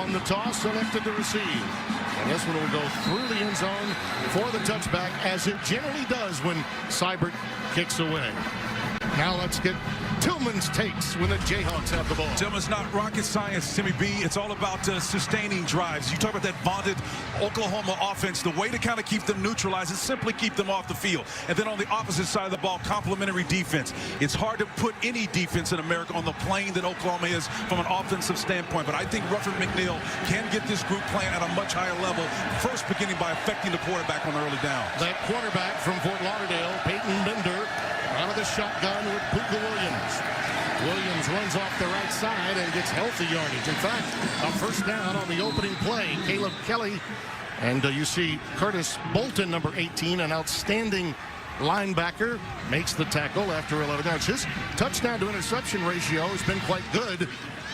on the toss, selected to receive. And this one will go through the end zone for the touchback, as it generally does when Seibert kicks away. Now let's get Tillman's takes when the Jayhawks have the ball. Tillman's not rocket science, Timmy B. It's all about sustaining drives. You talk about that vaunted Oklahoma offense. The way to kind of keep them neutralized is simply keep them off the field. And then on the opposite side of the ball, complementary defense. It's hard to put any defense in America on the plane that Oklahoma is from an offensive standpoint. But I think Ruffin McNeil can get this group playing at a much higher level, first beginning by affecting the quarterback on early downs. That quarterback from Fort Lauderdale, Peyton Bender, out of the shotgun with Puka Williams. Williams runs off the right side and gets healthy yardage. In fact, a first down on the opening play. Caleb Kelly, and you see Curtis Bolton, number 18, an outstanding linebacker, makes the tackle after 11 yards. His touchdown to interception ratio has been quite good.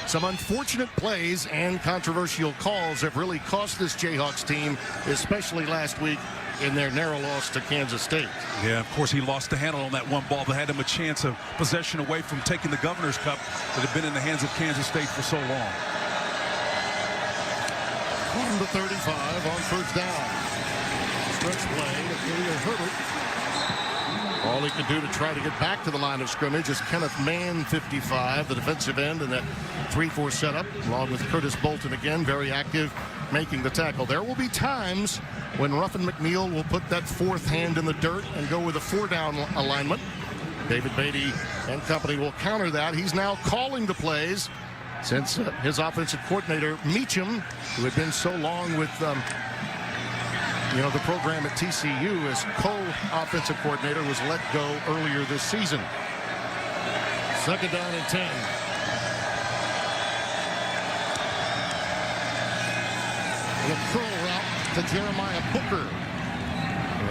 Some unfortunate plays and controversial calls have really cost this Jayhawks team, especially last week in their narrow loss to Kansas State. Yeah, of course, he lost the handle on that one ball that had him a chance of possession away from taking the Governor's Cup that had been in the hands of Kansas State for so long. On the 35 on first down. Stretch play to Khalil Herbert. All he could do to try to get back to the line of scrimmage is Kenneth Mann, 55, the defensive end, in that 3-4 setup, along with Curtis Bolton again, very active, making the tackle. There will be times when Ruffin McNeil will put that fourth hand in the dirt and go with a 4-down alignment. David Beaty and company will counter that. He's now calling the plays since his offensive coordinator, Meacham, who had been so long with the program at TCU as co-offensive coordinator, was let go earlier this season. Second down and 10. The curl route to Jeremiah Booker.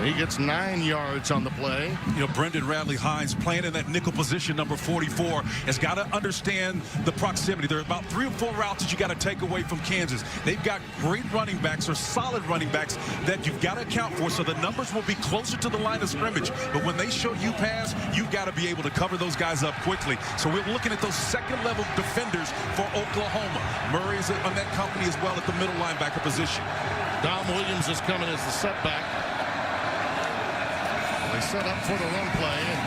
He gets 9 yards on the play. Brendan Radley Hines, playing in that nickel position, number 44, has got to understand the proximity. There are about 3 or 4 routes that you got to take away from Kansas. They've got great running backs, or solid running backs, that you've got to account for, so the numbers will be closer to the line of scrimmage. But when they show you pass, you've got to be able to cover those guys up quickly. So we're looking at those second-level defenders for Oklahoma. Murray is on that company as well at the middle linebacker position. Dom Williams is coming as the setback. They set up for the run play, and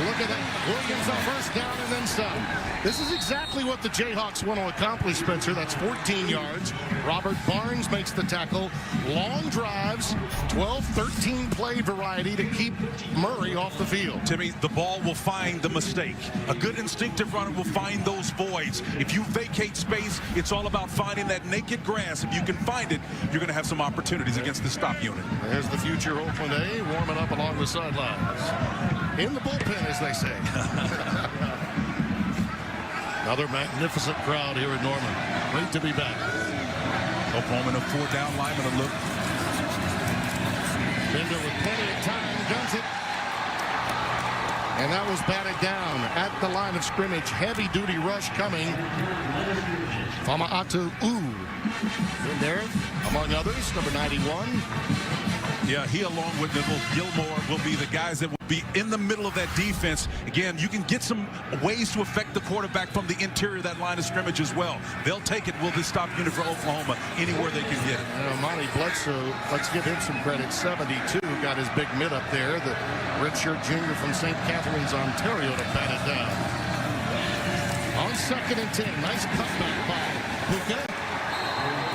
look at that. Williams on first down and then some. This is exactly what the Jayhawks want to accomplish, Spencer. That's 14 yards. Robert Barnes makes the tackle. Long drives, 12, 13 play variety to keep Murray off the field. Timmy, the ball will find the mistake. A good instinctive runner will find those voids. If you vacate space, it's all about finding that naked grass. If you can find it, you're going to have some opportunities against the stop unit. There's the future Oakland A warming up along the sidelines. In the bullpen, as they say. Another magnificent crowd here in Norman. Great to be back. Oklahoma in a 4-down lineman look. Bender with plenty of time, guns it. And that was batted down at the line of scrimmage. Heavy-duty rush coming. Fama'atu in there, among others, number 91. Yeah, he along with Gilmore will be the guys that will be in the middle of that defense. Again, you can get some ways to affect the quarterback from the interior of that line of scrimmage as well. They'll take it. Will this stop unit for Oklahoma anywhere they can get it? Monty Bledsoe, let's give him some credit. 72, got his big mid up there. The redshirt junior from St. Catharines, Ontario, to bat it down. On 2nd and 10, nice cutback by Puka.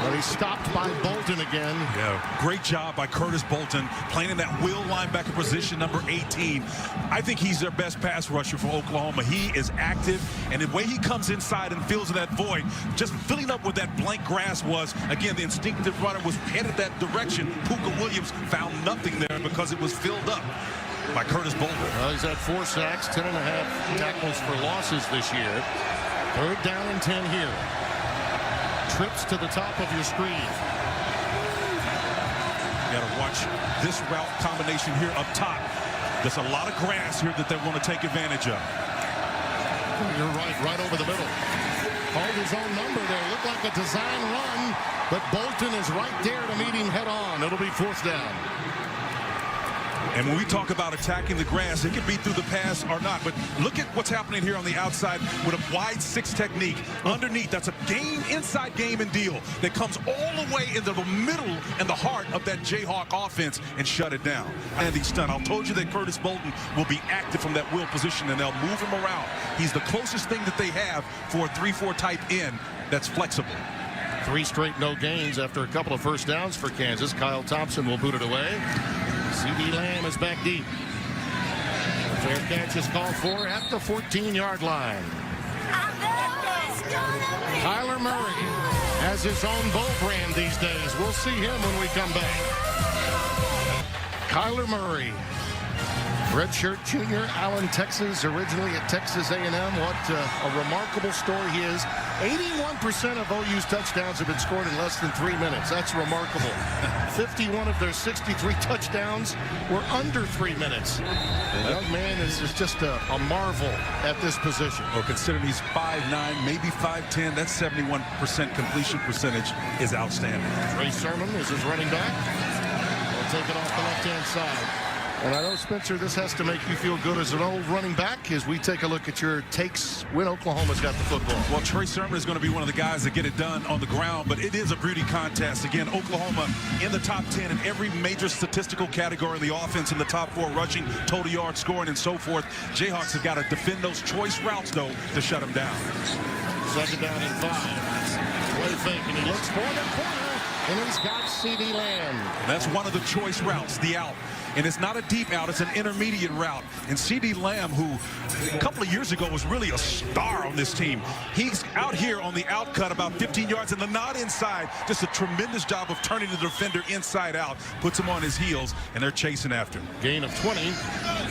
But he's stopped by Bolton again. Yeah, great job by Curtis Bolton, playing in that will linebacker position, number 18. I think he's their best pass rusher for Oklahoma. He is active, and the way he comes inside and fills in that void, just filling up where that blank grass was. Again, the instinctive runner was headed that direction. Puka Williams found nothing there because it was filled up by Curtis Bolton. He's had 4 sacks, 10.5 tackles for losses this year. 3rd down and 10 here. Trips to the top of your screen. You got to watch this route combination here up top. There's a lot of grass here that they want to take advantage of. You're right over the middle. Called his own number there. Looked like a design run, but Bolton is right there to meet him head on. It'll be 4th down. And when we talk about attacking the grass, it can be through the pass or not. But look at what's happening here on the outside with a wide six technique. Underneath, that's a inside game and deal that comes all the way into the middle and the heart of that Jayhawk offense and shut it down. And he's stunned. I told you that Curtis Bolton will be active from that wheel position, and they'll move him around. He's the closest thing that they have for a 3-4 type end that's flexible. 3 straight no gains after a couple of first downs for Kansas. Kyle Thompson will boot it away. C.D. Lamb is back deep. Fair catch is called for at the 14-yard line. Kyler Murray has his own bowl brand these days. We'll see him when we come back. Kyler Murray, redshirt junior, Allen, Texas, originally at Texas A&M. What a remarkable story he is. 81% of OU's touchdowns have been scored in less than 3 minutes. That's remarkable. 51 of their 63 touchdowns were under 3 minutes. The young man is just a marvel at this position. Well, considering he's 5'9", maybe 5'10", that 71% completion percentage is outstanding. Trey Sermon is his running back. He'll take it off the left-hand side. And I know, Spencer, this has to make you feel good as an old running back as we take a look at your takes when Oklahoma's got the football. Well, Trey Sermon is going to be one of the guys that get it done on the ground, but it is a beauty contest. Again, Oklahoma in the top 10 in every major statistical category in the offense, in the top 4 rushing, total yards, scoring, and so forth. Jayhawks have got to defend those choice routes, though, to shut them down. 2nd down and 5. Play fake, and he looks for the corner, and he's got C.D. Lamb. That's one of the choice routes, the out. And it's not a deep out, it's an intermediate route. And C.D. Lamb, who a couple of years ago was really a star on this team, he's out here on the out cut about 15 yards and the not inside. Just a tremendous job of turning the defender inside out, puts him on his heels, and they're chasing after him. Gain of 20.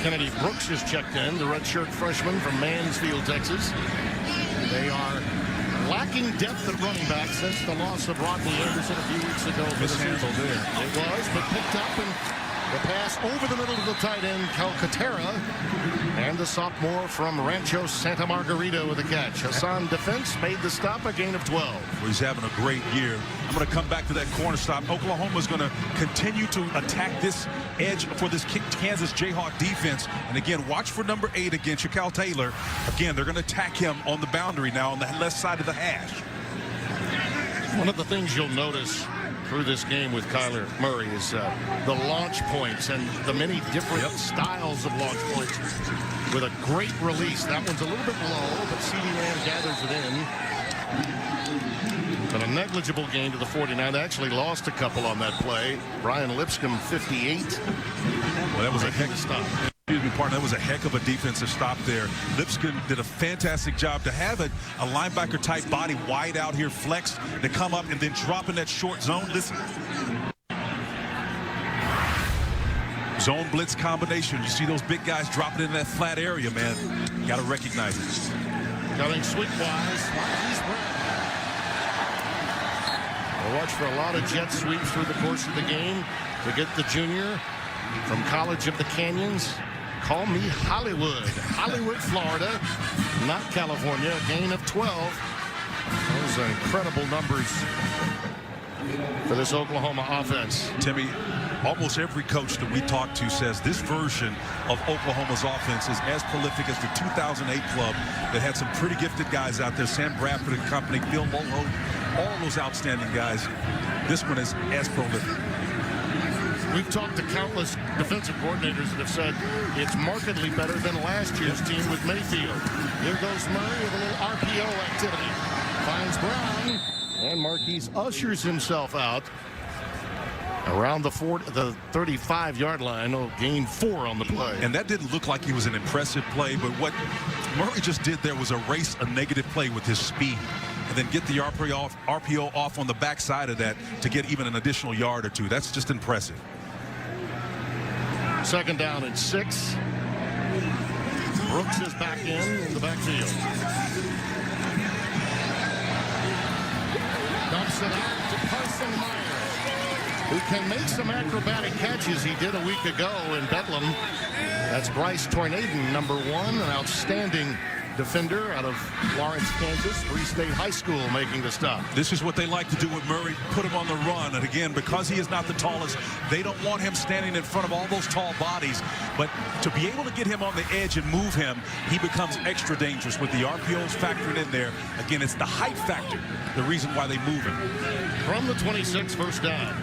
Kennedy Brooks is checked in, the redshirt freshman from Mansfield, Texas. They are lacking depth at running back since the loss of Rodney Anderson a few weeks ago. Mishandled there. It was, but picked up, and the pass over the middle of the tight end, Calcaterra, and the sophomore from Rancho Santa Margarita with a catch. Hassan Defense made the stop, a gain of 12. Well, he's having a great year. I'm going to come back to that corner stop. Oklahoma's going to continue to attack this edge for this Kansas Jayhawk defense. And again, watch for number 8 against Shaquille Taylor. Again, they're going to attack him on the boundary now on the left side of the hash. One of the things you'll notice through this game with Kyler Murray is the launch points and the many different styles of launch points with a great release. That one's a little bit low, but C.D. Lamb gathers it in. But a negligible gain to the 49. They actually lost a couple on that play. Brian Lipscomb, 58. Well, that was a heck of a stop. Excuse me, partner. That was a heck of a defensive stop there. Lipscomb did a fantastic job to have a linebacker type body wide out here, flexed, to come up and then drop in that short zone. Listen. Zone blitz combination. You see those big guys dropping in that flat area, man. You got to recognize it. Coming sweep-wise. We'll watch for a lot of jet sweeps through the course of the game to get the junior from College of the Canyons. Call me Hollywood. Hollywood, Florida, not California. A gain of 12. Those are incredible numbers for this Oklahoma offense. Timmy, almost every coach that we talk to says this version of Oklahoma's offense is as prolific as the 2008 club that had some pretty gifted guys out there. Sam Bradford and company, Bill Mulholland, all those outstanding guys. This one is as prolific. We've talked to countless defensive coordinators that have said it's markedly better than last year's team with Mayfield. Here goes Murray with a little RPO activity. Finds Brown, and Marquise ushers himself out around the 35-yard line. Oh, gain 4 on the play. And that didn't look like he was an impressive play, but what Murray just did there was erase a negative play with his speed and then get the RPO off on the backside of that to get even an additional yard or 2. That's just impressive. 2nd down and 6. Brooks is back in the backfield. Dumps it out to Carson Meyer, who can make some acrobatic catches. He did a week ago in Bedlam. That's Bryce Tornaden, number 1, an outstanding defender out of Lawrence, Kansas, Free State High School, making the stop. This is what they like to do with Murray, put him on the run. And again, because he is not the tallest, they don't want him standing in front of all those tall bodies. But to be able to get him on the edge and move him, he becomes extra dangerous with the RPOs factored in there. Again, it's the height factor, the reason why they move him. From the 26, first down.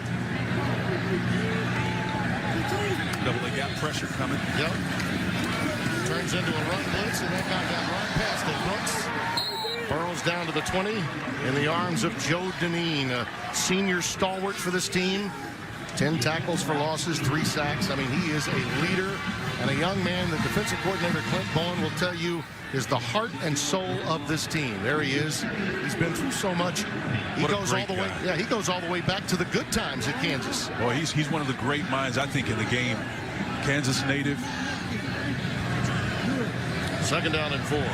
Double gap pressure coming. Yep. Turns into a run blitz, and that guy got right past it. Brooks burrows down to the 20 in the arms of Joe Dineen, a senior stalwart for this team. 10 tackles for losses, 3 sacks. I mean, he is a leader and a young man. The defensive coordinator, Clint Bowen, will tell you is the heart and soul of this team. There he is. He's been through so much. He goes all the way. Yeah, he goes all the way back to the good times at Kansas. Boy, he's one of the great minds, I think, in the game. Kansas native. Second down and 4. Murray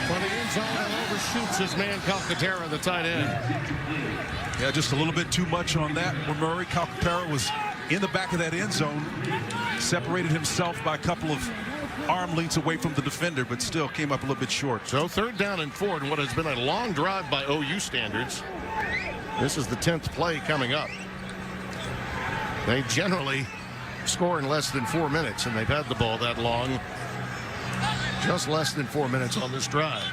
for the end zone and overshoots his man Calcaterra, the tight end. Yeah, just a little bit too much on that. When Murray, Calcaterra was in the back of that end zone, separated himself by a couple of arm lengths away from the defender, but still came up a little bit short. So third down and 4 in what has been a long drive by OU standards. This is the 10th play coming up. They generally score in less than 4 minutes, and they've had the ball that long. Just less than 4 minutes on this drive.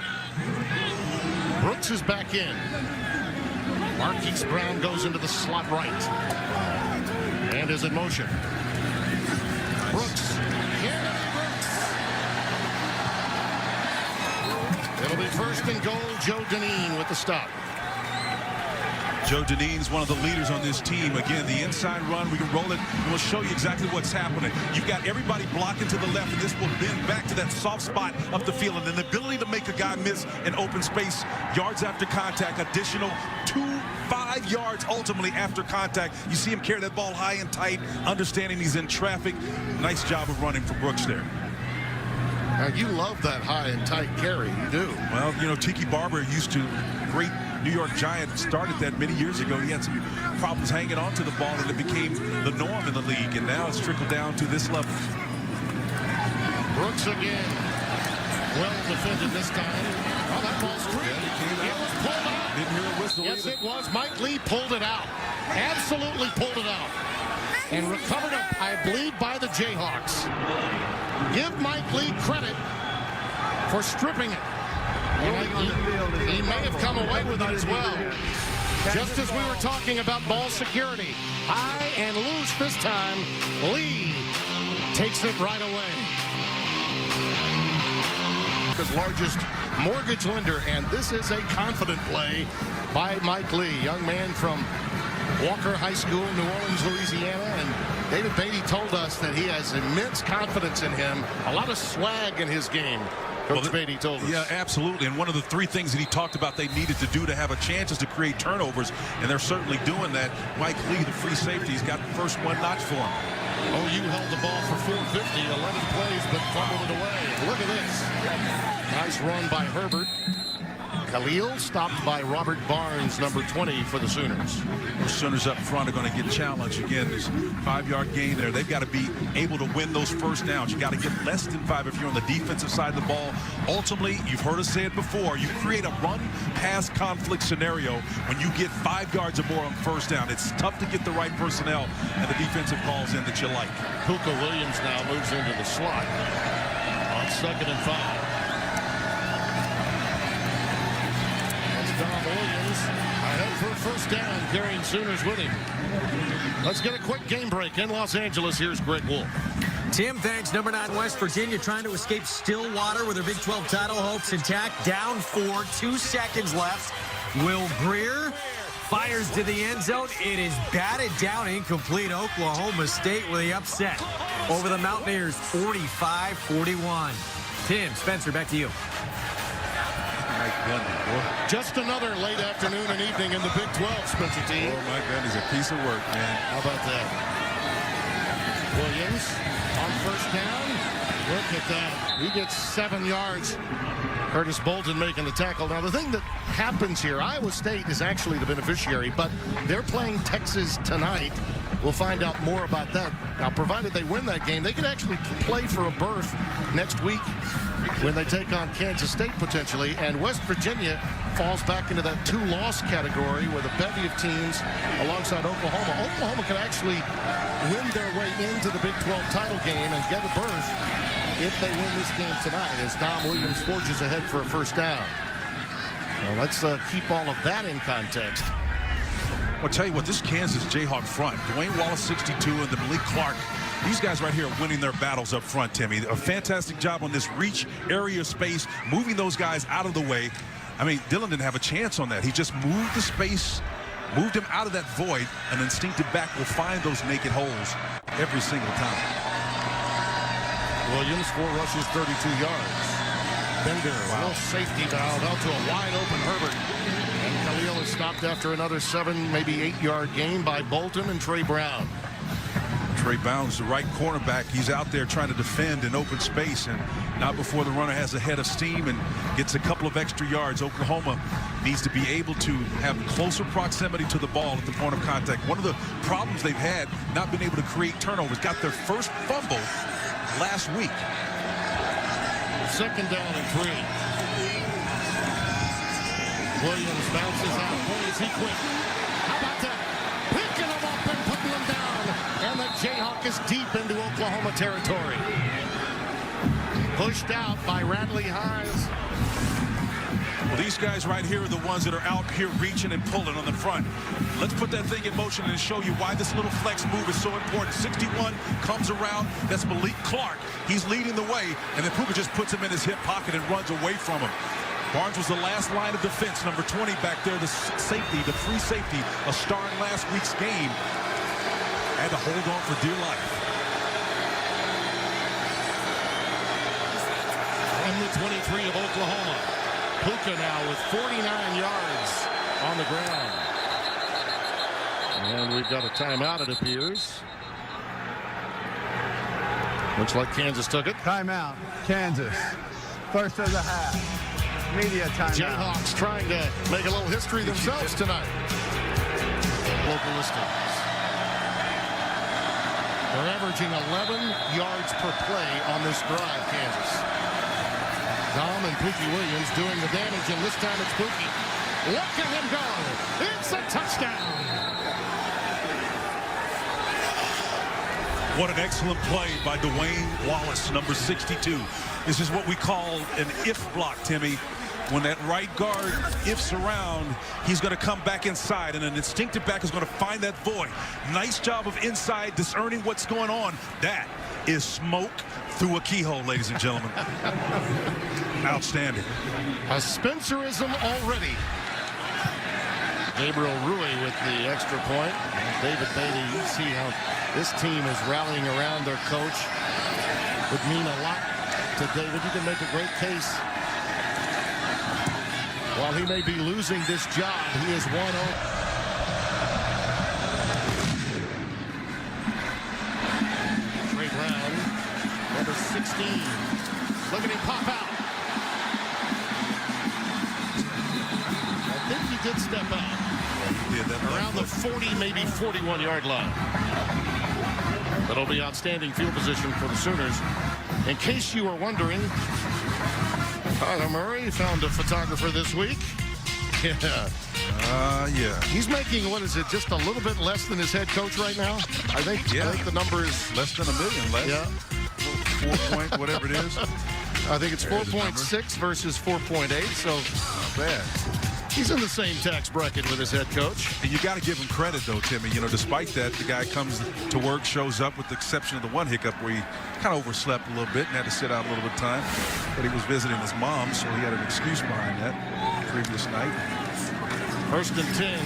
Brooks is back in. Marquise Brown goes into the slot right and is in motion. Brooks. Yeah, Brooks. It'll be first and goal. Joe Dineen with the stop. Joe Dineen's one of the leaders on this team. Again, the inside run, we can roll it, and we'll show you exactly what's happening. You've got everybody blocking to the left, and this will bend back to that soft spot of the field. And then the ability to make a guy miss in open space, yards after contact, additional 5 yards ultimately after contact. You see him carry that ball high and tight, understanding he's in traffic. Nice job of running from Brooks there. Now, you love that high and tight carry. You do. Well, you know, Tiki Barber used to, great New York Giant, started that many years ago. He had some problems hanging on to the ball, and it became the norm in the league, and now it's trickled down to this level. Brooks again. Well defended this time. Oh, that ball's free. It was pulled out. Didn't hear a whistle. Yes, either. it was. Mike Lee pulled it out. Absolutely pulled it out. And recovered it, I believe, by the Jayhawks. Give Mike Lee credit for stripping it. And he may have come away with it as well. Just as we were talking about ball security. High and loose this time. Lee takes it right away. His largest mortgage lender, and this is a confident play by Mike Lee, young man from Walker High School, New Orleans, Louisiana. And David Beaty told us that he has immense confidence in him, a lot of swag in his game. Coach Beaty told us. Yeah, absolutely. And one of the 3 things that he talked about they needed to do to have a chance is to create turnovers, and they're certainly doing that. Mike Lee, the free safety, he's got the first one notch for him. OU held the ball for 450, 11 plays, but fumbled it away. Look at this. Nice run by Herbert. Khalil stopped by Robert Barnes, number 20 for the Sooners. The Sooners up front are going to get challenged. Again, this 5-yard gain there. They've got to be able to win those first downs. You got to get less than 5 if you're on the defensive side of the ball. Ultimately, you've heard us say it before, you create a run-pass conflict scenario when you get 5 yards or more on first down. It's tough to get the right personnel and the defensive calls in that you like. Puka Williams now moves into the slot on 2nd and 5. Dom Williams ahead for first down, carrying Sooners with him. Let's get a quick game break in Los Angeles. Here's Greg Wolf. Tim, thanks. Number 9 West Virginia trying to escape Stillwater with their Big 12 title hopes intact. Down 4, 2 seconds left. Will Greer fires to the end zone. It is batted down, incomplete. Oklahoma State with the upset over the Mountaineers, 45-41. Tim, Spencer, back to you. My goodness, boy. Just another late afternoon and evening in the Big 12, Spencer team. Oh, my goodness, a piece of work, man. How about that? Williams on first down. Look at that. He gets 7 yards. Curtis Bolton making the tackle. Now, the thing that happens here, Iowa State is actually the beneficiary, but they're playing Texas tonight. we'll find out more about that. Now, provided they win that game, they can actually play for a berth next week when they take on Kansas State potentially. And West Virginia falls back into that 2-loss category with a bevy of teams alongside Oklahoma. Oklahoma can actually win their way into the Big 12 title game and get a berth if they win this game tonight, as Dom Williams forges ahead for a first down. Well, let's keep all of that in context. I'll tell you what, this Kansas Jayhawk front, Dwayne Wallace 62 and the Malik Clark, these guys right here are winning their battles up front, Timmy. A fantastic job on this reach area space, moving those guys out of the way. I mean, Dillon didn't have a chance on that. He just moved the space, moved him out of that void. An instinctive back will find those naked holes every single time. Williams, 4 rushes, 32 yards. Bender, a little safety valve out to a wide-open Herbert. And Khalil is stopped after another 7, maybe 8-yard gain by Bolton and Trey Brown. Trey Brown's the right cornerback. He's out there trying to defend in open space, and not before the runner has a head of steam and gets a couple of extra yards. Oklahoma needs to be able to have closer proximity to the ball at the point of contact. One of the problems they've had, not being able to create turnovers. Got their first fumble last week. 2nd down and 3. Williams bounces out. Boy, is he quick. How about that? Picking him up and putting him down. And the Jayhawk is deep into Oklahoma territory. Pushed out by Radley Hines. Well, these guys right here are the ones that are out here reaching and pulling on the front. Let's put that thing in motion and show you why this little flex move is so important. 61 comes around. That's Malik Clark. He's leading the way, and then Puka just puts him in his hip pocket and runs away from him. Barnes was the last line of defense. Number 20 back there, the safety, the free safety, a star in last week's game. Had to hold on for dear life. And the 23 of Oklahoma. Puka now with 49 yards on the ground. And we've got a timeout, it appears. Looks like Kansas took it. Timeout, Kansas. First of the half. Media timeout. Jayhawks trying to make a little history themselves tonight. Local listings. They're averaging 11 yards per play on this drive, Kansas. Dom and Pookie Williams doing the damage, and this time it's Pookie. Look at him go. It's a touchdown. What an excellent play by Dwayne Wallace, number 62. This is what we call an if block, Timmy. When that right guard ifs around, he's going to come back inside, and an instinctive back is going to find that void. Nice job of inside discerning what's going on. That is smoke through a keyhole, ladies and gentlemen. Outstanding. A Spencerism already. Gabriel Rui with the extra point. David Beaty, you see how this team is rallying around their coach. Would mean a lot to David. You can make a great case. While he may be losing this job, he is 1-0. Trey Brown, number 16. Look at him pop out. I think he did step out. Around the 40, maybe 41-yard line. That'll be outstanding field position for the Sooners. In case you were wondering, Tyler Murray found a photographer this week. Yeah. Yeah. He's making, what is it, just a little bit less than his head coach right now? I think the number is less than $1 million. Less. Yeah. 4 point, whatever it is. I think it's 4.6 versus 4.8, so Not bad. he's in the same tax bracket with his head coach. And you got to give him credit, though, Timmy. You know, despite that, the guy comes to work, shows up, with the exception of the one hiccup where he kind of overslept a little bit and had to sit out a little bit of time. But he was visiting his mom, so he had an excuse behind that previous night. 1st and 10.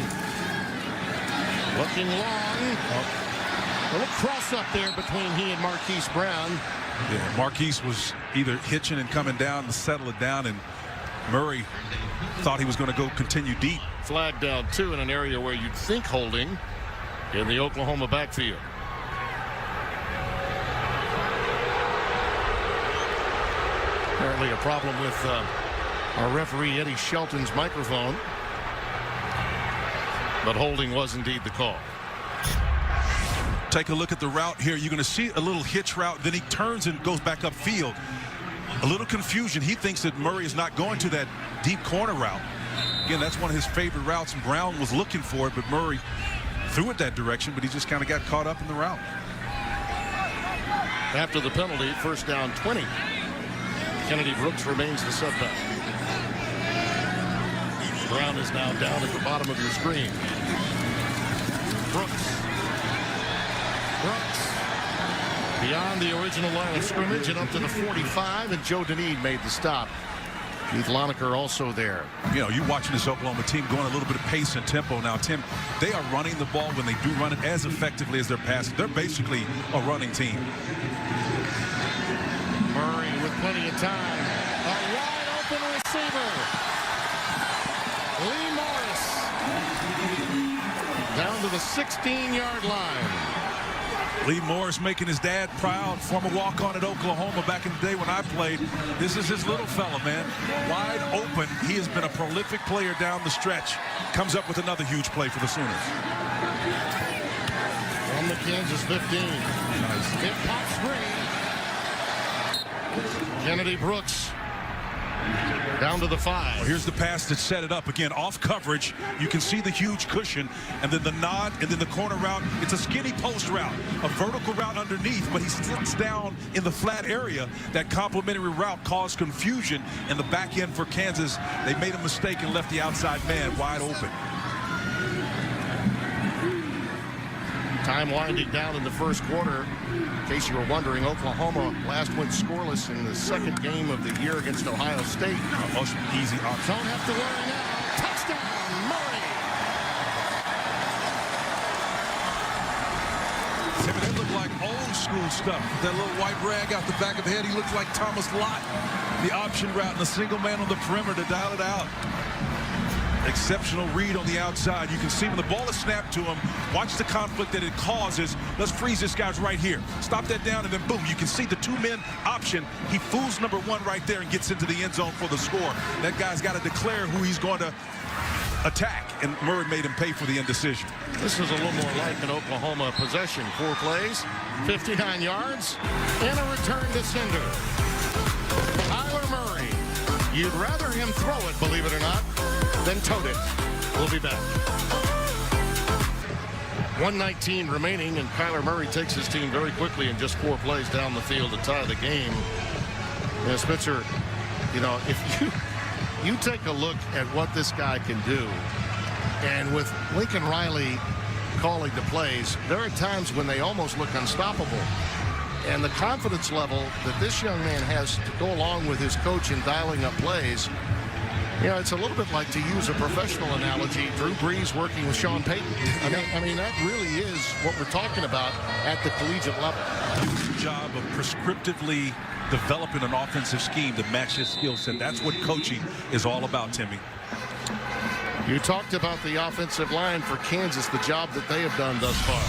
Looking long. A little cross up there between he and Marquise Brown. Yeah, Marquise was either hitching and coming down to settle it down, and Murray thought he was going to go continue deep. Flag down 2 in an area where you'd think holding in the Oklahoma backfield. Apparently a problem with our referee Eddie Shelton's microphone. But holding was indeed the call. Take a look at the route here. You're going to see a little hitch route. Then he turns and goes back upfield. A little confusion. He thinks that Murray is not going to that deep corner route. Again, that's one of his favorite routes, and Brown was looking for it, but Murray threw it that direction, but he just kind of got caught up in the route. After the penalty, first down 20. Kennedy Brooks remains the setback. Brown is now down at the bottom of your screen. Brooks beyond the original line of scrimmage and up to the 45, and Joe Deneen made the stop. Keith Loneker also there. You know, you're watching this Oklahoma team going a little bit of pace and tempo now. Tim, they are running the ball when they do run it as effectively as they're passing. They're basically a running team. Murray with plenty of time. A wide open receiver. Lee Morris down to the 16-yard line. Lee Morris making his dad proud. Former walk-on at Oklahoma back in the day when I played. This is his little fella, man. Wide open. He has been a prolific player down the stretch. Comes up with another huge play for the Sooners. From the Kansas 15. Nice. It pops free. Kennedy Brooks down to the 5. Well, here's the pass that set it up. Again, off coverage. You can see the huge cushion, and then the nod, and then the corner route. It's a skinny post route, a vertical route underneath, but he sits down in the flat area. That complimentary route caused confusion in the back end for Kansas. They made a mistake and left the outside man wide open. Time winding down in the first quarter. In case you were wondering, Oklahoma last went scoreless in the second game of the year against Ohio State. Most easy option. Don't have to worry now. Touchdown, Murray. That looked like old school stuff. That little white rag out the back of the head. He looked like Thomas Lott. The option route and the single man on the perimeter to dial it out. Exceptional read on the outside. You can see when the ball is snapped to him, watch the conflict that it causes. Let's freeze this guy's right here. Stop that down, and then boom, you can see the two-men option. He fools number one right there and gets into the end zone for the score. That guy's got to declare who he's going to attack, and Murray made him pay for the indecision. This is a little more like an Oklahoma possession. 4 plays, 59 yards, and a return to sender. Kyler Murray. You'd rather him throw it, believe it or not, than tote it. We'll be back. 1:19 remaining, and Kyler Murray takes his team very quickly in just 4 plays down the field to tie the game. You know, Spencer, you know, if you take a look at what this guy can do, and with Lincoln Riley calling the plays, there are times when they almost look unstoppable. And the confidence level that this young man has to go along with his coach in dialing up plays, you know, it's a little bit like, to use a professional analogy, Drew Brees working with Sean Payton. I mean, that really is what we're talking about at the collegiate level. Good job of prescriptively developing an offensive scheme to match his skill set. That's what coaching is all about, Timmy. You talked about the offensive line for Kansas, the job that they have done thus far.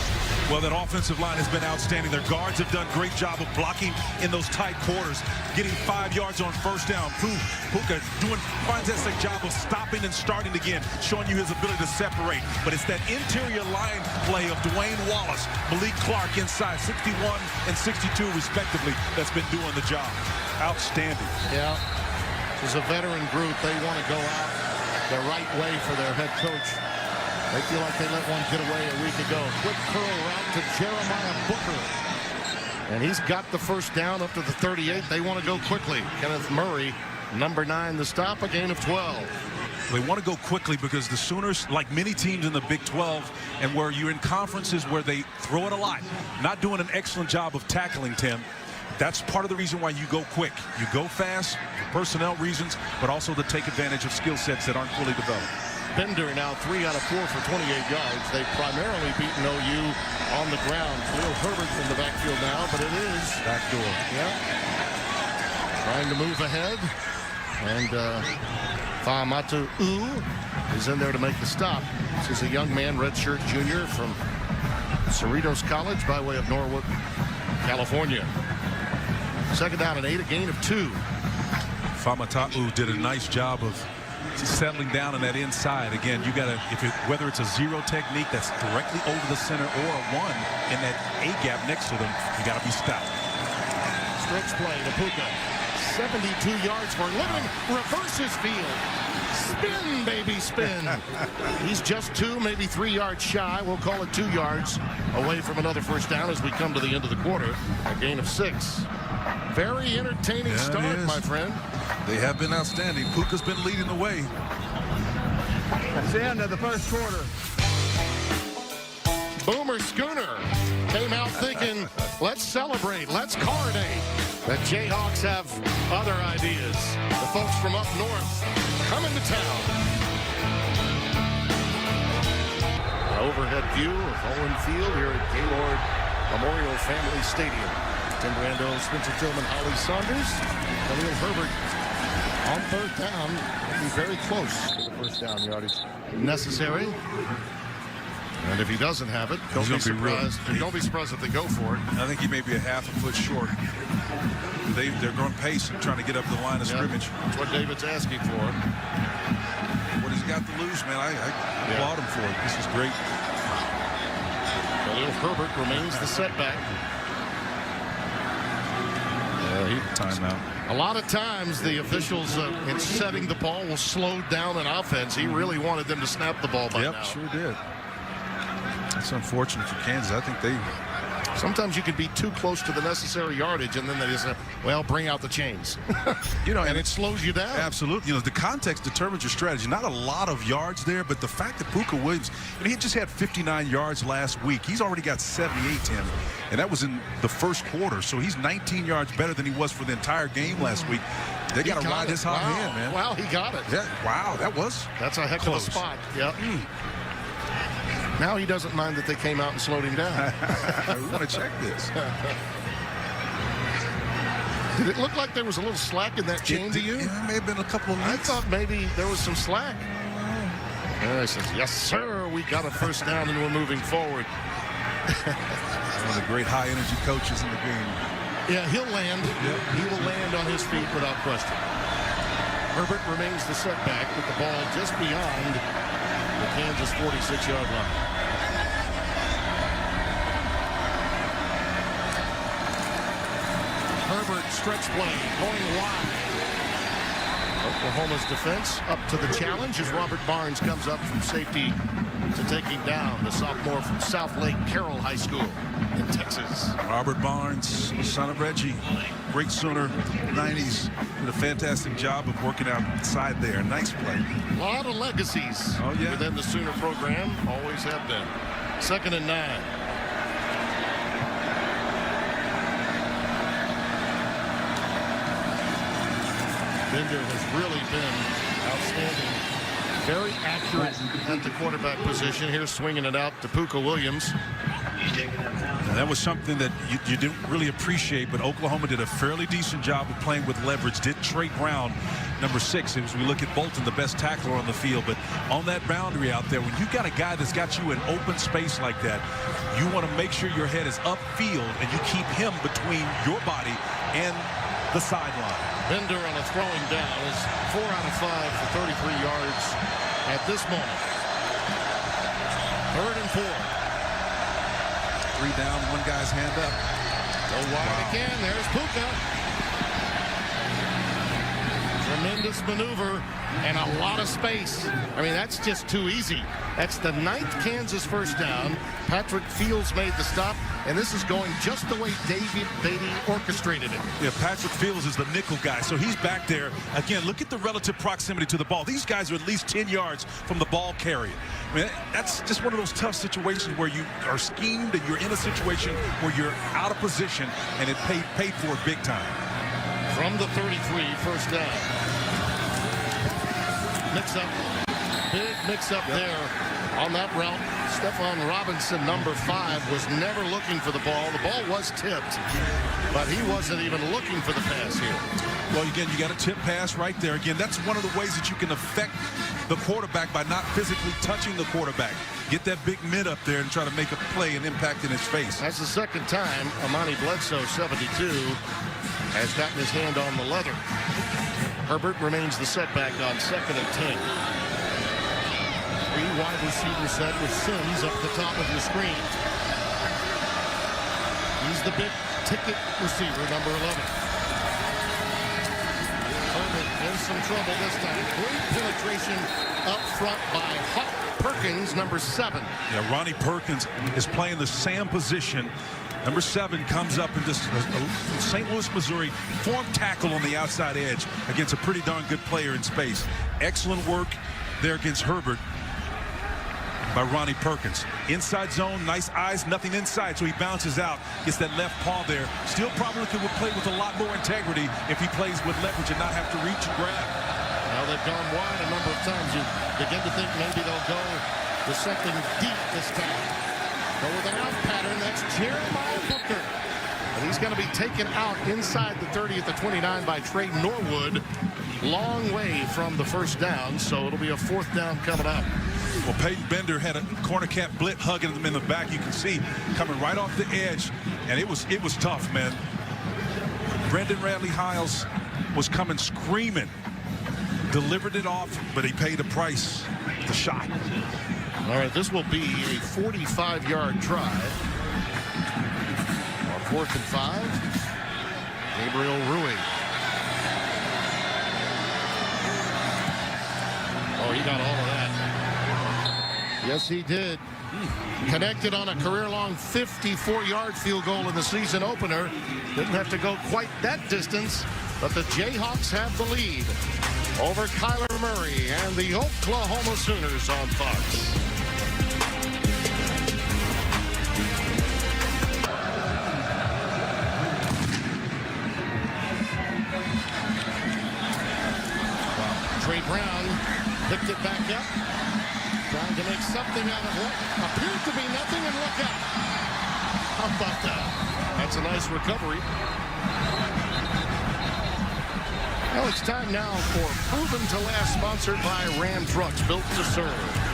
Well, that offensive line has been outstanding. Their guards have done a great job of blocking in those tight quarters, getting 5 yards on first down. Puka doing fantastic job of stopping and starting again, showing you his ability to separate. But it's that interior line play of Dwayne Wallace, Malik Clark inside, 61 and 62 respectively, that's been doing the job. Outstanding. Yeah, as a veteran group, they want to go out the right way for their head coach. They feel like they let one get away a week ago. Quick curl route to Jeremiah Booker. And he's got the first down up to the 38. They want to go quickly. Kenneth Murray, number 9, the stop, a gain of 12. They want to go quickly because the Sooners, like many teams in the Big 12, and where you're in conferences where they throw it a lot, not doing an excellent job of tackling, Tim. That's part of the reason why you go quick. You go fast for personnel reasons, but also to take advantage of skill sets that aren't fully developed. Bender now 3 out of 4 for 28 yards. They've primarily beaten OU on the ground. Khalil Herbert in the backfield now, but it is backdoor. Yeah. Trying to move ahead. And Fa'amatu is in there to make the stop. This is a young man, redshirt junior from Cerritos College by way of Norwood, California. Second down and 8, a gain of 2. Fa'amatu did a nice job of settling down on that inside. Again, you got to, whether it's a zero technique that's directly over the center or a one in that A gap next to them, you got to be stout. Stretch play to Puka. 72 yards for living. Reverses field. Spin, baby, spin. He's just 2, maybe 3 yards shy. We'll call it 2 yards away from another first down as we come to the end of the quarter. A gain of 6. Very entertaining start, my friend. They have been outstanding. Puka's been leading the way. That's the end of the first quarter. Boomer Schooner came out thinking, let's celebrate, let's coronate. The Jayhawks have other ideas. The folks from up north coming to town. An overhead view of Owen Field here at Gaylord Memorial Family Stadium. Tim Brando, Spencer Tillman, Holly Saunders, Khalil Herbert on third down. Will be very close to the first down yardage necessary. And if he doesn't have it, don't be surprised. Don't be surprised if they go for it. I think he may be a half a foot short. They're going pace and trying to get up the line of scrimmage. That's what David's asking for. What he's got to lose, man, I applaud him for it. This is great. Khalil Herbert remains the setback. Timeout. A lot of times the officials in setting the ball will slow down an offense. He really wanted them to snap the ball by now. Yep, sure did. It's unfortunate for Kansas. I think they... Sometimes you can be too close to the necessary yardage, and then they just say, well, bring out the chains. And it slows you down. Absolutely. The context determines your strategy. Not a lot of yards there, but the fact that Puka Williams, he just had 59 yards last week. He's already got 78 to him, and that was in the first quarter. So he's 19 yards better than he was for the entire game last week. They got to ride this hot hand, man. Wow, he got it. Yeah, wow, that's a heck close. Of a spot. Yep. Now he doesn't mind that they came out and slowed him down. We want to check this. Did it look like there was a little slack in that chain to you? Yeah, it may have been a couple of leaks. I thought maybe there was some slack. And I says, yes, sir, we got a first down and we're moving forward. One of the great high-energy coaches in the game. Yeah, he'll land. Yep. He will land on his feet without question. Herbert remains the setback with the ball just beyond the Kansas 46-yard line. Herbert stretch play going wide. Oklahoma's defense up to the challenge as Robert Barnes comes up from safety to take him down. The sophomore from South Lake Carroll High School in Texas. Robert Barnes, son of Reggie, great Sooner, 90s, did a fantastic job of working outside there. Nice play. A lot of legacies within the Sooner program, always have been. 2nd and 9. Bender has really been outstanding. Very accurate at the quarterback position. Here swinging it out to Puka Williams. And that was something that you didn't really appreciate, but Oklahoma did a fairly decent job of playing with leverage. Did Trey Brown, number 6, as we look at Bolton, the best tackler on the field. But on that boundary out there, when you got a guy that's got you in open space like that, you want to make sure your head is upfield and you keep him between your body and the sideline. Bender on a throwing down is 4 out of 5 for 33 yards at this moment. 3rd and 4. 3 down, one guy's hand up. Go wide again. There's Puka. Tremendous maneuver and a lot of space. I mean, that's just too easy. That's the 9th Kansas first down. Patrick Fields made the stop, and this is going just the way David Beaty orchestrated it. Yeah, Patrick Fields is the nickel guy, so he's back there. Again, look at the relative proximity to the ball. These guys are at least 10 yards from the ball carrier. I mean, that's just one of those tough situations where you are schemed and you're in a situation where you're out of position, and it paid for it big time. From the 33, first down. Mix-up. Big mix-up there on that route. Stephon Robinson, number 5, was never looking for the ball. The ball was tipped, but he wasn't even looking for the pass here. Well, again, you got a tip pass right there. Again, that's one of the ways that you can affect the quarterback by not physically touching the quarterback. Get that big mid up there and try to make a play and impact in his face. That's the 2nd time Amani Bledsoe, 72, has gotten his hand on the leather. Herbert remains the setback on 2nd and 10. 3 wide receiver set with Sims up the top of your screen. He's the big ticket receiver, number 11. Herbert in some trouble this time. Great penetration up front by Perkins, number 7. Yeah, Ronnie Perkins is playing the Sam position. Number 7 comes up in just St. Louis, Missouri, form tackle on the outside edge against a pretty darn good player in space. Excellent work there against Herbert by Ronnie Perkins. Inside zone, nice eyes, nothing inside, so he bounces out, gets that left paw there. Still probably could play with a lot more integrity if he plays with leverage and not have to reach and grab. Well, they've gone wide a number of times. You begin to think maybe they'll go with something deep this time. Go with an out pattern. That's Jeremiah Booker. And he's going to be taken out inside the 30 at the 29 by Trey Norwood. Long way from the first down, so it'll be a 4th down coming up. Well, Peyton Bender had a corner cat blitz hugging him in the back. You can see coming right off the edge, and it was tough, man. Brendan Radley Hiles was coming screaming, delivered it off, but he paid a price. The shot. All right, this will be a 45-yard drive. On 4th and 5, Gabriel Rui. Oh, he got all of that. Yes, he did. Connected on a career-long 54-yard field goal in the season opener. Didn't have to go quite that distance, but the Jayhawks have the lead over Kyler Murray and the Oklahoma Sooners on Fox. Trey Brown picked it back up, trying to make something out of what appeared to be nothing, and look out. How about that? That's a nice recovery. Well, it's time now for Proven to Last, sponsored by Ram Trucks, built to serve.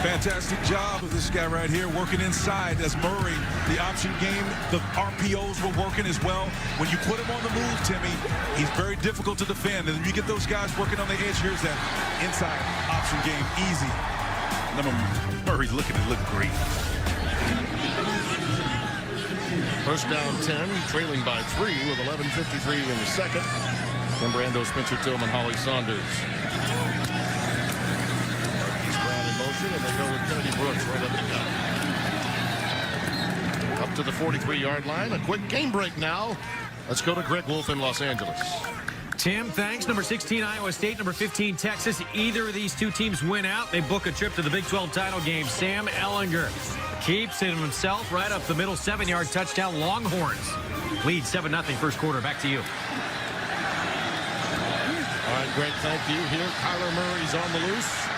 Fantastic job of this guy right here, working inside as Murray. The option game, the RPOs were working as well. When you put him on the move, Timmy, he's very difficult to defend. And then you get those guys working on the edge. Here's that inside option game, easy. Murray looking to look great. First down 10, trailing by 3 with 11:53 in the second. Tim Brando, Spencer Tillman, Holly Saunders. And they go with Kennedy Brooks right up the gut. Up to the 43-yard line. A quick game break now. Let's go to Greg Wolf in Los Angeles. Tim, thanks. Number 16, Iowa State. Number 15, Texas. Either of these two teams win out, they book a trip to the Big 12 title game. Sam Ehlinger keeps it himself right up the middle. 7-yard touchdown. Longhorns lead 7-0 first quarter. Back to you. All right, Greg, thank you. Here, Kyler Murray's on the loose.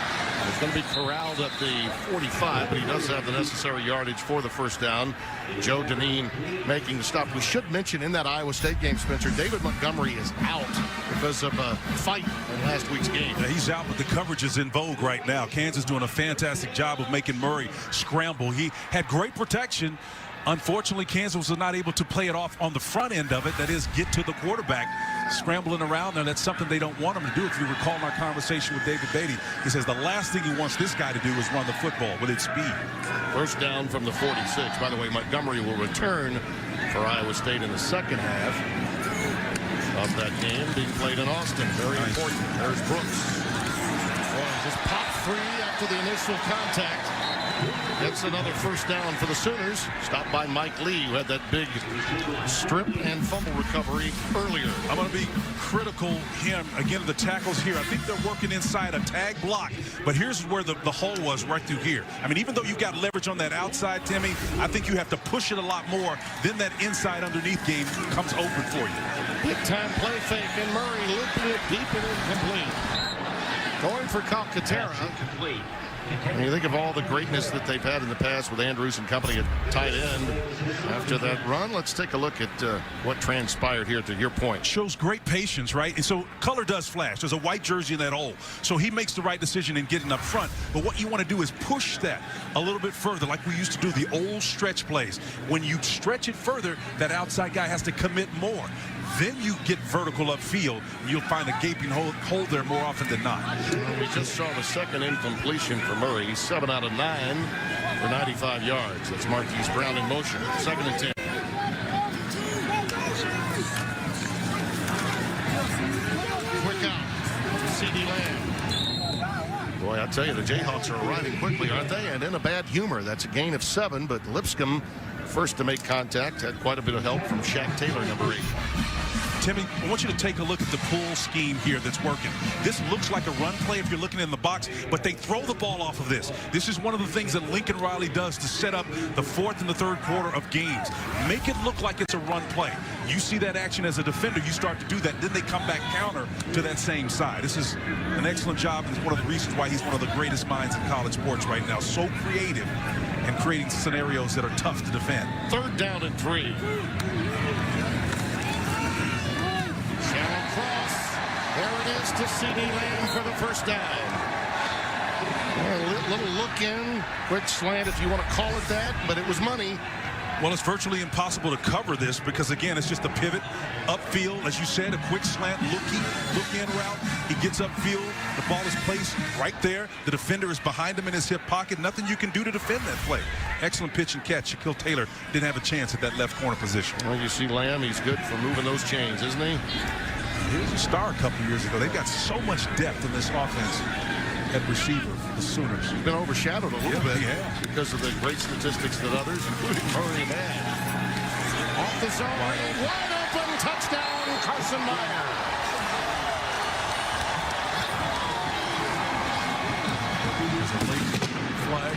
He's going to be corralled at the 45, but he does have the necessary yardage for the first down. Joe Deneen making the stop. We should mention in that Iowa State game, Spencer, David Montgomery is out because of a fight in last week's game. Yeah, he's out, but the coverage is in vogue right now. Kansas doing a fantastic job of making Murray scramble. He had great protection. Unfortunately, Kansas was not able to play it off on the front end of it. That is, get to the quarterback. Scrambling around, and that's something they don't want him to do. If you recall our conversation with David Beaty, he says the last thing he wants this guy to do is run the football with its speed. First down from the 46. By the way, Montgomery will return for Iowa State in the second half of that game being played in Austin. Very important. There's Brooks. Just pop free after the initial contact. Gets another first down for the Sooners. Stopped by Mike Lee, who had that big strip and fumble recovery earlier. I'm going to be critical him again of the tackles here. I think they're working inside a tag block, but here's where the hole was, right through here. I mean, even though you got leverage on that outside, Timmy, I think you have to push it a lot more. Then that inside underneath game comes open for you. Big time play fake, and Murray looping it deep and incomplete. Going for Calcaterra. When you think of all the greatness that they've had in the past with Andrews and company at tight end after that run, let's take a look at what transpired here to your point. Shows great patience, right? And so color does flash. There's a white jersey in that hole. So he makes the right decision in getting up front. But what you want to do is push that a little bit further, like we used to do the old stretch plays. When you stretch it further, that outside guy has to commit more. then you get vertical upfield. You'll find a gaping hole there more often than not. We just saw the second incompletion for Murray. He's 7 out of 9 for 95 yards. That's Marquise Brown in motion. 2nd and 10. Quick out to C.D. Lamb. Boy, I tell you, the Jayhawks are arriving quickly, aren't they? And in a bad humor. That's a gain of 7, but Lipscomb, first to make contact, had quite a bit of help from Shaq Taylor, number 8. Timmy, I want you to take a look at the pull scheme here that's working. This looks like a run play if you're looking in the box, but they throw the ball off of this. This is one of the things that Lincoln Riley does to set up the 4th and the 3rd quarter of games. Make it look like it's a run play. You see that action as a defender, you start to do that. Then they come back counter to that same side. This is an excellent job, and it's one of the reasons why he's one of the greatest minds in college sports right now. So creative and creating scenarios that are tough to defend. 3rd down and 3. Shallow cross. There it is to C.D. Lamb for the first down. A little look in, quick slant if you want to call it that, but it was money. Well, it's virtually impossible to cover this because, again, it's just a pivot upfield. As you said, a quick slant, look-in route. He gets upfield. The ball is placed right there. The defender is behind him in his hip pocket. Nothing you can do to defend that play. Excellent pitch and catch. Shaquille Taylor didn't have a chance at that left corner position. Well, you see Lamb, he's good for moving those chains, isn't he? He was a star a couple years ago. They've got so much depth in this offense at receiver, the Sooners. He's been overshadowed a little bit because of the great statistics that others, including Murray, had. Off the zone, wide open, touchdown, Carson Meyer. There's a late flag.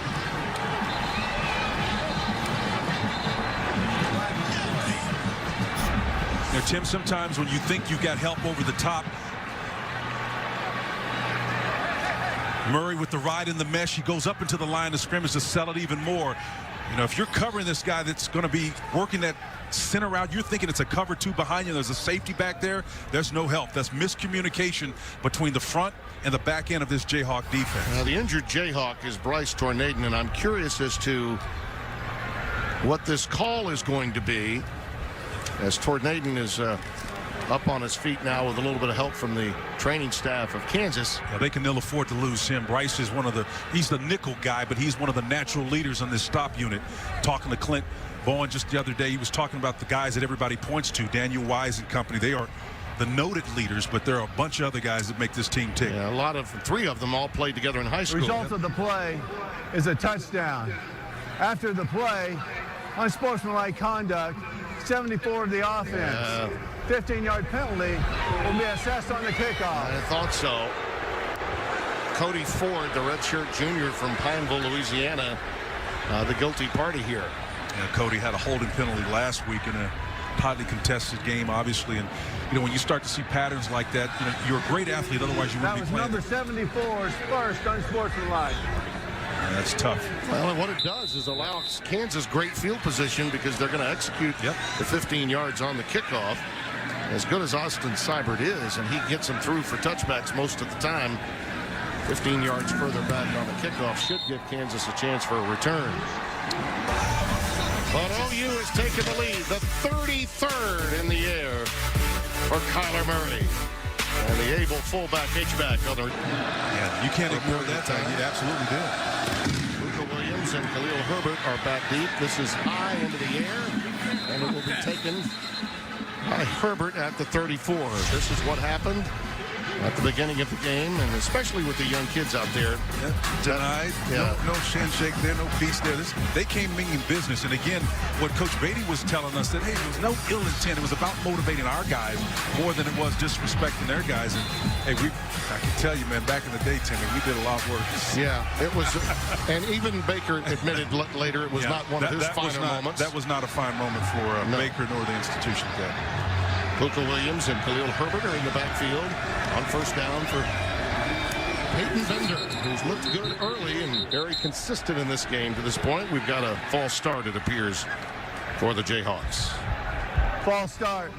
Now, Tim, sometimes when you think you've got help over the top, Murray with the ride in the mesh, he goes up into the line of scrimmage to sell it even more. You know, if you're covering this guy that's going to be working that center route, you're thinking it's a cover 2 behind you. There's a safety back there. There's no help. That's miscommunication between the front and the back end of this Jayhawk defense. Now, the injured Jayhawk is Bryce Tornaden, and I'm curious as to what this call is going to be, as Tornaden is up on his feet now with a little bit of help from the training staff of Kansas. Yeah, they can ill afford to lose him. Bryce is he's the nickel guy, but he's one of the natural leaders on this stop unit. Talking to Clint Bowen just the other day, he was talking about the guys that everybody points to, Daniel Wise and company. They are the noted leaders, but there are a bunch of other guys that make this team tick. Yeah, 3 of them all played together in high school. Result of the play is a touchdown. After the play, unsportsmanlike conduct, 74 of the offense. 15-yard penalty will be assessed on the kickoff. I thought so. Cody Ford, the redshirt junior from Pineville, Louisiana, the guilty party here. Yeah, Cody had a holding penalty last week in a hotly contested game, obviously. And, you know, when you start to see patterns like that, you know, you're a great athlete, otherwise you wouldn't be playing. That was number 74's first unsportsmanlike. Yeah, that's tough. Well, and what it does is allow Kansas great field position because they're going to execute the 15 yards on the kickoff. As good as Austin Seibert is, and he gets them through for touchbacks most of the time, 15 yards further back on the kickoff should give Kansas a chance for a return. But OU has taken the lead, the 33rd in the air for Kyler Murray. And the able fullback H-back on the... Yeah, you can't ignore that time. You absolutely do. Luka Williams and Khalil Herbert are back deep. This is high into the air, and it will be taken by Herbert at the 34. This is what happened at the beginning of the game, and especially with the young kids out there. Denied. Yeah. No handshake there, no peace there. They came meaning business. And again, what Coach Beaty was telling us that, hey, there was no ill intent. It was about motivating our guys more than it was disrespecting their guys. And hey, I can tell you, man, back in the day, Timmy, we did a lot worse. Yeah, it was. And even Baker admitted later it was not one of his finer moments. That was not a fine moment for Baker nor the institution. Luka Williams and Khalil Herbert are in the backfield on first down for Peyton Bender, who's looked good early and very consistent in this game to this point. We've got a false start, it appears, for the Jayhawks. False start.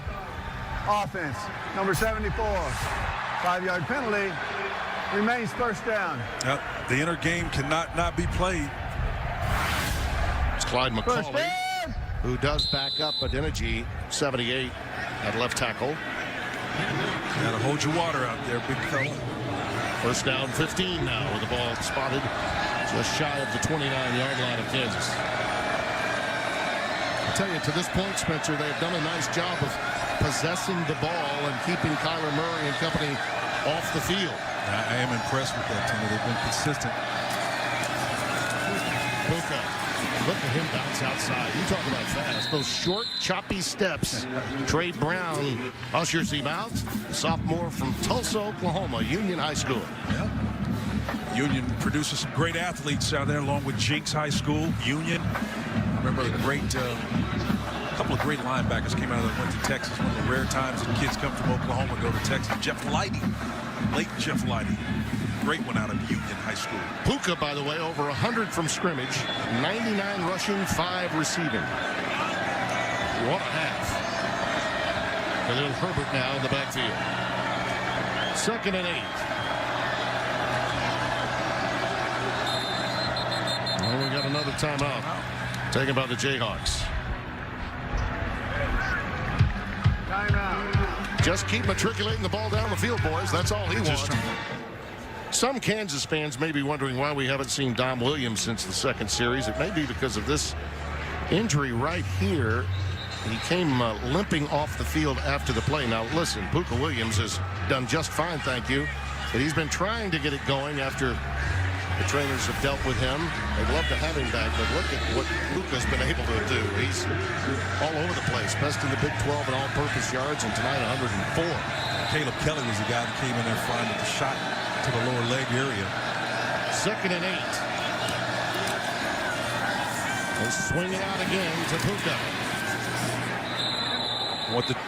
Offense, number 74. 5-yard penalty. Remains first down. Yep. The inner game cannot not be played. It's Clyde McCauley, who does back up Adeniji, 78, at left tackle. Gotta hold your water out there, big fella. First down 15 now with the ball spotted just shy of the 29-yard line of Kansas. I tell you, to this point, Spencer, they've done a nice job of possessing the ball and keeping Kyler Murray and company off the field. I am impressed with that team. They've been consistent. Puka, look at him bounce outside. You talk about fast. Those short, choppy steps. Trey Brown ushers him out. Sophomore from Tulsa, Oklahoma, Union High School. Yeah. Union produces some great athletes out there, along with Jinx High School. Union. I remember a couple of great linebackers came out of that went to Texas. One of the rare times that kids come from Oklahoma and go to Texas. Jeff Lighty, late Jeff Lighty. Great one out of Union High School. Puka, by the way, over 100 from scrimmage, 99 rushing, 5 receiving. What a half. Khalil Herbert now in the backfield. 2nd and 8. Well, we got another timeout taken by the Jayhawks. Timeout. Just keep matriculating the ball down the field, boys. That's all he wants. Some Kansas fans may be wondering why we haven't seen Dom Williams since the 2nd series. It may be because of this injury right here. He came limping off the field after the play. Now, listen, Puka Williams has done just fine, thank you. But he's been trying to get it going after the trainers have dealt with him. They'd love to have him back, but look at what Puka's been able to do. He's all over the place. Best in the Big 12 in all-purpose yards, and tonight 104. Caleb Kelly was the guy that came in there flying with the shot to the lower leg area. 2nd and 8. They swing it out again to Puka. What the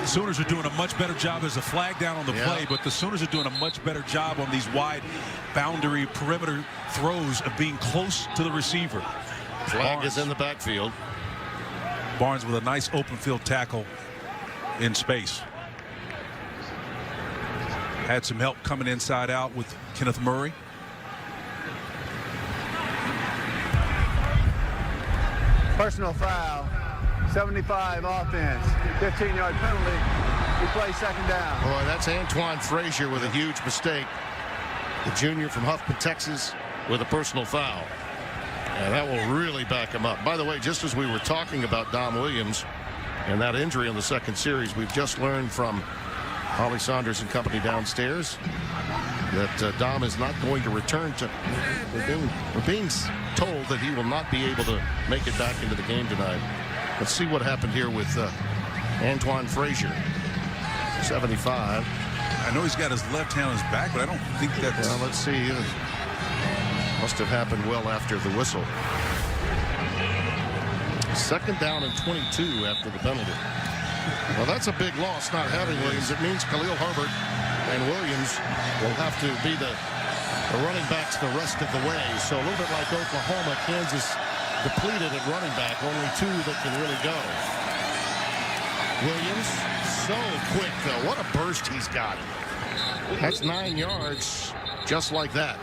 Sooners are doing a much better job. There's a flag down on the play, but the Sooners are doing a much better job on these wide boundary perimeter throws of being close to the receiver. Flag Barnes is in the backfield. Barnes with a nice open field tackle in space. Had some help coming inside out with Kenneth Murray. Personal foul. 75 offense. 15-yard penalty. We play 2nd down. Boy, that's Antoine Frazier with a huge mistake. The junior from Huffman, Texas, with a personal foul. And that will really back him up. By the way, just as we were talking about Dom Williams and that injury in the 2nd series, we've just learned from Holly Saunders and company downstairs that Dom is not going to return to. We're being told that he will not be able to make it back into the game tonight. Let's see what happened here with Antoine Frazier. 75. I know he's got his left hand on his back, but I don't think that's... Well, let's see. Must have happened well after the whistle. 2nd down and 22 after the penalty. Well, that's a big loss not having Williams. It means Khalil Herbert and Williams will have to be the running backs the rest of the way. So a little bit like Oklahoma, Kansas depleted at running back. Only 2 that can really go. Williams, so quick, though. What a burst he's got. That's 9 yards just like that.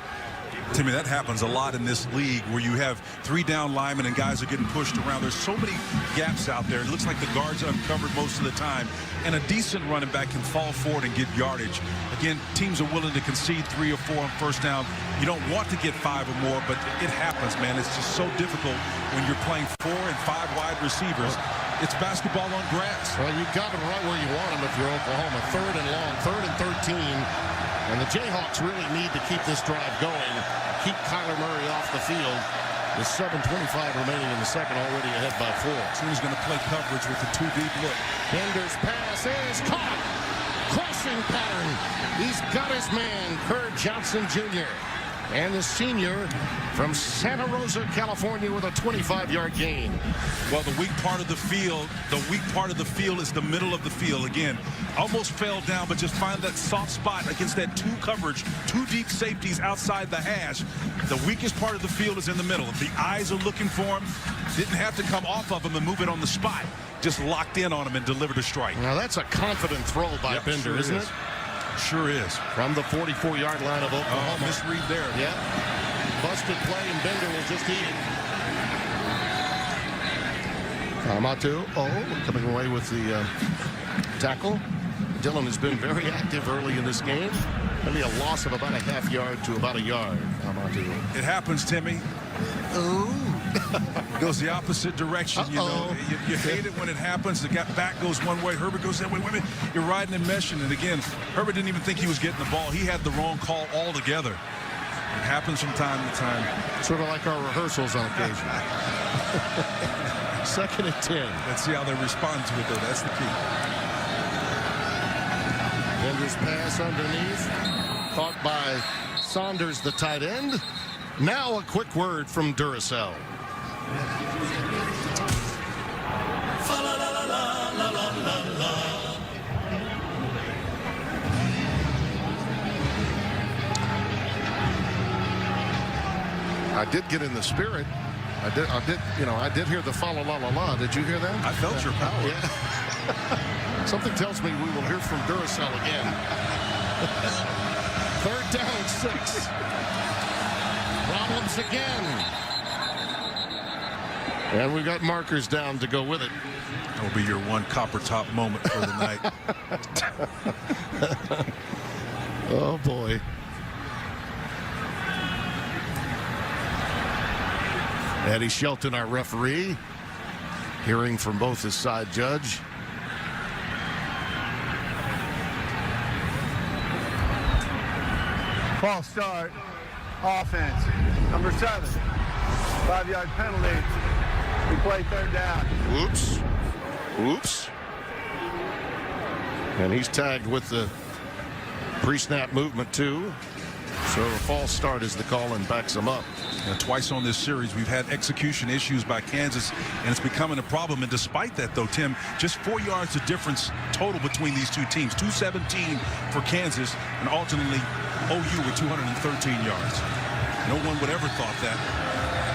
Timmy, that happens a lot in this league where you have 3 down linemen and guys are getting pushed around. There's so many gaps out there. It looks like the guards are uncovered most of the time. And a decent running back can fall forward and get yardage. Again, teams are willing to concede 3 or 4 on 1st down. You don't want to get 5 or more, but it happens, man. It's just so difficult when you're playing 4 and 5 wide receivers. It's basketball on grass. Well, you got them right where you want them if you're Oklahoma. 3rd and long, 3rd and 13. And the Jayhawks really need to keep this drive going. Keep Kyler Murray off the field. With 7:25 remaining in the 2nd, already ahead by 4. So he's going to play coverage with the 2 deep look. Bender's pass is caught. Crossing pattern. He's got his man, Kerr Johnson Jr. And the senior from Santa Rosa, California, with a 25-yard gain. Well, the weak part of the field is the middle of the field. Again, almost fell down, but just find that soft spot against that 2 coverage, 2 deep safeties outside the hash. The weakest part of the field is in the middle. The eyes are looking for him. Didn't have to come off of him and move it on the spot. Just locked in on him and delivered a strike. Now, that's a confident throw by Bender, isn't it? Sure is. From the 44-yard line of Oklahoma. Oh, misread there. Yeah. Busted play, and Bender will just eat it. Amatu, coming away with the tackle. Dillon has been very active early in this game. Maybe a loss of about a half yard to about a yard. It happens, Timmy. Ooh. Goes the opposite direction. You know, you hate it when it happens. The back goes one way, Herbert goes that way. Wait, you're riding and meshing. And again, Herbert didn't even think he was getting the ball. He had the wrong call altogether. It happens from time to time. Sort of like our rehearsals on occasion. 2nd and 10. Let's see how they respond to it, though. That's the key. Bender's pass underneath. Caught by Saunders, the tight end. Now a quick word from Duracell. I did get in the spirit. I did hear the fa la la la la. Did you hear that? I felt your power. Yeah. Something tells me we will hear from Duracell again. 3rd down, 6. Problems again. And we got markers down to go with it. That will be your one copper top moment for the night. Oh, boy. Eddie Shelton, our referee, hearing from both his side judge. False start. Offense. Number 7. 5-yard penalty. We play 3rd down. Oops. Oops. And he's tagged with the pre-snap movement, too. So a false start is the call and backs him up. Twice on this series, we've had execution issues by Kansas, and it's becoming a problem. And despite that, though, Tim, just 4 yards of difference total between these two teams. 217 for Kansas, and alternately OU with 213 yards. No one would ever thought that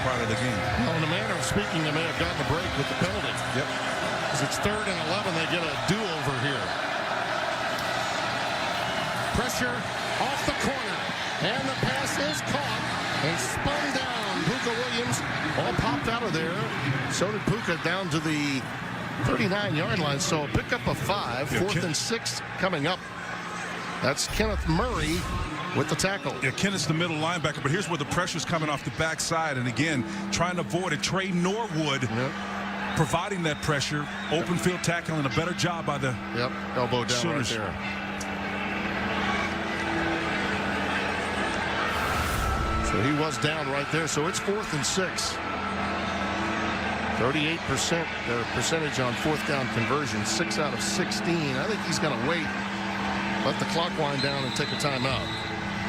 prior to the game. Well, in a manner of speaking, they may have gotten a break with the penalty. Yep. Because it's 3rd and 11, they get a do-over here. Pressure off the corner, and the pass is caught and spun down. Puka Williams all popped out of there. So did Puka down to the 39-yard line. So a pickup of 5, 4th and 6 coming up. That's Kenneth Murray with the tackle. Yeah, Kenneth's the middle linebacker, but here's where the pressure's coming off the backside. And again, trying to avoid it. Trey Norwood providing that pressure. Open field tackling, a better job by the elbow down Sooners. right there. So he was down right there. So it's 4th and 6. 38% percentage on 4th down conversion. 6 out of 16. I think he's going to wait. Let the clock wind down and take a timeout.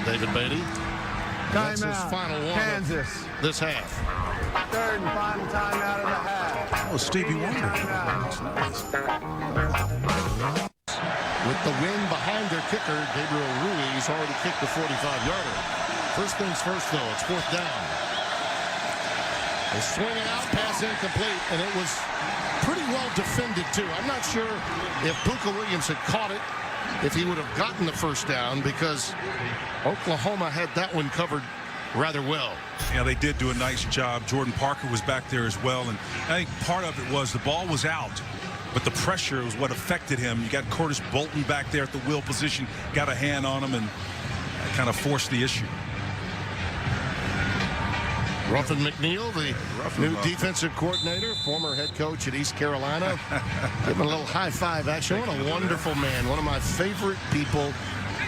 David Beaty. That's his final one. Kansas. This half. 3rd and final timeout of the half. Oh, Stevie Wonder. With the win behind their kicker, Gabriel Ruiz already kicked the 45-yarder. First things first, though, it's 4th down. They swing it out, pass incomplete, and it was pretty well defended, too. I'm not sure if Puka Williams had caught it, if he would have gotten the first down, because Oklahoma had that one covered rather well. Yeah, they did do a nice job. Jordan Parker was back there as well, and I think part of it was the ball was out, but the pressure was what affected him. You got Curtis Bolton back there at the wheel position, got a hand on him, and that kind of forced the issue. Ruffin McNeil, the new defensive coordinator, former head coach at East Carolina. Give him a little high five action. What a wonderful man. One of my favorite people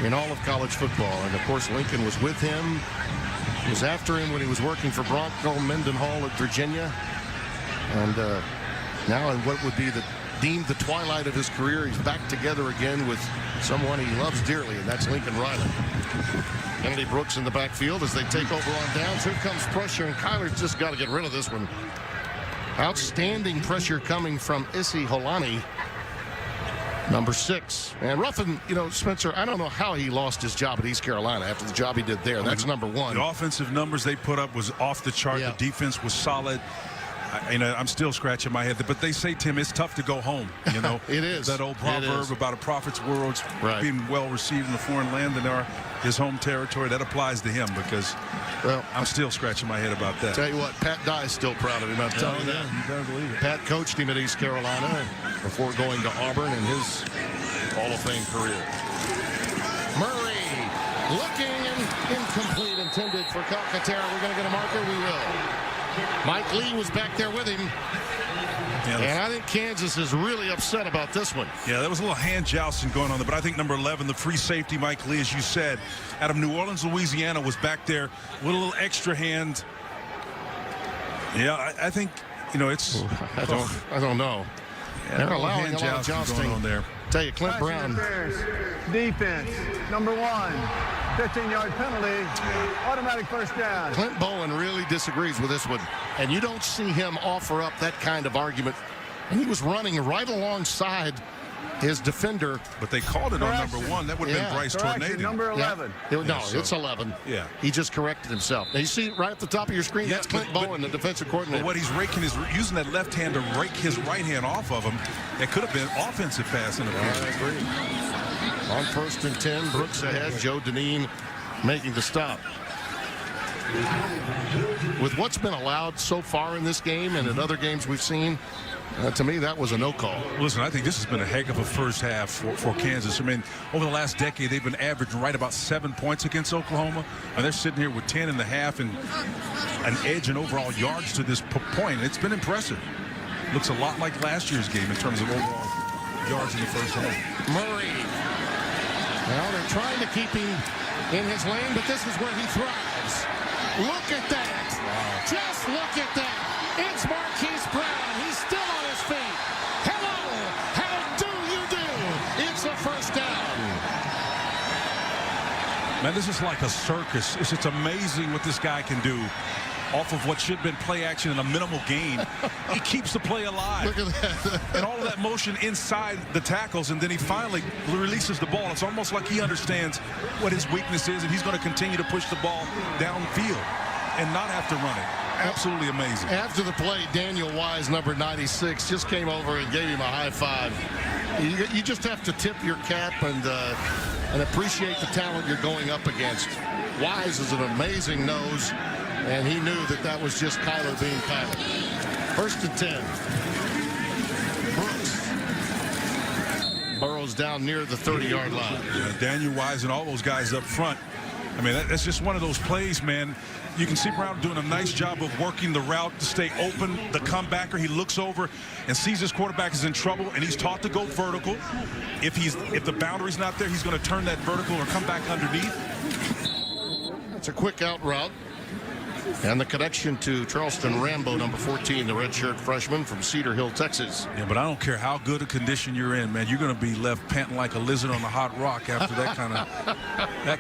in all of college football. And, of course, Lincoln was with him. He was after him when he was working for Bronco Mendenhall at Virginia. And now in what would be deemed the twilight of his career, he's back together again with someone he loves dearly, and that's Lincoln Riley. Kennedy Brooks in the backfield as they take over on downs. Here comes pressure, and Kyler's just got to get rid of this one. Outstanding pressure coming from Issy Holani, number 6. And Ruffin, Spencer, I don't know how he lost his job at East Carolina after the job he did there. That's number 1. The offensive numbers they put up was off the chart. Yeah. The defense was solid. I'm still scratching my head. But they say, Tim, it's tough to go home. It is. That old proverb about a prophet's words being well received in a foreign land than his home territory. That applies to him because I'm still scratching my head about that. Tell you what, Pat Dye is still proud of him. I'm telling you that. You better believe it. Pat coached him at East Carolina before going to Auburn, and his Hall of Fame career. Murray looking and incomplete, intended for Calcaterra. We're going to get a marker. We will. Mike Lee was back there with him. Yeah, and I think Kansas is really upset about this one. Yeah, there was a little hand jousting going on there, but I think number 11, the free safety, Mike Lee, as you said, out of New Orleans, Louisiana, was back there with a little extra hand. Yeah, I think, you know, it's... I don't know. Yeah, they're allowing hand a lot of jousting going on there. Tell you, Clint Brown. Defense, number 1, 15-yard penalty, automatic first down. Clint Bowen really disagrees with this one, and you don't see him offer up that kind of argument. And he was running right alongside his defender. But they called it on number 1. That would have been Bryce Tornado. Number 11. Yeah. No, it's 11. Yeah. He just corrected himself. Now, you see right at the top of your screen, that's Clint Bowen, the defensive coordinator. But what he's raking is using that left hand to rake his right hand off of him. It could have been offensive pass in the I agree. On 1st and 10, Brooks ahead. Joe Deneen making the stop. With what's been allowed so far in this game and in other games we've seen, to me, that was a no call. Listen, I think this has been a heck of a first half for Kansas. I mean, over the last decade, they've been averaging right about 7 points against Oklahoma. And they're sitting here with 10.5 and an edge in overall yards to this point. It's been impressive. Looks a lot like last year's game in terms of overall yards in the first half. Murray. Well, they're trying to keep him in his lane, but this is where he thrives. Look at that. Wow. Just look at that. It's Marquise Brown. He's still on his feet. Hello. How do you do? It's a first down. Man, this is like a circus. It's just amazing what this guy can do off of what should have been play action in a minimal gain. He keeps the play alive. Look at that. And all of that motion inside the tackles, and then he finally releases the ball. It's almost like he understands what his weakness is, and he's going to continue to push the ball downfield and not have to run it. Absolutely amazing. After the play, Daniel Wise, number 96, just came over and gave him a high five. You just have to tip your cap and appreciate the talent you're going up against. Wise is an amazing nose, and he knew that that was just Kyler being Kyler. 1st and 10. Brooks. Burrows down near the 30-yard line. Daniel Wise and all those guys up front. I mean, that's just one of those plays, man. You can see Brown doing a nice job of working the route to stay open. The comebacker, he looks over and sees his quarterback is in trouble, and he's taught to go vertical. If the boundary's not there, he's going to turn that vertical or come back underneath. That's a quick out route. And the connection to Charleston Rambo, number 14, the redshirt freshman from Cedar Hill, Texas. Yeah, but I don't care how good a condition you're in, man. You're going to be left panting like a lizard on a hot rock after that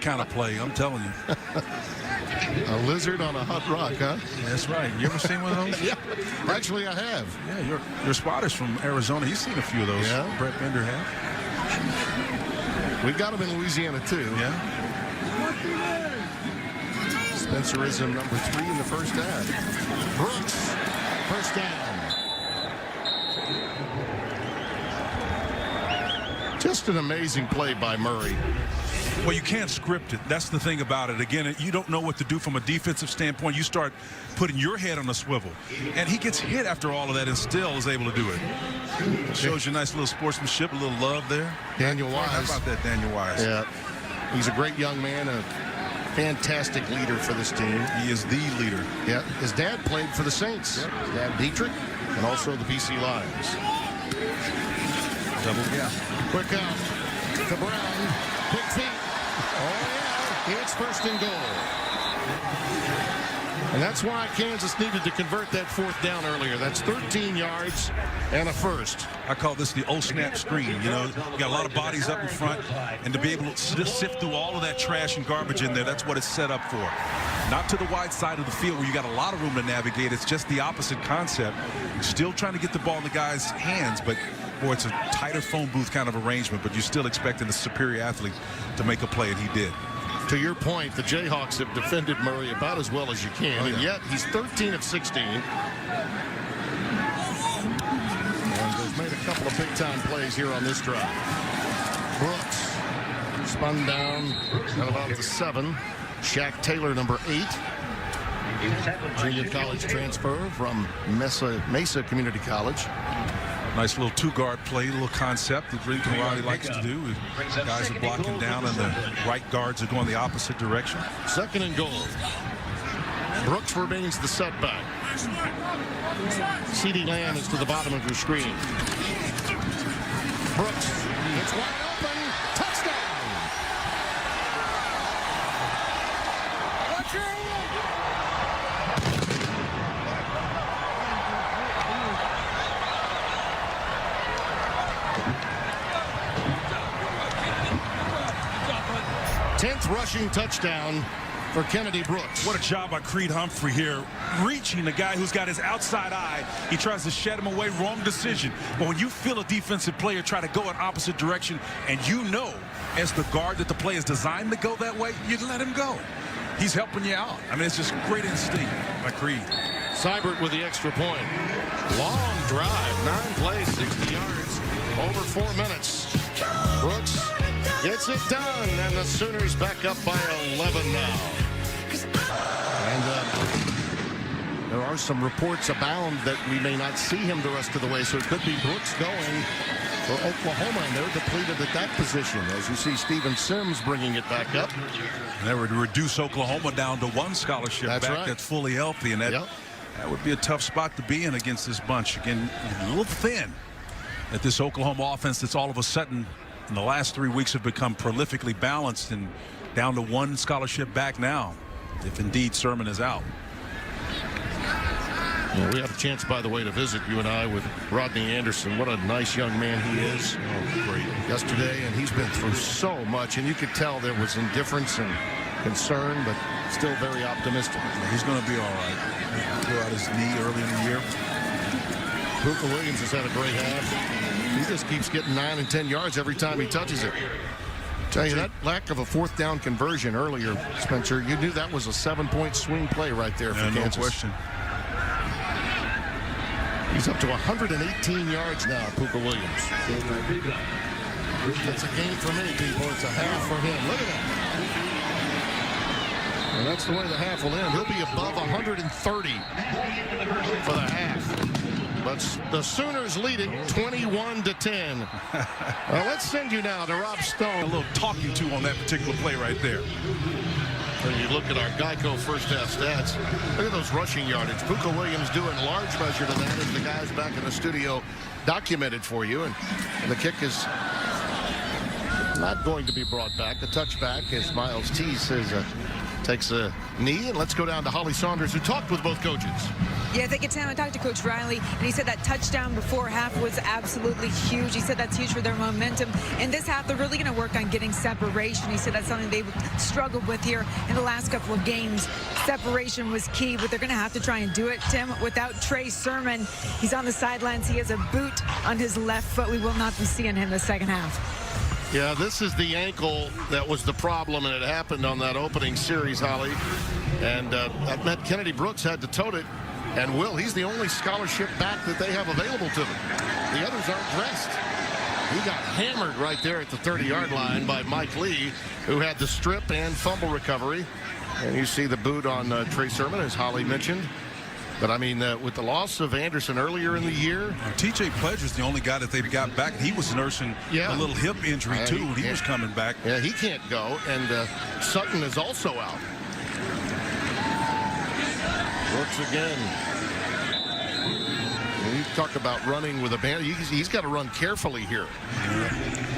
kind of play. I'm telling you. A lizard on a hot rock, huh? That's right. You ever seen one of those? Yeah, actually I have. Yeah, your spotter's from Arizona. He's seen a few of those. Yeah. Brett Bender had. We've got them in Louisiana, too. Yeah. Spencerism number 3 in the first half. Brooks, first down. Just an amazing play by Murray. Well, you can't script it. That's the thing about it. Again, you don't know what to do from a defensive standpoint. You start putting your head on a swivel. And he gets hit after all of that and still is able to do it. Shows you a nice little sportsmanship, a little love there. Daniel Wise. How about that, Daniel Wise? Yeah. He's a great young man, a fantastic leader for this team. He is the leader. Yeah. His dad played for the Saints. Yep. His dad, Dietrich, and also the BC Lions. Double gap. Quick out to Brown. Big feet. Oh, yeah. It's 1st and goal. And that's why Kansas needed to convert that 4th down earlier. That's 13 yards and a first. I call this the snap screen. You know, you got a lot of bodies up in front, and to be able to just sift through all of that trash and garbage in there, that's what it's set up for. Not to the wide side of the field where you got a lot of room to navigate. It's just the opposite concept. You're still trying to get the ball in the guy's hands, but boy, it's a tighter phone booth kind of arrangement, but you're still expecting the superior athlete to make a play, and he did. To your point, the Jayhawks have defended Murray about as well as you can, and yet he's 13 of 16. And has made a couple of big-time plays here on this drive. Brooks spun down at about the 7. Shaq Taylor, number 8. Junior college transfer from Mesa Community College. Nice little two-guard play, little concept that Lincoln Riley likes to do. Guys are blocking down and the right guards are going the opposite direction. 2nd and goal. Brooks remains the setback. CeeDee Lamb is to the bottom of your screen. Brooks, it's wide open. Touchdown. Tenth rushing touchdown for Kennedy Brooks. What a job by Creed Humphrey here, reaching the guy who's got his outside eye. He tries to shed him away. Wrong decision. But when you feel a defensive player try to go in opposite direction, and you know as the guard that the play is designed to go that way, you let him go. He's helping you out. I mean, it's just great instinct by Creed. Seibert with the extra point. Long drive, 9 plays, 60 yards, over 4 minutes. Brooks gets it done, and the Sooners back up by 11 now. And there are some reports abound that we may not see him the rest of the way, so it could be Brooks going for Oklahoma, and they're depleted at that position. As you see Steven Sims bringing it back up. And they would reduce Oklahoma down to 1 scholarship That's back right. that's fully healthy, and that would be a tough spot to be in against this bunch. Again, a little thin at this Oklahoma offense that's all of a sudden in the last 3 weeks have become prolifically balanced and down to 1 scholarship back now, if indeed Sermon is out. Well, we had a chance, by the way, to visit, you and I, with Rodney Anderson. What a nice young man he is. Great. Yesterday, and he's been through so much, and you could tell there was indifference and concern, but still very optimistic. He's going to be all right. He blew out his knee early in the year. Puka Williams has had a great half. He just keeps getting 9 and 10 yards every time he touches it. Tell you, that lack of a 4th down conversion earlier, Spencer, you knew that was a 7-point swing play right there for Kansas. No question. He's up to 118 yards now, Puka Williams. That's a game for many people. It's a half for him. Look at that. And that's the way the half will end. He'll be above 130 for the half. But the Sooners leading 21-10. Let's send you now to Rob Stone. A little talking to on that particular play right there. When you look at our Geico first half stats, look at those rushing yardage. Puka Williams due in large measure to that as the guys back in the studio documented for you. And the kick is not going to be brought back. The touchback as Miles T says takes a knee. And let's go down to Holly Saunders, who talked with both coaches. Yeah, thank you, Tim. I talked to Coach Riley, and he said that touchdown before half was absolutely huge. He said that's huge for their momentum. In this half, they're really going to work on getting separation. He said that's something they've struggled with here in the last couple of games. Separation was key, but they're going to have to try and do it, Tim, without Trey Sermon. He's on the sidelines. He has a boot on his left foot. We will not be seeing him the second half. Yeah, this is the ankle that was the problem, and it happened on that opening series, Holly. And that meant Kennedy Brooks had to tote it. And he's the only scholarship back that they have available to them. The others aren't dressed. He got hammered right there at the 30-yard line by Mike Lee, who had the strip and fumble recovery. And you see the boot on Trey Sermon, as Holly mentioned. But, I mean, with the loss of Anderson earlier in the year. T.J. Pledger's the only guy that they've got back. He was nursing a little hip injury, too. He was coming back. Yeah, he can't go. And Sutton is also out. Brooks again. When you talk about running with a band, he's got to run carefully here.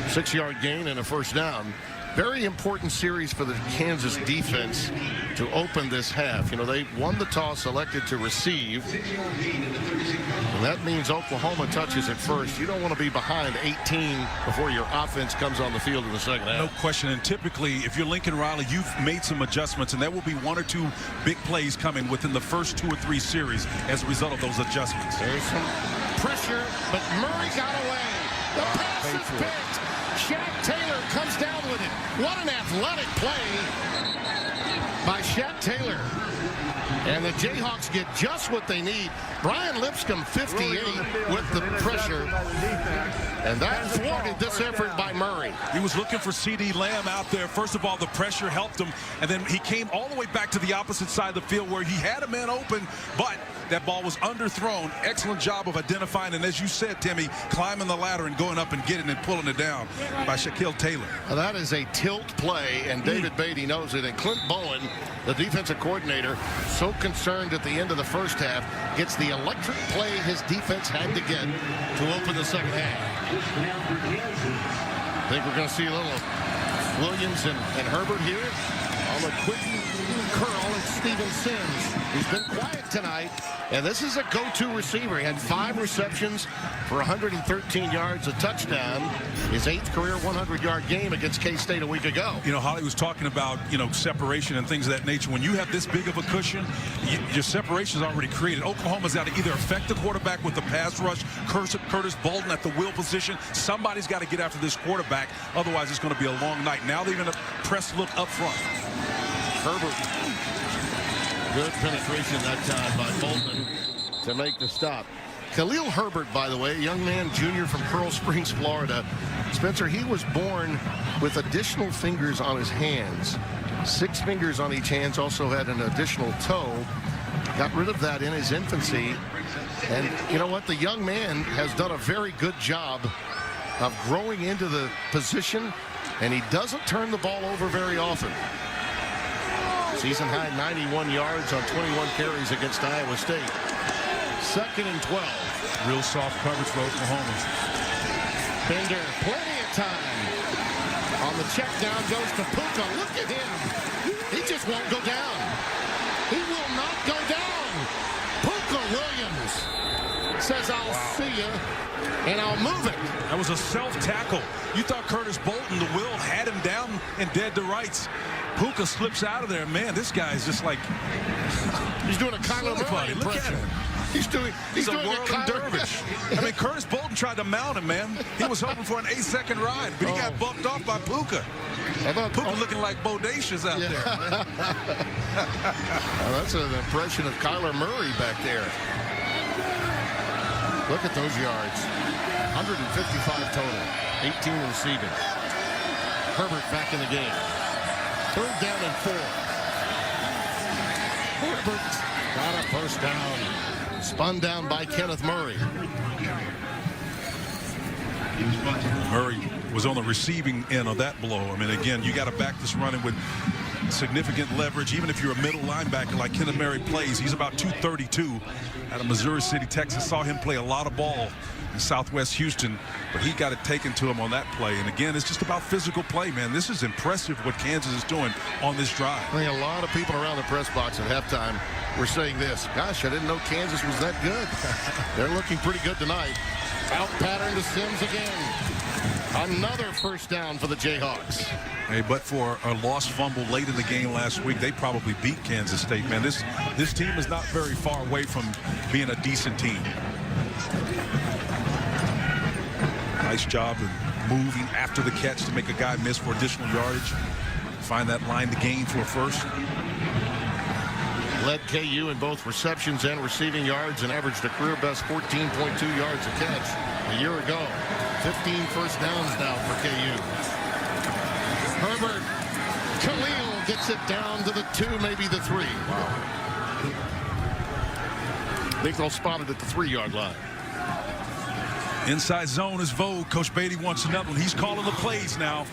6-yard gain and a first down. Very important series for the Kansas defense to open this half. You know, they won the toss, elected to receive. And that means Oklahoma touches it first. You don't want to be behind 18 before your offense comes on the field in the second half. No question. And typically, if you're Lincoln Riley, you've made some adjustments, and there will be 1 or 2 big plays coming within the first 2 or 3 series as a result of those adjustments. There's some pressure, but Murray got away. The pass is picked. Shaq Taylor comes down with it. What an athletic play by Shaq Taylor. And the Jayhawks get just what they need. Brian Lipscomb, 58, with the pressure. And that thwarted this effort by Murray. He was looking for C.D. Lamb out there. First of all, the pressure helped him. And then he came all the way back to the opposite side of the field where he had a man open, but that ball was underthrown. Excellent job of identifying, and as you said, Timmy, climbing the ladder and going up and getting and pulling it down by Shaquille Taylor. Well, that is a tilt play, and David Beaty knows it. And Clint Bowen, the defensive coordinator, so concerned at the end of the first half, gets the electric play his defense had to get to open the second half. I think we're going to see a little Williams and Herbert here on the quick curl. It's Steven Sims. He's been quiet tonight, and this is a go-to receiver. He had 5 receptions for 113 yards, a touchdown. His 8th career 100-yard game against K-State a week ago. You know, Holly was talking about, separation and things of that nature. When you have this big of a cushion, your separation is already created. Oklahoma's got to either affect the quarterback with the pass rush, Curtis Bolden at the wheel position. Somebody's got to get after this quarterback. Otherwise, it's going to be a long night. Now they're going to press look up front. Herbert. Good penetration that time by Bolton to make the stop. Khalil Herbert, by the way, young man, junior from Pearl Springs, Florida. Spencer, he was born with additional fingers on his hands. 6 fingers on each hand, also had an additional toe. Got rid of that in his infancy. And you know what? The young man has done a very good job of growing into the position, and he doesn't turn the ball over very often. Season high 91 yards on 21 carries against Iowa State. 2nd and 12. Real soft coverage for Oklahoma. Bender, plenty of time. On the check down goes to Puka. Look at him. He just won't go down. He will not go down. Puka Williams says, I'll see you, and I'll move it. That was a self-tackle. You thought Curtis Bolton, the will, had him down and dead to rights. Puka slips out of there. Man, this guy is just like... He's doing a Kyler Murray impression. Look at him. He's doing a whirling dervish. I mean, Curtis Bolton tried to mount him, man. He was hoping for an 8-second ride, but he got bumped off by Puka. Puka looking like bodacious out there. Well, that's an impression of Kyler Murray back there. Look at those yards. 155 total. 18 receiving. Herbert back in the game. 3rd down and 4. Herbert got a first down. Spun down by Kenneth Murray. Murray was on the receiving end of that blow. I mean, again, you got to back this running with significant leverage. Even if you're a middle linebacker like Kenneth Murray plays, he's about 232 out of Missouri City, Texas. Saw him play a lot of ball in Southwest Houston, but he got it taken to him on that play. And again, it's just about physical play, man. This is impressive what Kansas is doing on this drive. I think a lot of people around the press box at halftime were saying this. Gosh, I didn't know Kansas was that good. They're looking pretty good tonight. Out pattern to Sims again. Another first down for the Jayhawks. Hey, but for a lost fumble late in the game last week, they probably beat Kansas State, man. This team is not very far away from being a decent team. Nice job of moving after the catch to make a guy miss for additional yardage. Find that line to gain for a first. Led KU in both receptions and receiving yards and averaged a career best 14.2 yards a catch a year ago. 15 first downs now for KU. Herbert, Khalil gets it down to the 2, maybe the 3. Wow. I think they'll spot it at the 3-yard line. Inside zone is vogue. Coach Beaty wants another one. He's calling the plays now.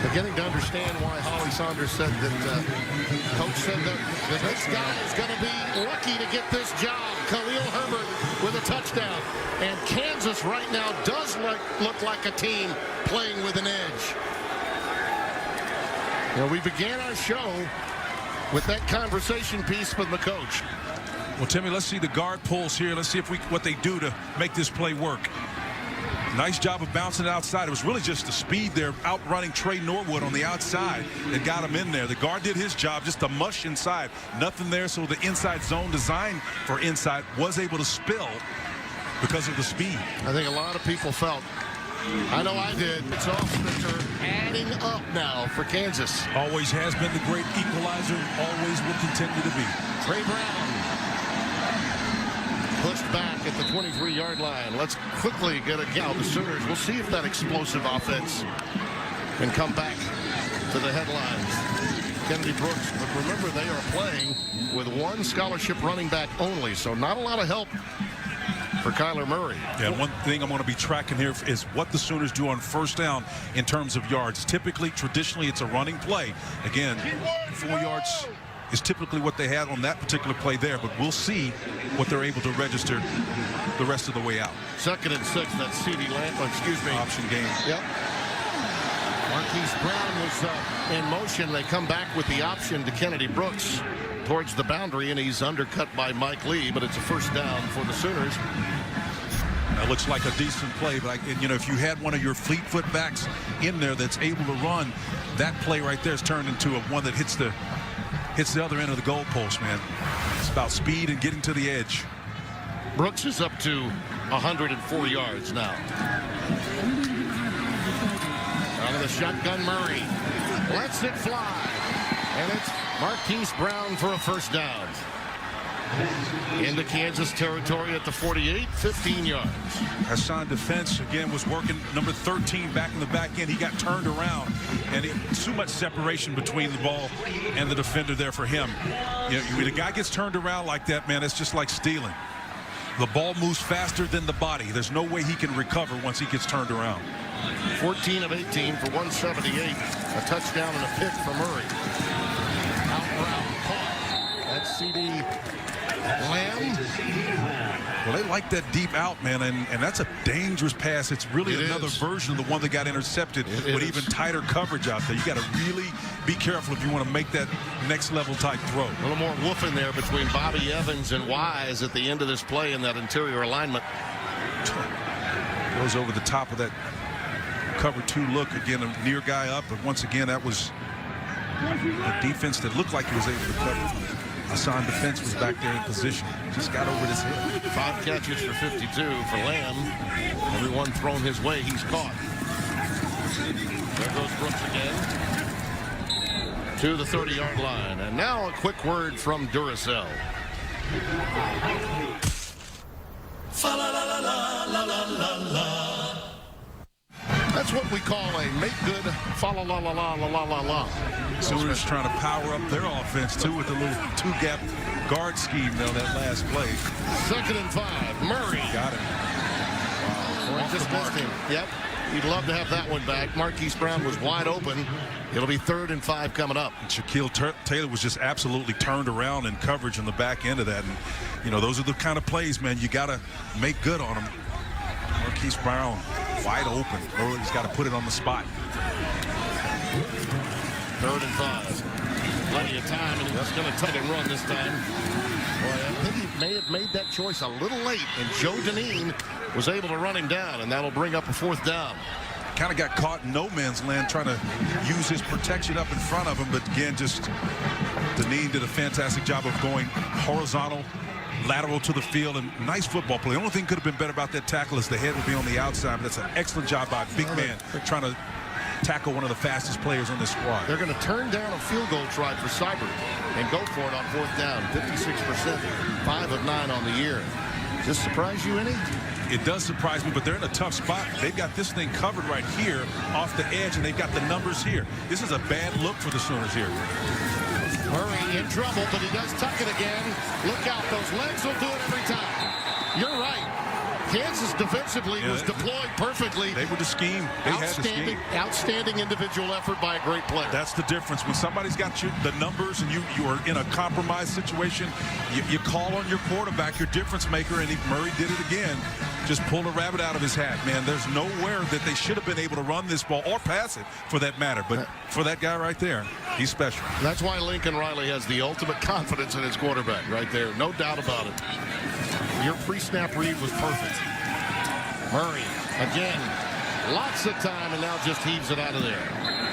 Beginning to understand why Holly Saunders said that Coach said that this guy is going to be lucky to get this job. Khalil Herbert with a touchdown. And Kansas right now does look like a team playing with an edge. You know, we began our show with that conversation piece with the coach. Well, Timmy, let's see the guard pulls here. Let's see if what they do to make this play work. Nice job of bouncing it outside. It was really just the speed there, outrunning Trey Norwood on the outside that got him in there. The guard did his job, just a mush inside. Nothing there, so the inside zone designed for inside was able to spill because of the speed. I think a lot of people felt I know I did. It's all Spencer adding up now for Kansas. Always has been the great equalizer. Always will continue to be. Trey Brown pushed back at the 23-yard line. Let's quickly get a count. The Sooners. We'll see if that explosive offense can come back to the headlines. Kennedy Brooks, but remember they are playing with one scholarship running back only, so not a lot of help for Kyler Murray. Yeah, one thing I'm going to be tracking here is what the Sooners do on first down in terms of yards. Typically, traditionally, it's a running play. Again, 4 yards is typically what they had on that particular play there, but we'll see what they're able to register the rest of the way out. 2nd and 6, that's C.D. Lamb, Option game. Yep. Marquise Brown was in motion. They come back with the option to Kennedy Brooks towards the boundary, and he's undercut by Mike Lee, but it's a first down for the Sooners. That looks like a decent play, but you know, if you had one of your fleet-foot backs in there that's able to run, that play right there is turned into one that hits the other end of the goalpost, man. It's about speed and getting to the edge. Brooks is up to 104 yards now. Out of the shotgun, Murray lets it fly, and it's Marquise Brown for a first down. Into Kansas territory at the 48, 15 yards. Heisman defense again was working number 13 back in the back end. He got turned around, and too much separation between the ball and the defender there for him. You know, when the guy gets turned around like that, man, it's just like stealing. The ball moves faster than the body. There's no way he can recover once he gets turned around. 14 of 18 for 178. A touchdown and a pick for Murray. Out route caught. That's C.D. Lamb. Well, they like that deep out, man, and that's a dangerous pass. It's really another version of the one that got intercepted with even tighter coverage out there. You got to really be careful if you want to make that next level type throw. A little more woofing there between Bobby Evans and Wise at the end of this play in that interior alignment. Goes over the top of that cover 2 look. Again, a near guy up, but once again, that was a defense that looked like he was able to cover. Heisman defense was back there in position. Just got over his head. 5 catches for 52 for Lamb. Everyone thrown his way, he's caught. There goes Brooks again to the 30-yard line. And now a quick word from Duracell. That's what we call a make good fa-la-la-la-la-la-la-la. Sooners trying to power up their offense too with a little 2-gap guard scheme though that last play. 2nd and 5. Murray Got it. just missed him. Yep. He'd love to have that one back. Marquise Brown was wide open. It'll be 3rd and 5 coming up. Shaquille Taylor was just absolutely turned around in coverage on the back end of that. And, you know, those are the kind of plays, man, you got to make good on them. Marquise Brown wide open. He's got to put it on the spot. 3rd and 5. Plenty of time, and he's going to tuck and run this time. Boy, I think he may have made that choice a little late, and Joe Deneen was able to run him down, and that'll bring up a 4th down. Kind of got caught in no man's land trying to use his protection up in front of him, but again, just Deneen did a fantastic job of going horizontal, lateral to the field, and nice football play. The only thing could have been better about that tackle is the head would be on the outside, but that's an excellent job by a big man trying to tackle one of the fastest players on this squad. They're going to turn down a field goal try for Seibert and go for it on 4th down. 56%, 5 of 9 on the year. Does this surprise you any? It does surprise me, but they're in a tough spot. They've got this thing covered right here off the edge, and they've got the numbers here. This is a bad look for the Sooners here. Murray in trouble, but he does tuck it again. Look out, those legs will do it every time. You're right. Kansas defensively was deployed perfectly. They were the scheme. They had the scheme. Outstanding individual effort by a great player. That's the difference. When somebody's got the numbers and you are in a compromised situation, you call on your quarterback, your difference maker, and Murray did it again. Just pulled a rabbit out of his hat, man. There's nowhere that they should have been able to run this ball or pass it for that matter. But for that guy right there, he's special. That's why Lincoln Riley has the ultimate confidence in his quarterback right there. No doubt about it. Your pre-snap read was perfect. Murray, again, lots of time, and now just heaves it out of there.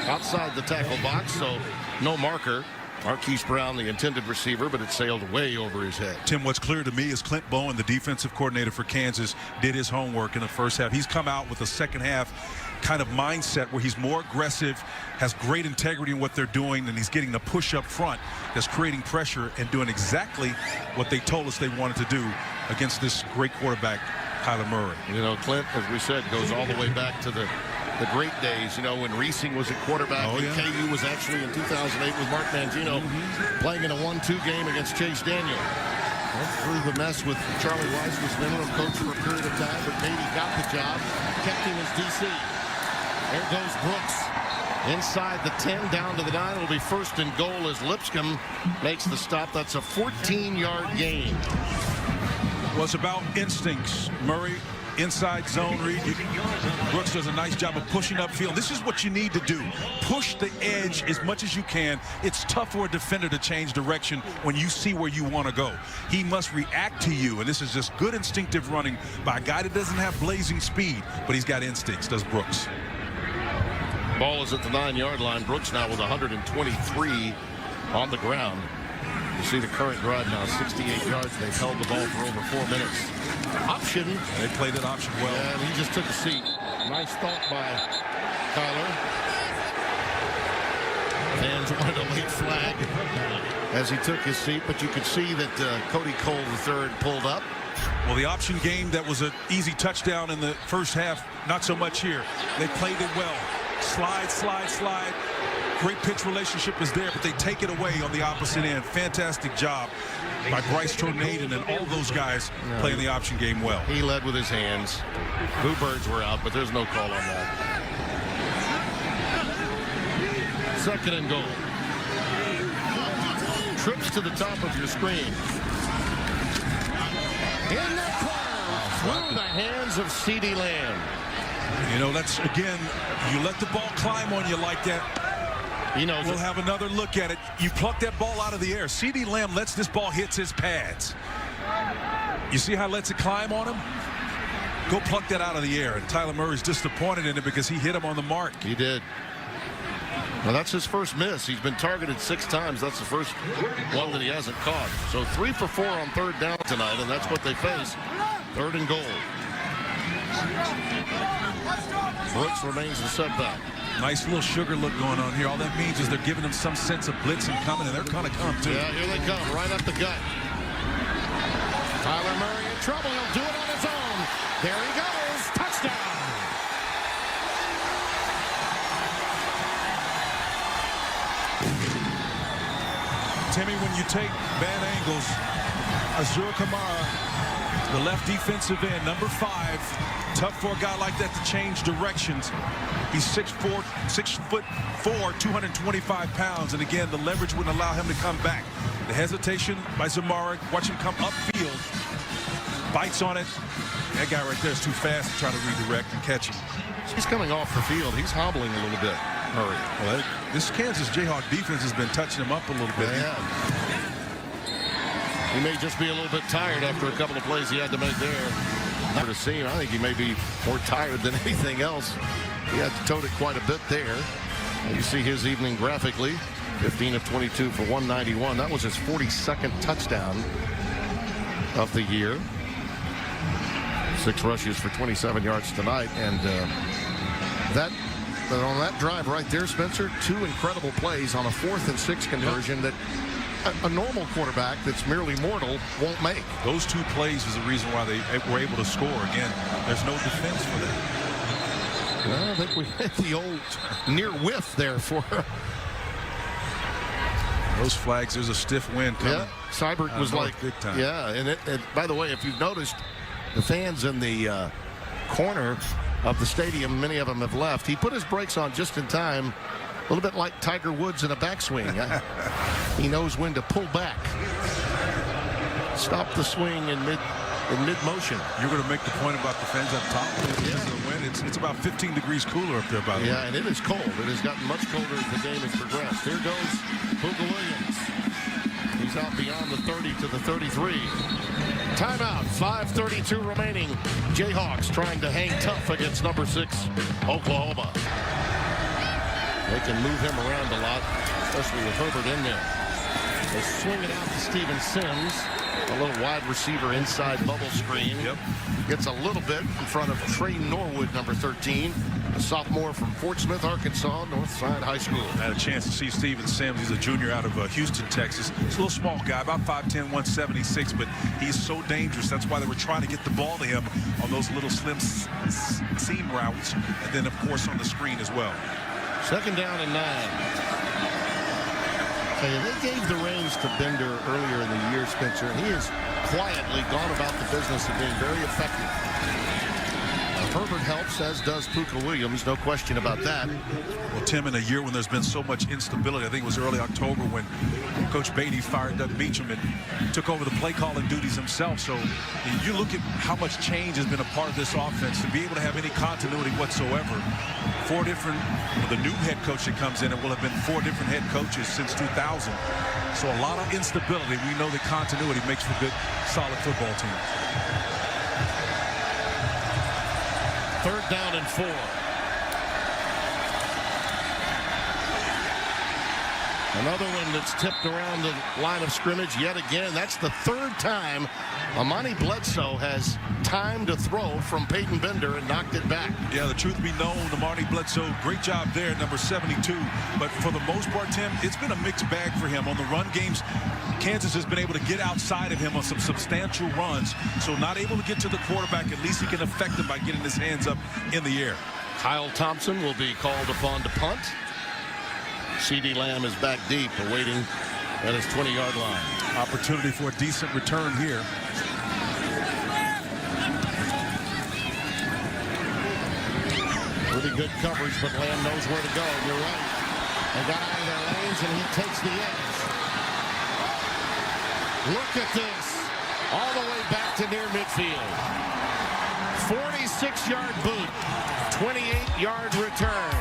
Outside the tackle box, so no marker. Marquise Brown, the intended receiver, but it sailed way over his head. Tim, what's clear to me is Clint Bowen, the defensive coordinator for Kansas, did his homework in the first half. He's come out with a second half kind of mindset where he's more aggressive, has great integrity in what they're doing, and he's getting the push up front that's creating pressure and doing exactly what they told us they wanted to do against this great quarterback, Kyler Murray. You know, Clint, as we said, goes all the way back to the great days, you know, when Reesing was at quarterback. Oh, yeah. KU was actually in 2008 with Mark Mangino playing in a 1-2 game against Chase Daniel. Went through the mess with Charlie Weiss, was an interim coach for a period of time, but Beaty got the job, kept him as DC. There goes Brooks inside the 10, down to the 9. It'll be first and goal as Lipscomb makes the stop. That's a 14-yard gain. Well, it's about instincts. Murray, inside zone read. Brooks does a nice job of pushing upfield. This is what you need to do. Push the edge as much as you can. It's tough for a defender to change direction when you see where you want to go. He must react to you, and this is just good instinctive running by a guy that doesn't have blazing speed, but he's got instincts, does Brooks. Ball is at the 9-yard line. Brooks now with 123 on the ground. You see the current drive now, 68 yards. They've held the ball for over 4 minutes. Option. They played that option well. And he just took a seat. Nice thought by Kyler. Fans wanted a late flag as he took his seat, but you could see that Cody Cole III pulled up. Well, the option game that was an easy touchdown in the first half, not so much here. They played it well. Slide, slide, slide. Great pitch relationship is there, but they take it away on the opposite end. Fantastic job by Bryce Tornaden and all those guys playing the option game well. He led with his hands. 2 birds were out, but there's no call on that. Second and goal. Trips to the top of your screen. In the corner, through the hands of CeeDee Lamb. You know, that's, again, you let the ball climb on you like that. He knows we'll have another look at it. You pluck that ball out of the air. CeeDee Lamb lets this ball hit his pads. You see how he lets it climb on him? Go pluck that out of the air. And Tyler Murray's disappointed in it because he hit him on the mark. He did. Well, that's his first miss. He's been targeted 6 times. That's the first one that he hasn't caught. So 3 for 4 on 3rd down tonight, and that's what they face. 3rd and goal. Brooks remains the setback. Nice little sugar look going on here. All that means is they're giving him some sense of blitzing coming, and they're going to come, too. Yeah, here they come, right up the gut. Tyler Murray in trouble. He'll do it on his own. There he goes. Touchdown. Timmy, when you take bad angles, Azur Kamara, the left defensive end, number 5, tough for a guy like that to change directions. He's 6'4", 225 pounds, and again, the leverage wouldn't allow him to come back. The hesitation by Zamara, watch him come upfield, bites on it. That guy right there is too fast to try to redirect and catch him. He's coming off the field. He's hobbling a little bit. Murray. Well, this Kansas Jayhawk defense has been touching him up a little bit. Yeah. He may just be a little bit tired after a couple of plays he had to make there. Not to see him. I think he may be more tired than anything else. He had to tote it quite a bit there. And you see his evening graphically. 15 of 22 for 191. That was his 42nd touchdown of the year. 6 rushes for 27 yards tonight. And on that drive right there, Spencer, 2 incredible plays on a 4th and 6 conversion that a normal quarterback that's merely mortal won't make. Those 2 plays is the reason why they were able to score. Again, there's no defense for that. Well, I think we hit the old near whiff there for those flags. There's a stiff wind coming. Yeah, Seibert was like, big time. Yeah, and by the way, if you've noticed, the fans in the corner of the stadium, many of them have left. He put his brakes on just in time, a little bit like Tiger Woods in a backswing. He knows when to pull back. Stop the swing in mid-motion. You're going to make the point about the fans up top. Yeah. It's about 15 degrees cooler up there, by the way. Yeah, and it is cold. It has gotten much colder as the game has progressed. Here goes Booga Williams. He's out beyond the 30 to the 33. Timeout, 5:32 remaining. Jayhawks trying to hang tough against number 6, Oklahoma. They can move him around a lot, especially with Herbert in there. They swing it out to Steven Sims. A little wide receiver inside bubble screen. Yep. Gets a little bit in front of Trey Norwood, number 13. A sophomore from Fort Smith, Arkansas, Northside High School. I had a chance to see Steven Sims. He's a junior out of Houston, Texas. He's a little small guy, about 5'10", 176, but he's so dangerous. That's why they were trying to get the ball to him on those little slim seam routes, and then, of course, on the screen as well. 2nd down and 9. They gave the reins to Bender earlier in the year, Spencer, and he has quietly gone about the business of being very effective. Herbert helps, as does Puka Williams, no question about that. Well, Tim, in a year when there's been so much instability, I think it was early October when Coach Beaty fired Doug Beacham and took over the play calling duties himself. So you look at how much change has been a part of this offense. To be able to have any continuity whatsoever, the new head coach that comes in, it will have been 4 different head coaches since 2000. So a lot of instability. We know that continuity makes for good, solid football teams. 3rd down and 4. Another one that's tipped around the line of scrimmage yet again. That's the 3rd time Amani Bledsoe has time to throw from Peyton Bender and knocked it back. Yeah, the truth be known, Amani Bledsoe, great job there, number 72. But for the most part, Tim, it's been a mixed bag for him. On the run games, Kansas has been able to get outside of him on some substantial runs. So not able to get to the quarterback, at least he can affect him by getting his hands up in the air. Kyle Thompson will be called upon to punt. CeeDee Lamb is back deep, awaiting at his 20-yard line. Opportunity for a decent return here. Pretty good coverage, but Lamb knows where to go. You're right. They got out of their lanes, and he takes the edge. Look at this. All the way back to near midfield. 46-yard boot. 28-yard return.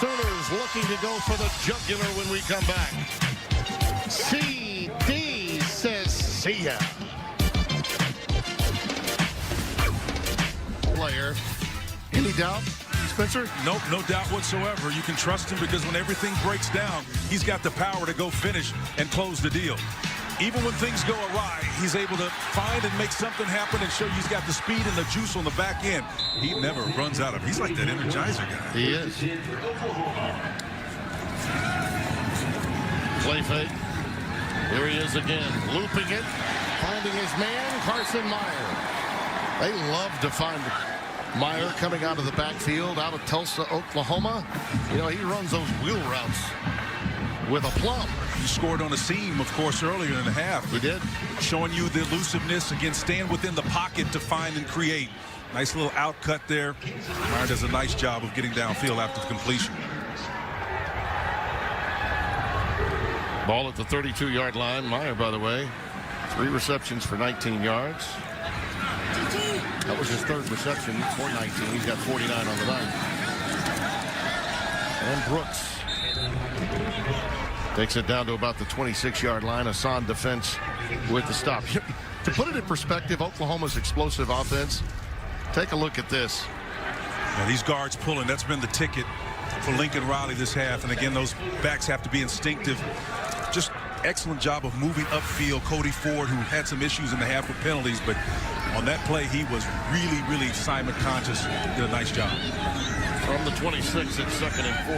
Sooners looking to go for the jugular when we come back. CD says, see ya. Player. Any doubt, Spencer? Nope, no doubt whatsoever. You can trust him because when everything breaks down, he's got the power to go finish and close the deal. Even when things go awry, he's able to find and make something happen and show you he's got the speed and the juice on the back end. He never runs out of it. He's like that energizer guy. He is. Play fake. Here he is again, looping it, finding his man, Carson Meyer. They love to find Meyer coming out of the backfield, out of Tulsa, Oklahoma. You know, he runs those wheel routes with a plum. He scored on a seam, of course, earlier in the half. He did. Showing you the elusiveness, again, stand within the pocket to find and create. Nice little out cut there. Meyer does a nice job of getting downfield after the completion. Ball at the 32-yard line. Meyer, by the way, 3 receptions for 19 yards. That was his 3rd reception for 19. He's got 49 on the night. And Brooks takes it down to about the 26-yard line. Hassan defense with the stop. To put it in perspective, Oklahoma's explosive offense, take a look at this. Now, these guards pulling, that's been the ticket for Lincoln Riley this half. And again, those backs have to be instinctive. Just excellent job of moving upfield. Cody Ford, who had some issues in the half with penalties, but on that play, he was really, really assignment conscious. Did a nice job. From the 26, it's 2nd and 4.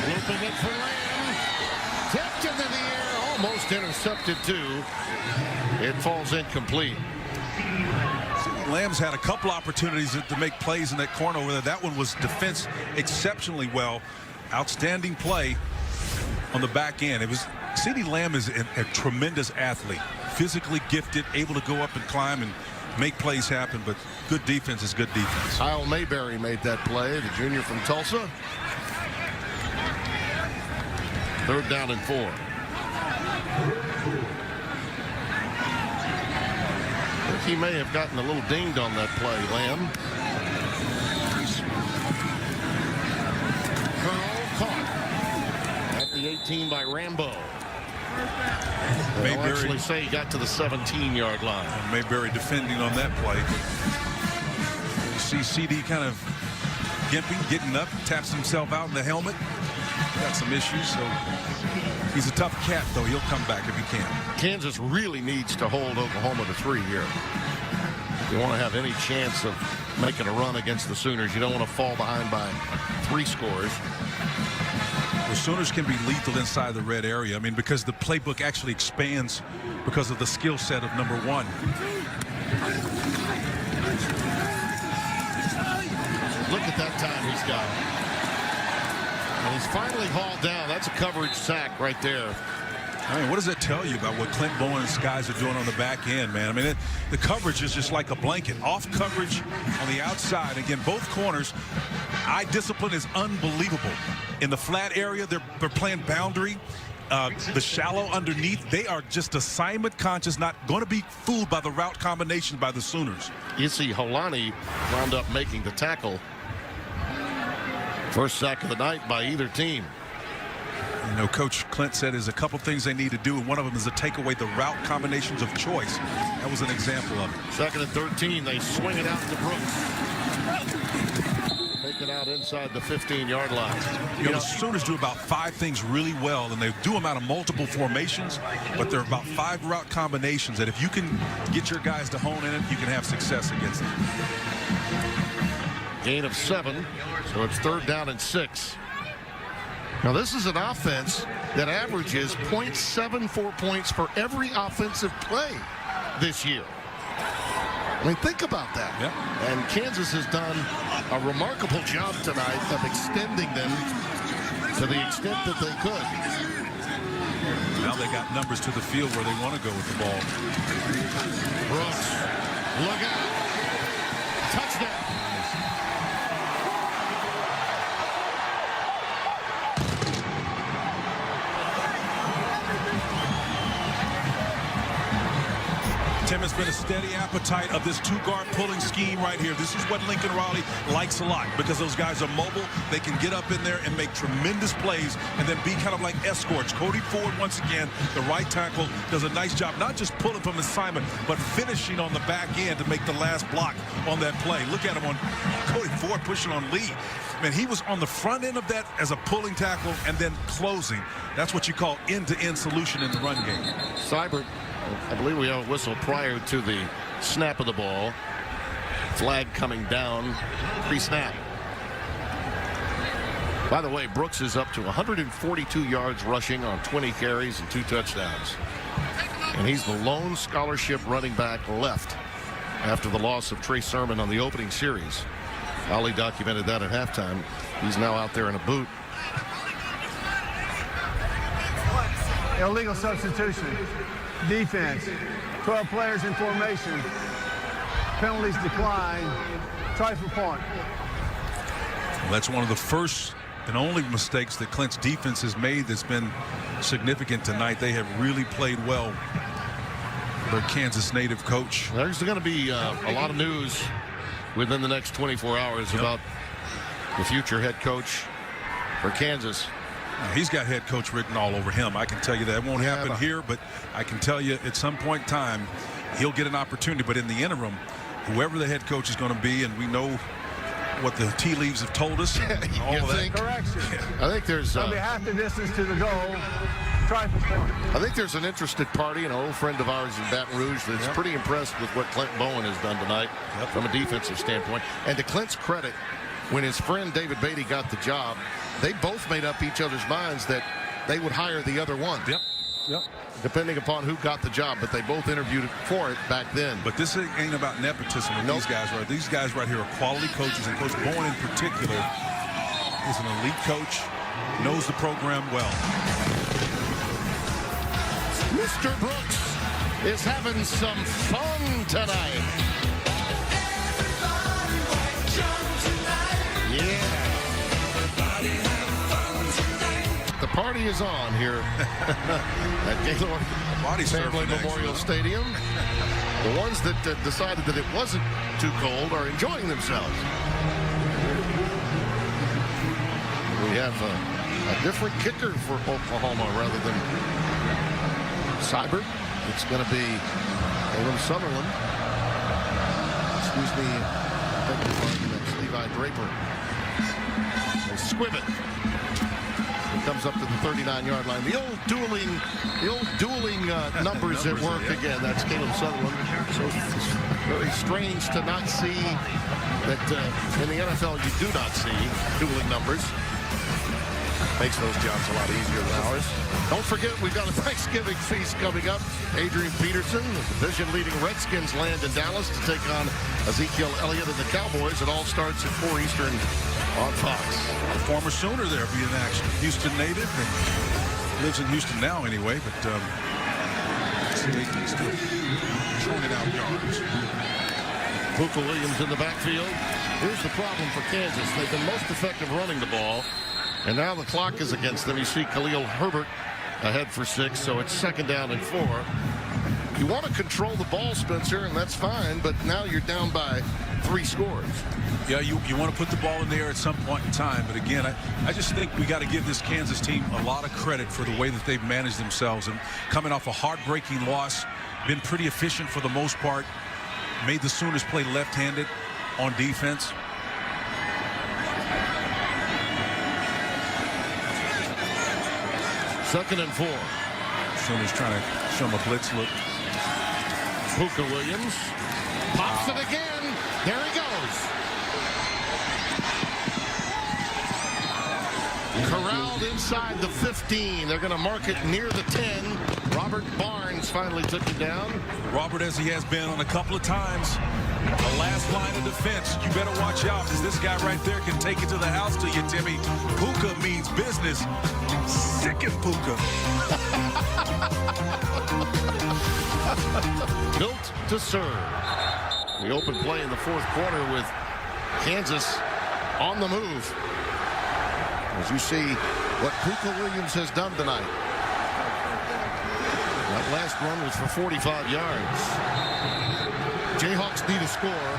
Looping it for Lamb. Tipped into the air, almost intercepted too. It falls incomplete. Lamb's had a couple opportunities to make plays in that corner over there. That one was defense exceptionally well. Outstanding play on the back end. It was CeeDee Lamb is a tremendous athlete, physically gifted, able to go up and climb and make plays happen, but good defense is good defense. Kyle Mayberry made that play, the junior from Tulsa. 3rd down and 4. I think he may have gotten a little dinged on that play, Lamb. Curl caught at the 18 by Rambo. They'll actually say he got to the 17-yard line. And Mayberry defending on that play. You see CD kind of gimping, getting up, taps himself out in the helmet. Got some issues, so he's a tough cat, though. He'll come back if he can. Kansas really needs to hold Oklahoma to 3 here. You want to have any chance of making a run against the Sooners. You don't want to fall behind by 3 scores. The Sooners can be lethal inside the red area. I mean, because the playbook actually expands because of the skill set of number 1. Look at that time he's got. And he's finally hauled down. That's a coverage sack right there. I mean, what does that tell you about what Clint Bowen's guys are doing on the back end, man? I mean, the coverage is just like a blanket. Off coverage on the outside. Again, both corners, eye discipline is unbelievable. In the flat area, they're playing boundary. The shallow underneath, they are just assignment conscious, not going to be fooled by the route combination by the Sooners. You see Holani wound up making the tackle. First sack of the night by either team. You know, Coach Clint said there's a couple things they need to do, and one of them is to take away the route combinations of choice. That was an example of it. 2nd and 13, they swing it out to Brooks. Take it out inside the 15-yard line. You know, the Sooners do about 5 things really well, and they do them out of multiple formations, but there are about 5 route combinations that if you can get your guys to hone in it, you can have success against them. Gain of 7, so it's 3rd down and 6. Now, this is an offense that averages 0.74 points for every offensive play this year. I mean, think about that. Yep. And Kansas has done a remarkable job tonight of extending them to the extent that they could. Now they got numbers to the field where they want to go with the ball. Brooks, look out. Touchdown. Tim, has been a steady appetite of this 2-guard pulling scheme right here. This is what Lincoln Riley likes a lot because those guys are mobile. They can get up in there and make tremendous plays and then be kind of like escorts. Cody Ford, once again, the right tackle, does a nice job, not just pulling from assignment, but finishing on the back end to make the last block on that play. Look at him on Cody Ford pushing on Lee. Man, he was on the front end of that as a pulling tackle and then closing. That's what you call end-to-end solution in the run game. Seibert, I believe we have a whistle prior to the snap of the ball. Flag coming down pre-snap. By the way, Brooks is up to 142 yards rushing on 20 carries and 2 touchdowns. And he's the lone scholarship running back left after the loss of Trey Sermon on the opening series. Ollie documented that at halftime. He's now out there in a boot. Illegal substitution. Defense. 12 players in formation. Penalties decline. Try for point. Well, that's one of the first and only mistakes that Clint's defense has made that's been significant tonight. They have really played well. Their Kansas native coach. There's going to be a lot of news within the next 24 hours about the future head coach for Kansas. He's got head coach written all over him. I can tell you that won't happen here, but I can tell you at some point in time he'll get an opportunity. But in the interim, whoever the head coach is going to be, and we know what the tea leaves have told us. All of that. Correction. I think there's It'll be half the distance to the goal. Try for point. I think there's an interested party, an old friend of ours in Baton Rouge that's pretty impressed with what Clint Bowen has done tonight from a defensive standpoint. And to Clint's credit, when his friend David Beaty got the job, they both made up each other's minds that they would hire the other one. Yep. Depending upon who got the job, but they both interviewed for it back then. But this ain't about nepotism with these guys right. These guys right here are quality coaches, and Coach Bowen in particular is an elite coach, knows the program well. Mr. Brooks is having some fun tonight. Yeah. The party is on here at Gaylord Family Memorial Stadium. The ones that decided that it wasn't too cold are enjoying themselves. We have a different kicker for Oklahoma rather than Seibert. It's going to be Caleb Sutherland. Excuse me, I beg your pardon, that's Levi Draper. Squibbit. Comes up to the 39-yard line. The old dueling numbers at work again. That's Caleb Sutherland. So it's very strange to not see that in the NFL you do not see dueling numbers. Makes those jobs a lot easier than ours. Don't forget, we've got a Thanksgiving feast coming up. Adrian Peterson, the division-leading Redskins, land in Dallas to take on Ezekiel Elliott and the Cowboys. It all starts at 4 Eastern on Fox. The former Sooner there being in action. Houston native and lives in Houston now anyway, but still churning out yards. Puka Williams in the backfield. Here's the problem for Kansas. They've been most effective running the ball. And now the clock is against them. You see Khalil Herbert ahead for 6, so it's 2nd down and 4. You want to control the ball, Spencer, and that's fine, but now you're down by 3 scores. Yeah, you want to put the ball in there at some point in time, but again, I just think we got to give this Kansas team a lot of credit for the way that they've managed themselves, and coming off a heartbreaking loss, been pretty efficient for the most part, made the Sooners play left-handed on defense. Second and 4. Sooners trying to show him a blitz look. Puka Williams pops it again. There he goes. Corralled inside the 15. They're going to mark it near the 10. Robert Barnes finally took it down. Robert, as he has been on a couple of times, the last line of defense. You better watch out, because this guy right there can take it to the house to you, Timmy. Puka means business. Sick and Puka. Built to serve. The open play in the 4th quarter with Kansas on the move. As you see what Puka Williams has done tonight. That last run was for 45 yards. Jayhawks need a score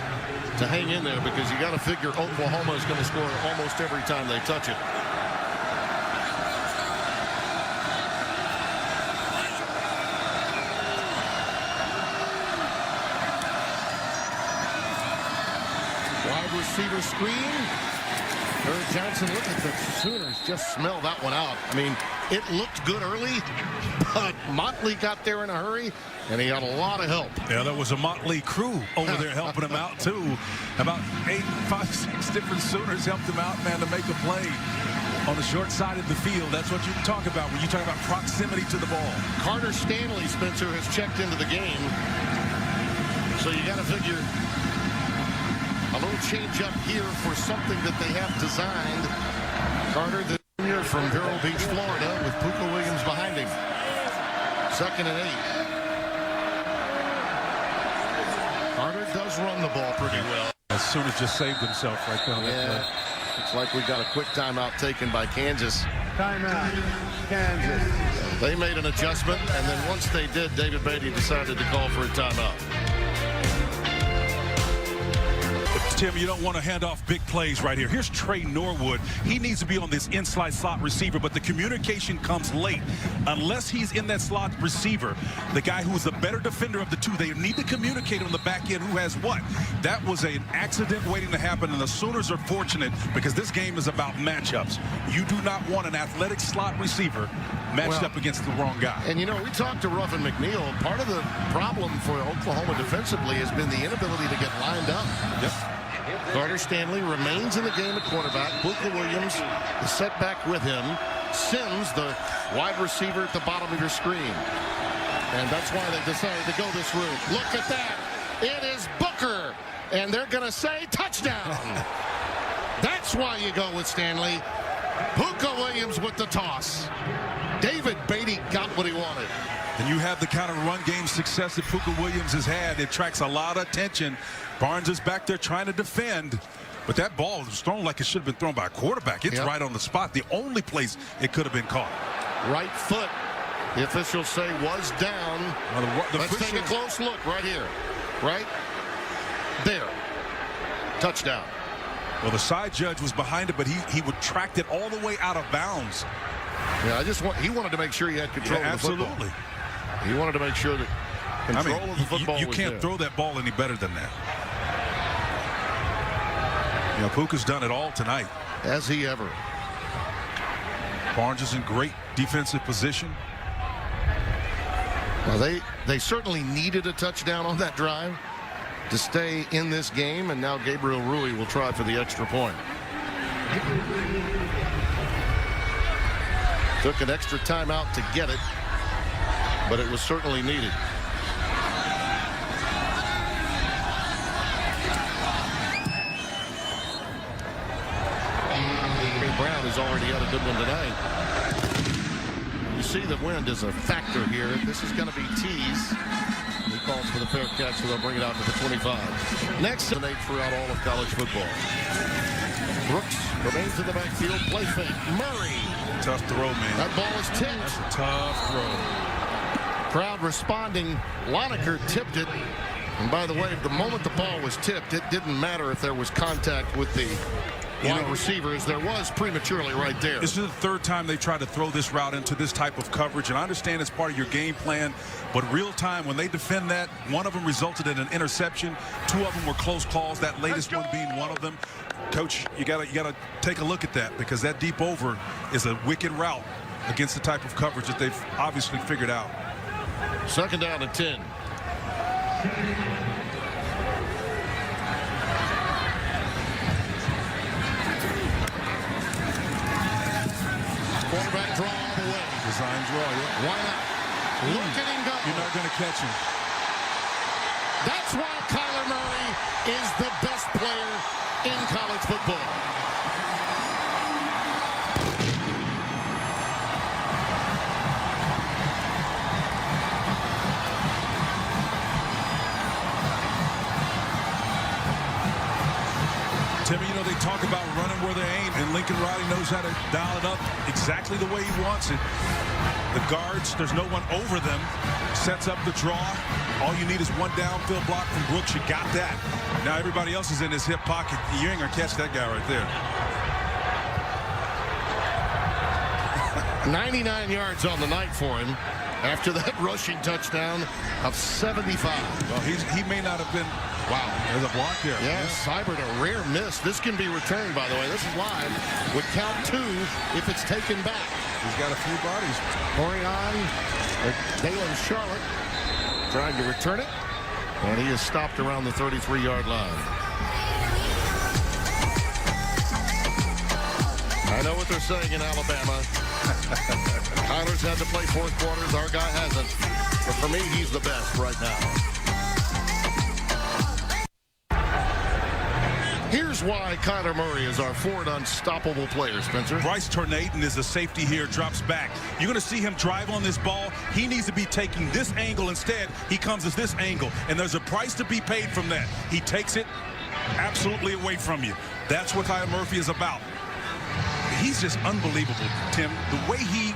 to hang in there, because you got to figure Oklahoma is going to score almost every time they touch it. Wide receiver screen. Eric Johnson, look at the Sooners just smell that one out. I mean, it looked good early, but Motley got there in a hurry, and he got a lot of help. Yeah, there was a Motley crew over there helping him out, too. About 6 different Sooners helped him out, man, to make a play on the short side of the field. That's what you talk about when you talk about proximity to the ball. Carter Stanley, Spencer, has checked into the game. So you got to figure a little change up here for something that they have designed. Carter, the junior from Vero Beach, Florida, with Puka Williams behind him. 2nd and 8. Carter does run the ball pretty well. As soon as just saved himself right there. Yeah, looks like we got a quick timeout taken by Kansas. Timeout, Kansas. They made an adjustment, and then once they did, David Beaty decided to call for a timeout. Tim, you don't want to hand off big plays right here. Here's Trey Norwood. He needs to be on this inside slot receiver, but the communication comes late. Unless he's in that slot receiver, the guy who is the better defender of the two, they need to communicate on the back end who has what. That was an accident waiting to happen, and the Sooners are fortunate because this game is about matchups. You do not want an athletic slot receiver matched up against the wrong guy. And, you know, we talked to Ruffin McNeil. Part of the problem for Oklahoma defensively has been the inability to get lined up. Yep. Carter Stanley remains in the game at quarterback. Puka Williams is set back with him. Sims, the wide receiver at the bottom of your screen. And that's why they decided to go this route. Look at that. It is Booker. And they're going to say touchdown. That's why you go with Stanley. Puka Williams with the toss. David Beaty got what he wanted. And you have the kind of run game success that Puka Williams has had. It attracts a lot of attention. Barnes is back there trying to defend. But that ball was thrown like it should have been thrown by a quarterback. It's right on the spot. The only place it could have been caught. Right foot, the officials say, was down. Let's take a close look right here. Right there. Touchdown. Well, the side judge was behind it, but he would track it all the way out of bounds. Yeah, he wanted to make sure he had control of the football. Absolutely. He wanted to make sure that control of the football you was can't there. throw that ball any better than that. You know, Puka's done it all tonight. Has he ever? Barnes is in great defensive position. Well, they certainly needed a touchdown on that drive to stay in this game, and now Gabriel Rui will try for the extra point. Took an extra timeout to get it, but it was certainly needed. Brown has already had a good one tonight. You see the wind is a factor here. This is going to be tees. He calls for the fair catch, so they'll bring it out to the 25. Next, an 8 throughout all of college football. Brooks remains in the backfield. Play fake. Murray. Tough throw, man. That ball is tipped. That's a tough throw. Crowd responding. Loneker tipped it. And by the way, the moment the ball was tipped, it didn't matter if there was contact with the wide receivers. There was prematurely right there. This is the third time they tried to throw this route into this type of coverage, and I understand it's part of your game plan, but real time when they defend that, one of them resulted in an interception, 2 of them were close calls, that latest one being one of them. Coach, you gotta take a look at that, because that deep over is a wicked route against the type of coverage that they've obviously figured out. 2nd down and 10. Quarterback draw all the way. Design draw, yeah. Why not? Look at him go. You're not going to catch him. That's why Kyler Murray is the best player in college football. Timmy, you know, they talk about running where they ain't, and Lincoln Riley knows how to dial it up exactly the way he wants it. The guards, there's no one over them. Sets up the draw. All you need is one downfield block from Brooks. You got that. Now everybody else is in his hip pocket. You ain't going to catch that guy right there. 99 yards on the night for him after that rushing touchdown of 75. Well, he may not have been. Wow, there's a block there. Yes, Seibert, a rare miss. This can be returned, by the way. This is live. Would count 2 if it's taken back. He's got a few bodies. Orion, Dalen Charlotte trying to return it, and he is stopped around the 33-yard line. I know what they're saying in Alabama. Tyler's had to play 4th quarters. Our guy hasn't. But for me, he's the best right now. Here's why Kyler Murray is our forward unstoppable player, Spencer. Bryce Tornaden is a safety here, drops back. You're going to see him drive on this ball. He needs to be taking this angle. Instead, he comes as this angle, and there's a price to be paid from that. He takes it absolutely away from you. That's what Kyler Murphy is about. He's just unbelievable, Tim. The way he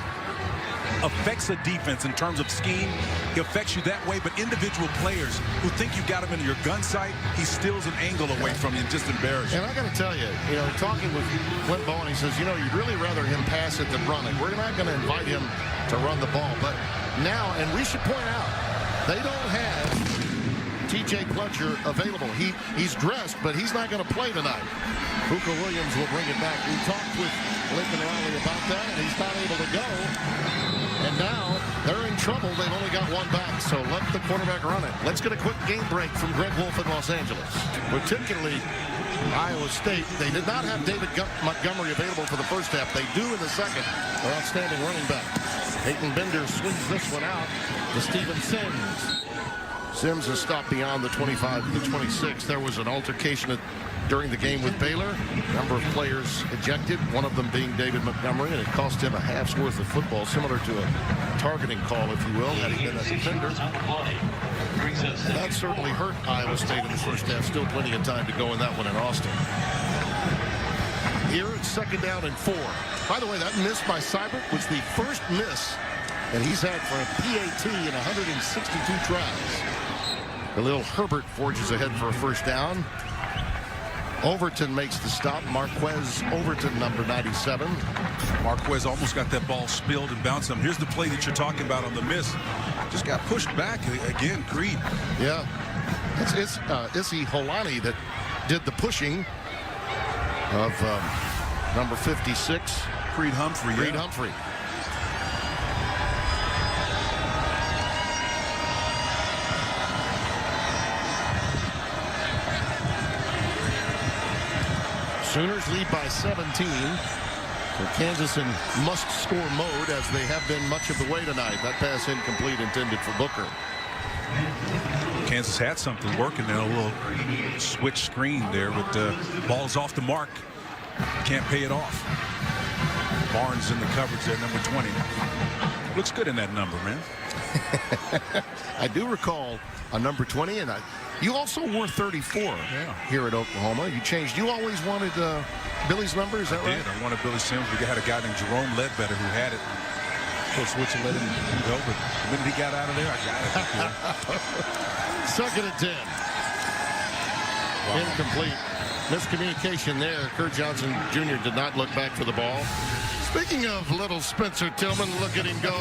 affects a defense in terms of scheme, he affects you that way, but individual players who think you got him into your gun sight, he steals an angle away from you and just embarrasses you. And I got to tell you, talking with Clint Bowen, he says, you'd really rather him pass it than run it. We're not going to invite him to run the ball, but now, and we should point out, they don't have T.J. Clutcher available. He's dressed, but he's not going to play tonight. Puka Williams will bring it back. We talked with Lincoln Riley about that, and he's not able to go. And now they're in trouble. They've only got one back, so let the quarterback run it. Let's get a quick game break from Greg Wolf in Los Angeles. Particularly Iowa State. They did not have David Montgomery available for the first half. They do in the second. Their outstanding running back. Peyton Bender swings this one out to Steven Sims. Sims is stopped beyond the 25 to the 26. There was an altercation during the game with Baylor. A number of players ejected, one of them being David Montgomery, and it cost him a half's worth of football, similar to a targeting call, if you will, had he been a defender. That certainly hurt Iowa State in the first half. Still plenty of time to go in that one in Austin. Here it's 2nd down and 4. By the way, that miss by Seibert was the first miss that he's had for a PAT in 162 tries. The little Herbert forges ahead for a first down. Overton makes the stop. Marquez Overton, number 97. Marquez almost got that ball spilled and bounced him. Here's the play that you're talking about on the miss. Just got pushed back again. Creed. Yeah. It's Issy Holani that did the pushing of number 56. Creed Humphrey. Creed Humphrey. Sooners lead by 17. So Kansas in must-score mode, as they have been much of the way tonight. That pass incomplete, intended for Booker. Kansas had something working there, a little switch screen there with the balls off the mark. Can't pay it off. Barnes in the coverage there, number 20. Looks good in that number, man. I do recall a number 20, and you also wore 34 here at Oklahoma. You changed. You always wanted Billy's number, is that right? I did. I wanted Billy Sims. We had a guy named Jerome Ledbetter who had it. Coach Switzer let him go, but the minute he got out of there, I got it. Second and 10. Wow. Incomplete. Miscommunication there. Kurt Johnson Jr. did not look back for the ball. Speaking of little Spencer Tillman, look at him go.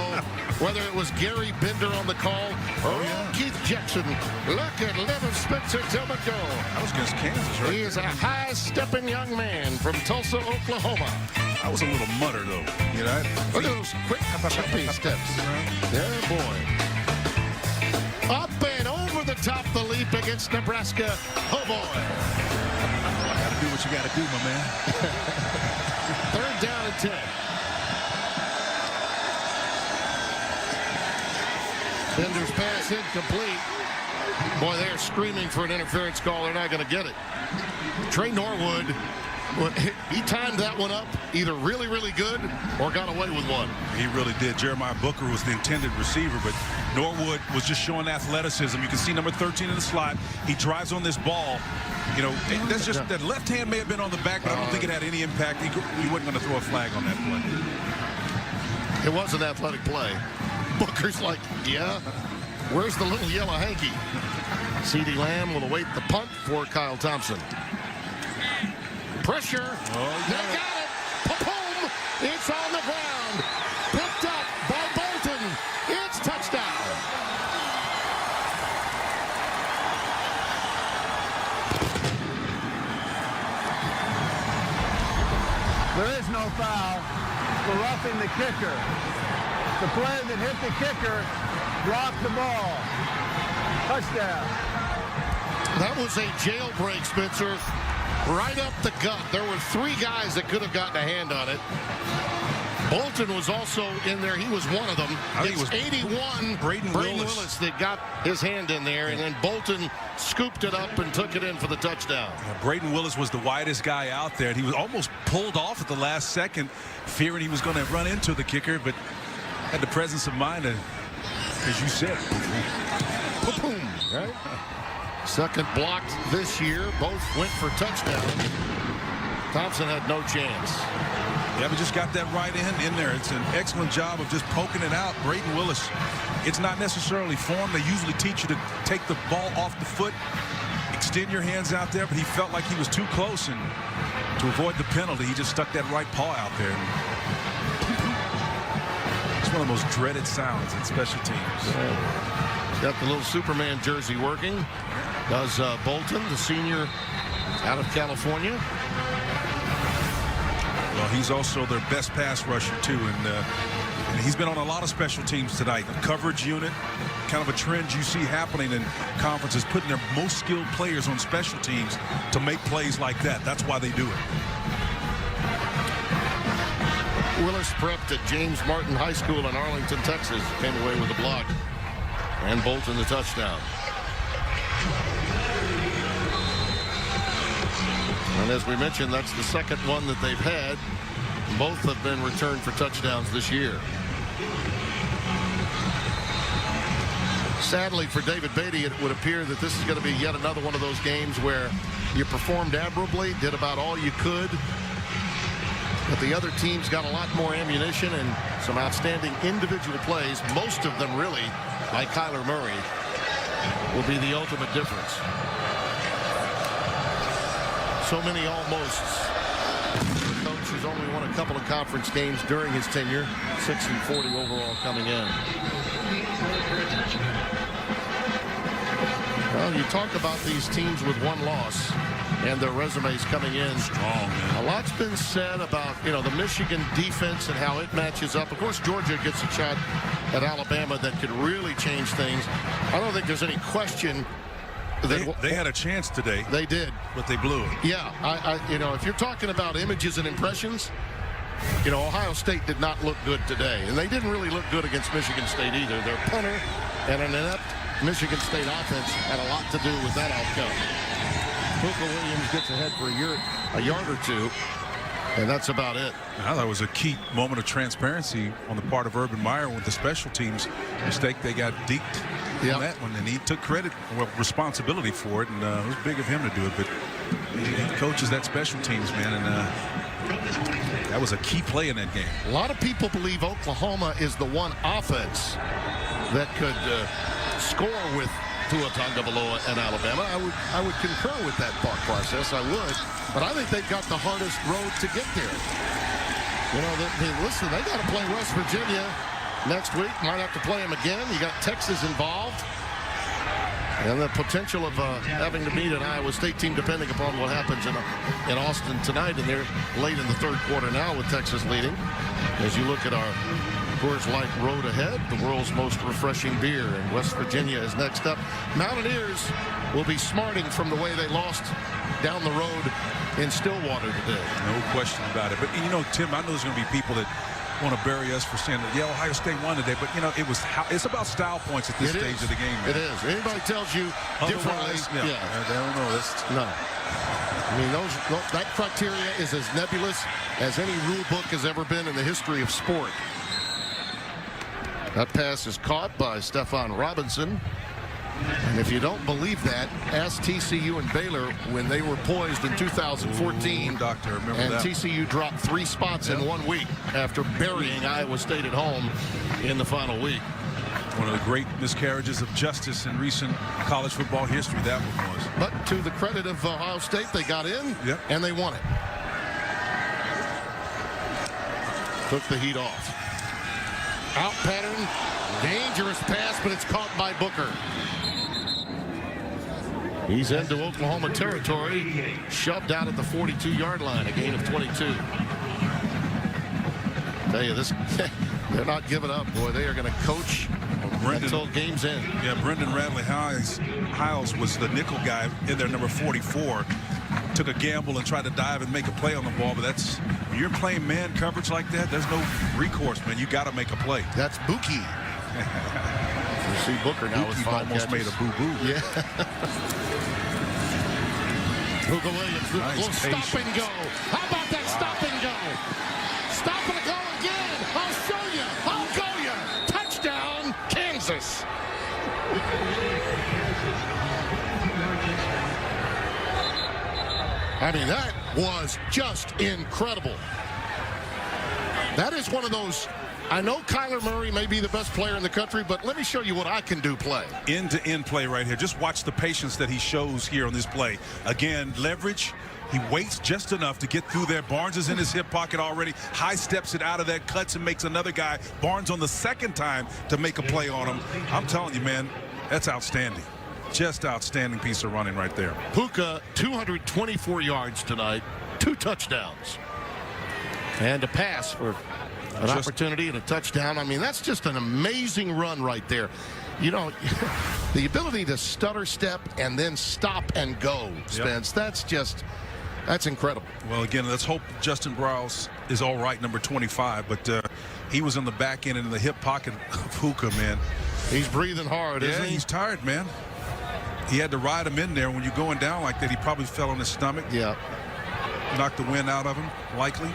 Whether it was Gary Bender on the call or Keith Jackson, look at little Spencer Tillman go. That was against Kansas, right? He is a high-stepping young man from Tulsa, Oklahoma. That was a little mutter, though. You know, look at those quick, choppy steps. Yeah, boy. Up and over the top, the leap against Nebraska. Oh, boy. Gotta do what you gotta do, my man. Third down and 10. Bender's pass incomplete. Boy, they're screaming for an interference call. They're not going to get it. Trey Norwood, he timed that one up either really, really good or got away with one. He really did. Jeremiah Booker was the intended receiver, but Norwood was just showing athleticism. You can see number 13 in the slot. He drives on this ball. You know, that's just that left hand may have been on the back, but I don't think it had any impact. He wasn't going to throw a flag on that play. It was an athletic play. Booker's like, yeah, where's the little yellow hanky? CeeDee Lamb will await the punt for Kyle Thompson. Pressure. They got it. Boom. It's on the ground. Picked up by Bolton. It's touchdown. There is no foul for roughing the kicker. The player that hit the kicker blocked the ball. Touchdown. That was a jailbreak, Spencer. Right up the gut. There were three guys that could have gotten a hand on it. Bolton was also in there. He was one of them. I think it's it was 81. Braden Willis that got his hand in there, and then Bolton scooped it up and took it in for the touchdown. Yeah, Braden Willis was the widest guy out there, and he was almost pulled off at the last second, fearing he was going to run into the kicker, but had the presence of mind, as you said. Boom, right? Second blocked this year. Both went for touchdowns. Thompson had no chance. Yeah, but just got that right in there. It's an excellent job of just poking it out. Braden Willis, it's not necessarily form. They usually teach you to take the ball off the foot, extend your hands out there, but he felt like he was too close, and to avoid the penalty, he just stuck that right paw out there. It's one of the most dreaded sounds in special teams. Got the little Superman jersey working. Does Bolton, the senior out of California. Well, he's also their best pass rusher, too, and he's been on a lot of special teams tonight. The coverage unit, kind of a trend you see happening in conferences, putting their most skilled players on special teams to make plays like that. That's why they do it. Willis prepped at James Martin High School in Arlington, Texas. Came away with a block. And Bolton the touchdown. And as we mentioned, that's the second one that they've had. Both have been returned for touchdowns this year. Sadly for David Beaty, it would appear that this is going to be yet another one of those games where you performed admirably, did about all you could, but the other team's got a lot more ammunition and some outstanding individual plays, most of them really, like Kyler Murray, will be the ultimate difference. So many almosts. The coach has only won a couple of conference games during his tenure, 6-40 overall coming in. Well, you talk about these teams with one loss. and their resumes coming in. Strong, man. A lot's been said about, you know, the Michigan defense and how it matches up. Of course, Georgia gets a shot at Alabama that could really change things. I don't think there's any question that They had a chance today. They did, but they blew it. Yeah, you know, if you're talking about images and impressions, you know, Ohio State did not look good today, and they didn't really look good against Michigan State either. Their punter and an inept Michigan State offense had a lot to do with that outcome. Puka Williams gets ahead for a yard or two, and that's about it. I thought it was a key moment of transparency on the part of Urban Meyer with the special teams mistake. They got deked on that one, and he took credit, well, responsibility for it, and it was big of him to do it. But he coaches that special teams, man, and that was a key play in that game. A lot of people believe Oklahoma is the one offense that could score with Tua Tagovailoa and Alabama. I would concur with that thought process. I would, but I think they've got the hardest road to get there. You know, listen, they got to play West Virginia next week. Might have to play them again. You got Texas involved, and the potential of having to beat an Iowa State team depending upon what happens in Austin tonight. And they're late in the third quarter now with Texas leading. As you look at our Coors Light road ahead, the world's most refreshing beer, and West Virginia is next up. Mountaineers will be smarting from the way they lost down the road in Stillwater today. No question about it. But, you know, Tim, I know there's going to be people that want to bury us for saying that, yeah, Ohio State won today, but, you know, it's about style points at this stage of the game, man. It is. Anybody tells you differently, they don't know. No. I mean, that criteria is as nebulous as any rule book has ever been in the history of sport. That pass is caught by Stephon Robinson. And if you don't believe that, ask TCU and Baylor when they were poised in 2014. Doctor, remember and that. TCU dropped 3 spots in 1 week after burying Iowa State at home in the final week. One of the great miscarriages of justice in recent college football history, that one was. But to the credit of Ohio State, they got in and they won it. Took the heat off. Out pattern, dangerous pass, but it's caught by Booker. He's into Oklahoma territory, shoved out at the 42-yard line, a gain of 22. Tell you, they're not giving up, boy. They are going to coach until game's end. Yeah, Brendan Radley-Hiles was the nickel guy in there, number 44. Took a gamble and tried to dive and make a play on the ball, but that's when you're playing man coverage like that, there's no recourse, man. You got to make a play. That's Buki. You see Booker now with 5 almost catches. made a boo-boo. Yeah. Puka Williams, nice stop and go. How about that stop and go? Stop and go again. I'll show you. I'll go you. Touchdown, Kansas. I mean, that was just incredible. That is one of those, I know Kyler Murray may be the best player in the country, but let me show you what I can do play. End-to-end play right here. Just watch the patience that he shows here on this play. Again, leverage. He waits just enough to get through there. Barnes is in his hip pocket already. High steps it out of that, cuts and makes another guy. Barnes on the second time to make a play on him. I'm telling you, man, that's outstanding. Just outstanding piece of running right there. Puka, 224 yards tonight, 2 touchdowns. And a pass for an opportunity and a touchdown. I mean, that's just an amazing run right there. You know, the ability to stutter step and then stop and go, Spence, that's incredible. Well, again, let's hope Justin Briles is all right, number 25, but he was in the back end and in the hip pocket of Puka, man. He's breathing hard, isn't he? He's tired, man. He had to ride him in there. When you're going down like that, he probably fell on his stomach. Yeah. Knocked the wind out of him, likely.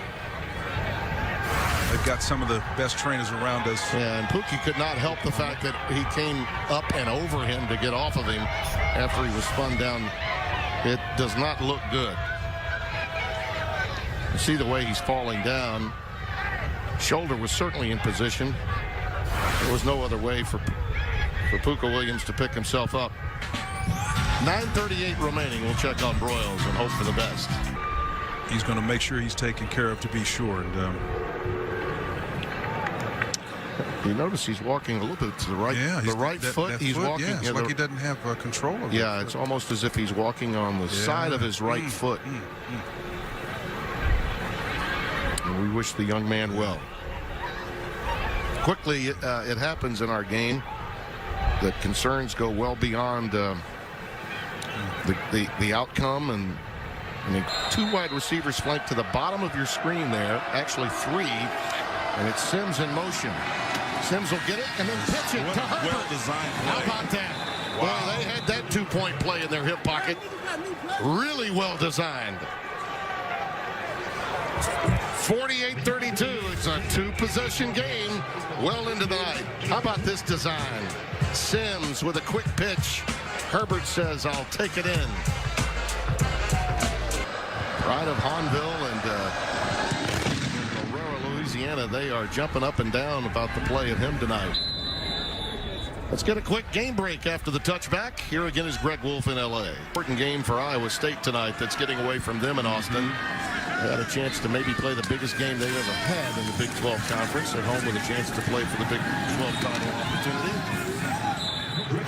They've got some of the best trainers around us. Yeah, and Pookie could not help the fact that he came up and over him to get off of him after he was spun down. It does not look good. You see the way he's falling down. Shoulder was certainly in position. There was no other way for Puka Williams to pick himself up. 9:38 remaining. We'll check on Broyles and hope for the best. He's going to make sure he's taken care of to be sure. And You notice he's walking a little bit to the right. Yeah, the right foot. He's walking. Yeah, it's like he doesn't have control of it. Yeah, it's almost as if he's walking on the side of his right foot. And we wish the young man well. Quickly, it happens in our game that concerns go well beyond the outcome. And I mean, 2 wide receivers flanked to the bottom of your screen there. Actually 3. And it's Sims in motion. Sims will get it and then pitch it to Herbert. Well-designed play. How about that? Wow. Well, they had that 2-point play in their hip pocket. Really well designed. 48-32. It's a 2-possession game well into the night. How about this design? Sims with a quick pitch. Herbert says, I'll take it in. Pride of Hahnville and Aurora, Louisiana, they are jumping up and down about the play of him tonight. Let's get a quick game break after the touchback. Here again is Greg Wolf in L.A. Important game for Iowa State tonight that's getting away from them in Austin. They had a chance to maybe play the biggest game they've ever had in the Big 12 Conference, at home with a chance to play for the Big 12 title opportunity.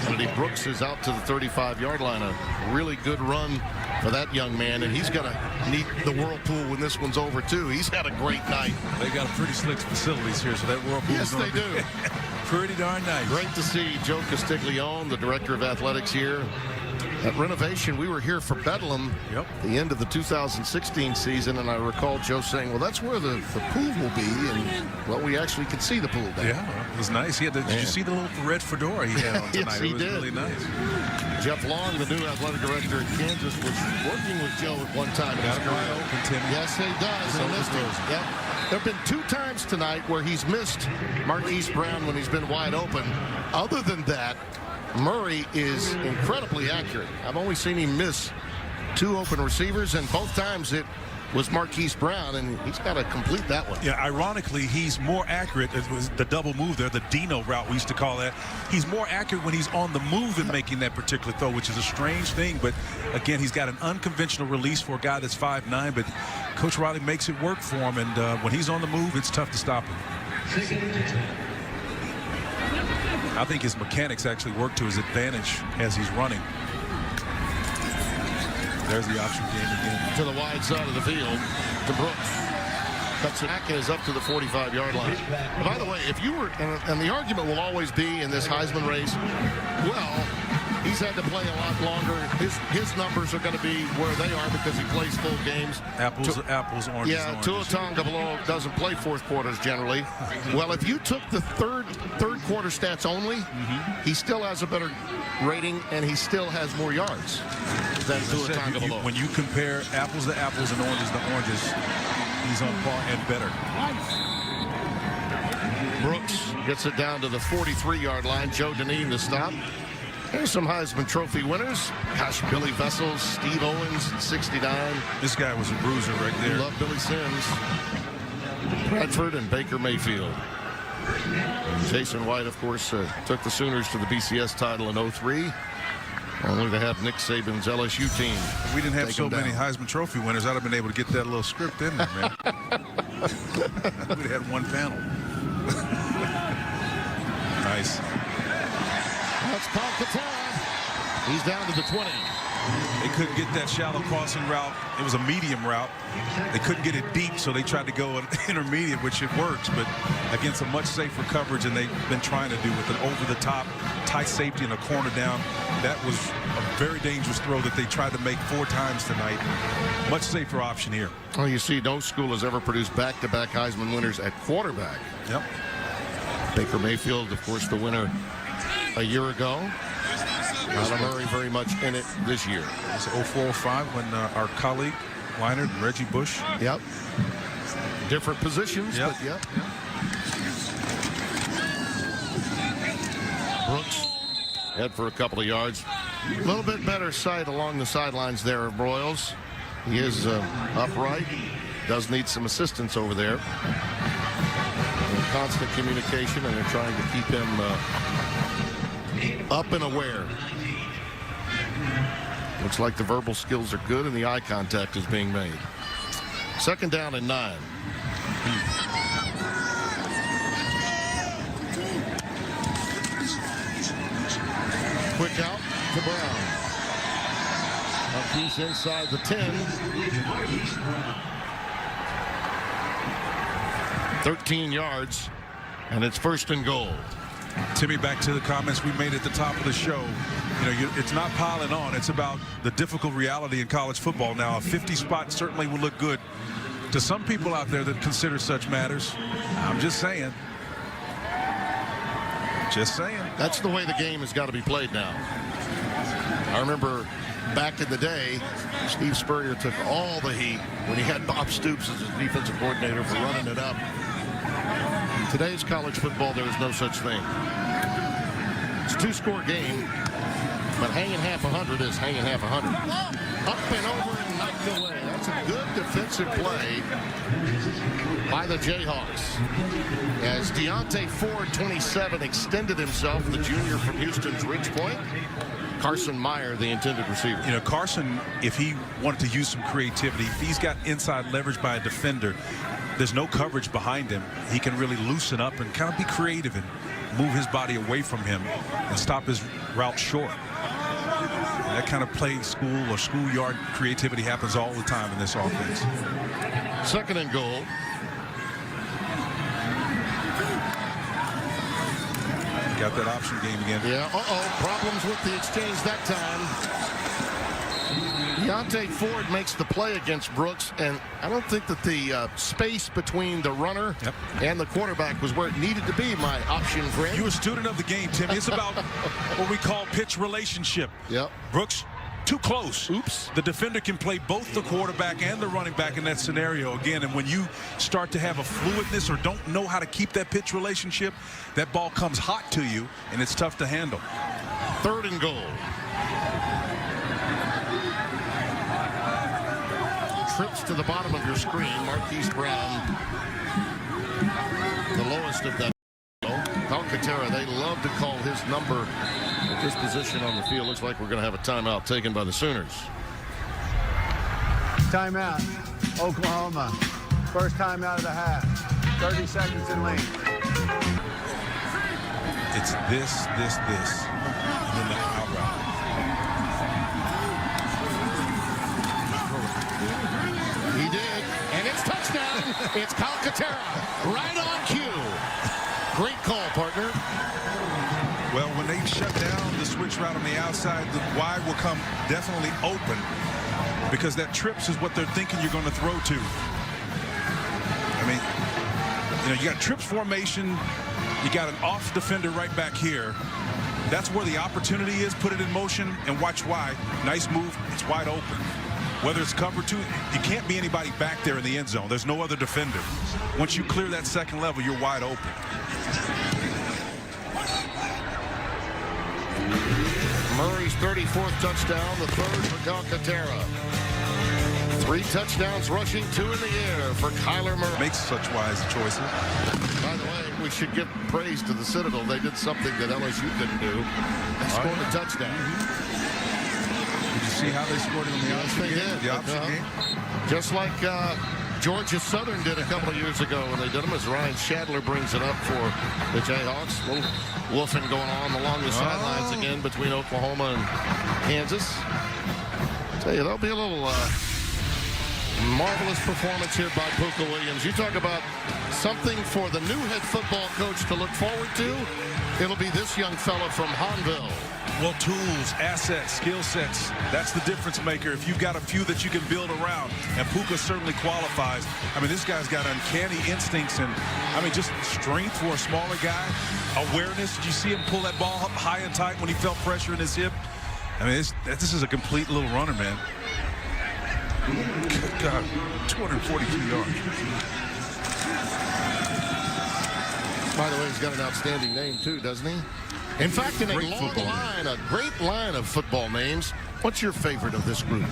Kennedy Brooks is out to the 35-yard line. A really good run for that young man, and he's going to need the whirlpool when this one's over, too. He's had a great night. They got pretty slick facilities here, so that whirlpool Yes, they do. Pretty darn nice. Great to see Joe Castiglione, the director of athletics here. At renovation, we were here for Bedlam, the end of the 2016 season, and I recall Joe saying, well, that's where the pool will be, and, well, we actually could see the pool there. Yeah, it was nice. Did you see the little red fedora he had on tonight? Yes, he it was did. Really nice. Jeff Long, the new athletic director at Kansas, was working with Joe at one time. Got him wide open, Timmy. Yes, he does. He missed him. Yep. There have been 2 times tonight where he's missed Marquise Brown when he's been wide open. Other than that, Murray is incredibly accurate. I've only seen him miss 2 open receivers, and both times it was Marquise Brown, and he's got to complete that one. Yeah, ironically, he's more accurate. It was the double move there, the Dino route we used to call that. He's more accurate when he's on the move than making that particular throw, which is a strange thing. But, again, he's got an unconventional release for a guy that's 5'9", but Coach Riley makes it work for him, and when he's on the move, it's tough to stop him. I think his mechanics actually work to his advantage as he's running. There's the option game again. To the wide side of the field to Brooks. Cuts it back and is up to the 45-yard line. By the way, if you were, and the argument will always be in this Heisman race, well, he's had to play a lot longer. His numbers are going to be where they are because he plays full games. Apples, oranges, yeah, oranges. Tua Tagovailoa doesn't play 4th quarters generally. Well, if you took the third quarter stats only, he still has a better rating and he still has more yards than Tua Tagovailoa. When you compare apples to apples and oranges to oranges, he's on par and better. Brooks gets it down to the 43-yard line. Joe Dineen to stop. Here's some Heisman Trophy winners. Gosh, Billy Vessels, Steve Owens, 69. This guy was a bruiser right there. Love Billy Sims. Bradford and Baker Mayfield. Jason White, of course, took the Sooners to the BCS title in 03. Only to have Nick Saban's LSU team. If we didn't have so many Heisman Trophy winners, I'd have been able to get that little script in there, man. We'd have had one panel. Nice. That's Paul. He's down to the 20. They couldn't get that shallow crossing route. It was a medium route. They couldn't get it deep, so they tried to go an intermediate, which it works, but against a much safer coverage than they've been trying to do with an over-the-top tight safety and a corner down. That was a very dangerous throw that they tried to make 4 times tonight. Much safer option here. Well, you see, no school has ever produced back-to-back Heisman winners at quarterback. Yep. Baker Mayfield, of course, the winner a year ago. Kyler Murray very much in it this year. It's 04-05 when our colleague, Leinart and Reggie Bush. Yep. Different positions, but yep. Brooks head for a couple of yards. A little bit better sight along the sidelines there of Broyles. He is upright. Does need some assistance over there. And constant communication, and they're trying to keep him up and aware. Looks like the verbal skills are good and the eye contact is being made. 2nd down and 9. inside the 10. 13 yards, and it's 1st and goal. Timmy, back to the comments we made at the top of the show. It's not piling on. It's about the difficult reality in college football now. A 50 spot certainly will look good to some people out there that consider such matters. I'm just saying. Just saying. That's the way the game has got to be played now. I remember back in the day, Steve Spurrier took all the heat when he had Bob Stoops as his defensive coordinator for running it up. In today's college football, there is no such thing. It's a 2-score game, but hanging half 100 is hanging half 100. Up and over and knocked away. That's a good defensive play by the Jayhawks. As Deontay Ford, 27, extended himself, the junior from Houston's Ridge Point. Carson Meyer, the intended receiver. Carson, if he wanted to use some creativity, if he's got inside leverage by a defender, there's no coverage behind him, he can really loosen up and kind of be creative and move his body away from him and stop his route short. That kind of play school or schoolyard creativity happens all the time in this offense. 2nd and goal. Got that option game again. Yeah, problems with the exchange that time. Deontay Ford makes the play against Brooks, and I don't think that the space between the runner and the quarterback was where it needed to be, my option friend. You a student of the game, Tim. It's about what we call pitch relationship. Yep. Brooks, too close. Oops. The defender can play both the quarterback and the running back in that scenario again, and when you start to have a fluidness or don't know how to keep that pitch relationship, that ball comes hot to you, and it's tough to handle. 3rd and goal. Trips to the bottom of your screen. Marquise Brown, the lowest of that. Calcaterra, they love to call his number at this position on the field. Looks like we're going to have a timeout taken by the Sooners. Timeout. Oklahoma. First timeout of the half. 30 seconds in length. It's this, and then the out route. He did, and it's touchdown. It's Calcaterra, right on cue. Great call, partner. Well, when they shut down the switch route on the outside, the wide will come definitely open because that trips is what they're thinking you're going to throw to. I mean, you got trips formation. You got an off defender right back here. That's where the opportunity is. Put it in motion and watch why. Nice move. It's wide open. Whether it's cover 2, you can't be anybody back there in the end zone. There's no other defender. Once you clear that second level, you're wide open. Murray's 34th touchdown, the 3rd for Calcaterra. 3 touchdowns rushing, 2 in the air for Kyler Murray. Makes such wise choices. By the way, we should give praise to the Citadel. They did something that LSU didn't do. They scored a touchdown. Did you see how they scored it on the option game? Did. The option game? Just like Georgia Southern did a couple of years ago when they did them, as Ryan Shadler brings it up for the Jayhawks. A little woofing going on along the sidelines again between Oklahoma and Kansas. I'll tell you, that'll be a little marvelous performance here by Puka Williams. You talk about something for the new head football coach to look forward to. It'll be this young fella from Hahnville. Well, tools, assets, skill sets, that's the difference maker. If you've got a few that you can build around, and Puka certainly qualifies. I mean, this guy's got uncanny instincts and, I mean, just strength for a smaller guy. Awareness. Did you see him pull that ball up high and tight when he felt pressure in his hip? I mean, this is a complete little runner, man. Good God, 242 yards. By the way, he's got an outstanding name, too, doesn't he? In fact, in a great line of football names. What's your favorite of this group,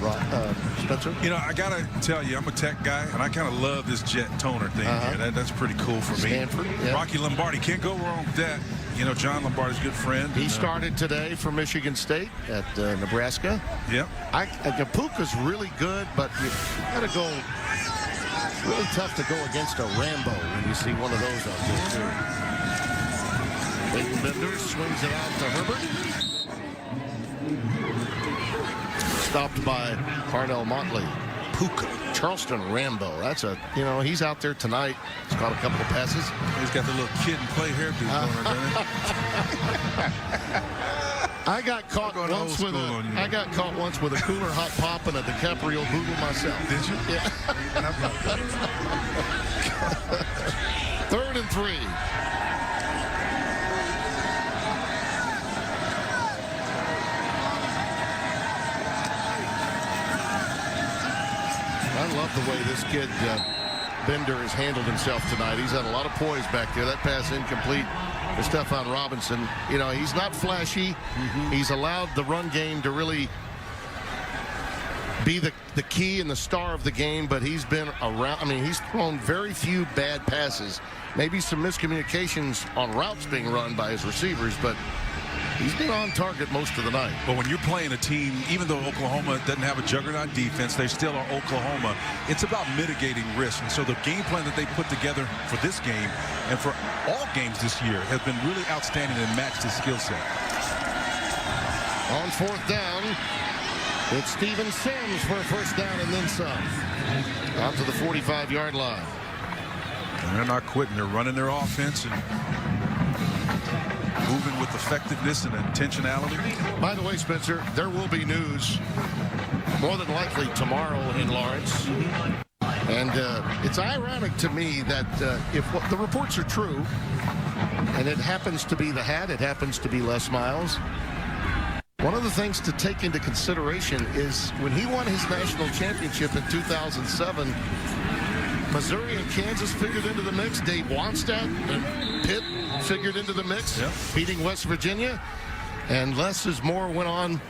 Spencer? You know, I got to tell you, I'm a tech guy, and I kind of love this jet toner thing here. That's pretty cool for me. Stanford, yeah. Rocky Lombardi, can't go wrong with that. You know, John Lombardi's a good friend. He started today for Michigan State at Nebraska. Yep. Puka's really good, but you got to go. It's really tough to go against a Rambo when you see one of those out there, too. Leighton Bender swings it out to Herbert. stopped by Parnell Motley. Puka. Charleston Rambo. That's a, he's out there tonight. He's caught a couple of passes. He's got the little kid and play hairdo going on, doesn't he? I got caught once with a Cooler Hot Pop and a DiCaprio Boodle myself. Did you? Yeah. 3rd and 3. I love the way this kid Bender has handled himself tonight. He's had a lot of poise back there. That pass incomplete to Stephon Robinson. He's not flashy. He's allowed the run game to really be the key and the star of the game, but he's been around. I mean, he's thrown very few bad passes. Maybe some miscommunications on routes being run by his receivers, but he's been on target most of the night. But when you're playing a team, even though Oklahoma doesn't have a juggernaut defense, they still are Oklahoma. It's about mitigating risk. And so the game plan that they put together for this game and for all games this year has been really outstanding and matched his skill set. On 4th down, it's Steven Sims for a first down and then some. Out to the 45-yard line. And they're not quitting. They're running their offense and moving with effectiveness and intentionality. By the way, Spencer, there will be news more than likely tomorrow in Lawrence. And it's ironic to me that if the reports are true, and it happens to be the hat, it happens to be Les Miles, one of the things to take into consideration is when he won his national championship in 2007, Missouri and Kansas figured into the mix. Dave Wannstedt and Pitt figured into the mix, beating West Virginia. And Les Moore went on,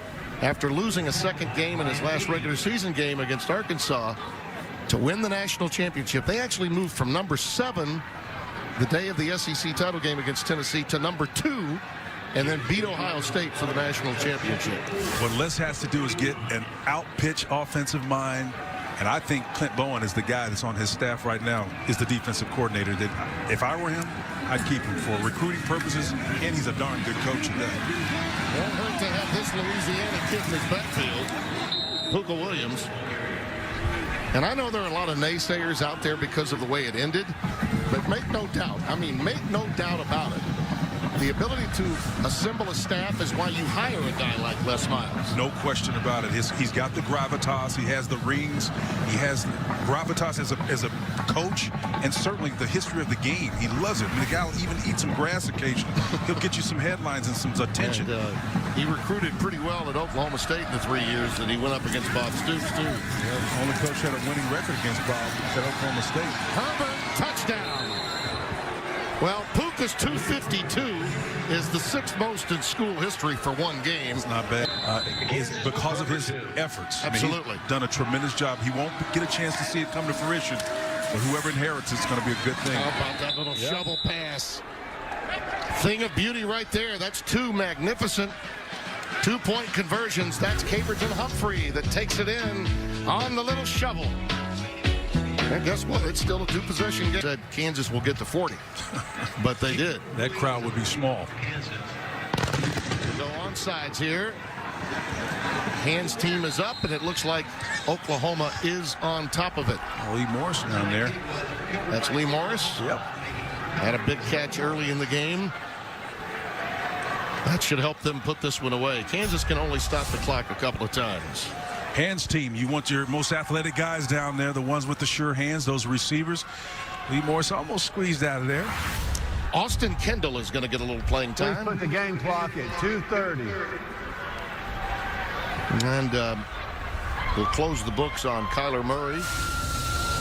after losing a second game in his last regular season game against Arkansas, to win the national championship. They actually moved from number 7 the day of the SEC title game against Tennessee to number 2, and then beat Ohio State for the national championship. What Les has to do is get an out-pitch offensive mind. And I think Clint Bowen is the guy that's on his staff right now, is the defensive coordinator. That if I were him, I'd keep him for recruiting purposes, and he's a darn good coach at that. Won't hurt to have this Louisiana kid in his backfield, Puka Williams. And I know there are a lot of naysayers out there because of the way it ended, but make no doubt about it. The ability to assemble a staff is why you hire a guy like Les Miles. No question about it. He's got the gravitas. He has the rings. He has gravitas as a coach, and certainly the history of the game. He loves it. I mean, the guy will even eat some grass occasionally. He'll get you some headlines and some attention. And, he recruited pretty well at Oklahoma State in the 3 years that he went up against Bob Stoops, too. Yeah, the only coach had a winning record against Bob at Oklahoma State. Herbert, touchdown. Well, Puka's 252 is the 6th most in school history for one game. It's not bad. Because of his efforts. Absolutely. I mean, he's done a tremendous job. He won't get a chance to see it come to fruition, but whoever inherits it's going to be a good thing. How about that little shovel pass? Thing of beauty right there. That's 2 magnificent 2-point conversions. That's Caperton Humphrey that takes it in on the little shovel. And guess what? It's still a 2-possession game. Said Kansas will get to 40, but they did. That crowd would be small. No onside here. Hands team is up, and it looks like Oklahoma is on top of it. Lee Morris down there. That's Lee Morris. Yep. Had a big catch early in the game. That should help them put this one away. Kansas can only stop the clock a couple of times. Hands team, you want your most athletic guys down there, the ones with the sure hands, those receivers. Lee Morris almost squeezed out of there. Austin Kendall is going to get a little playing Please time. put the game clock at 2:30. And we'll close the books on Kyler Murray.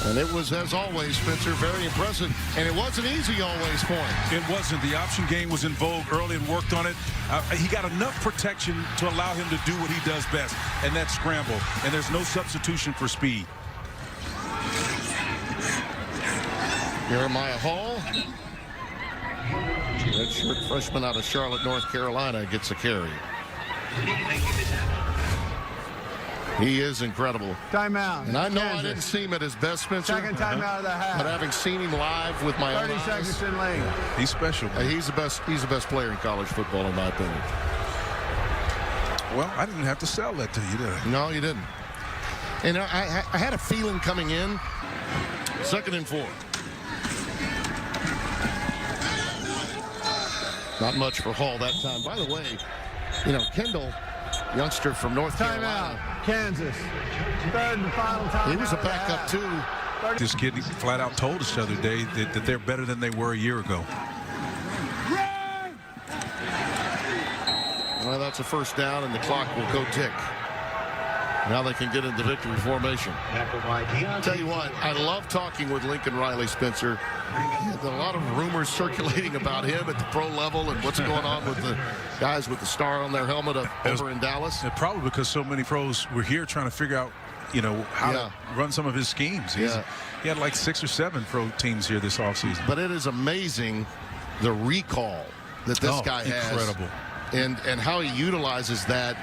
And it was, as always, Spencer, very impressive. And it wasn't easy always for him. It wasn't. The option game was in vogue early and worked on it. He got enough protection to allow him to do what he does best, and that's scramble. And there's no substitution for speed. Jeremiah Hall, redshirt freshman out of Charlotte, North Carolina, gets a carry. He is incredible. Timeout. And I know Kansas. I didn't see him at his best, Spencer. Second timeout of the half. But having seen him live with my own 30 eyes, seconds in lane. He's special. he's the best player in college football, in my opinion. Well, I didn't have to sell that to you, did I? No, you didn't. And I had a feeling coming in. 2nd and 4. Not much for Hall that time. By the way, you know, Kendall, youngster from North Carolina. Timeout, Kansas. 3rd and final timeout. He was a backup too. This kid flat out told us the other day that they're better than they were a year ago. Well, that's a 1st down, and the clock will go tick. Now they can get into victory formation. I'll tell you what, I love talking with Lincoln Riley, Spencer. There's a lot of rumors circulating about him at the pro level and what's going on with the guys with the star on their helmet over in Dallas. Probably because so many pros were here trying to figure out, you know, how to run some of his schemes. He had like 6 or 7 pro teams here this offseason. But it is amazing the recall that this guy has. Incredible. And how he utilizes that.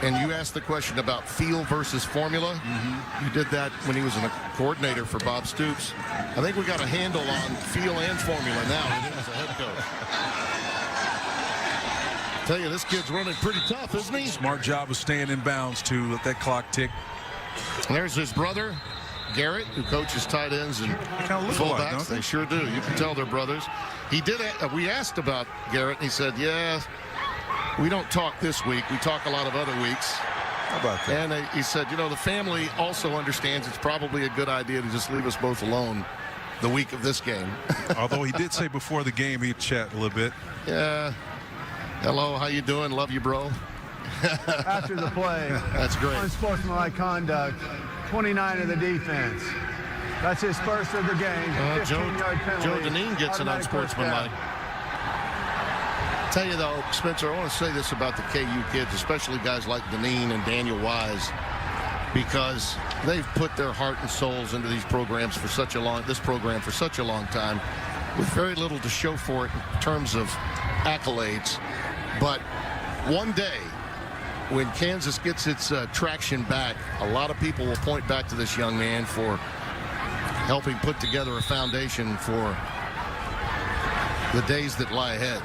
And you asked the question about feel versus formula. You did that when he was a coordinator for Bob Stoops. I think we got a handle on feel and formula now as a head coach. Tell you, this kid's running pretty tough, isn't he? Smart job of staying in bounds to let that clock tick. There's his brother, Garrett, who coaches tight ends and fullbacks. They sure do. You can tell they're brothers. He did. We asked about Garrett, and he said, "Yeah, we don't talk this week. We talk a lot of other weeks." How about that? And he said, "You know, the family also understands it's probably a good idea to just leave us both alone the week of this game." Although he did say before the game he'd chat a little bit. Yeah. Hello, how you doing? Love you, bro. After the play, That's great. unsportsmanlike conduct, 29 of the defense. That's his first of the game. 15-yard penalty. Joe Deneen gets an unsportsmanlike. Tell you though, Spencer, I want to say this about the KU kids, especially guys like Deneen and Daniel Wise, because they've put their heart and souls into these programs for such a long time, with very little to show for it in terms of accolades. But one day, when Kansas gets its traction back, a lot of people will point back to this young man for helping put together a foundation for the days that lie ahead.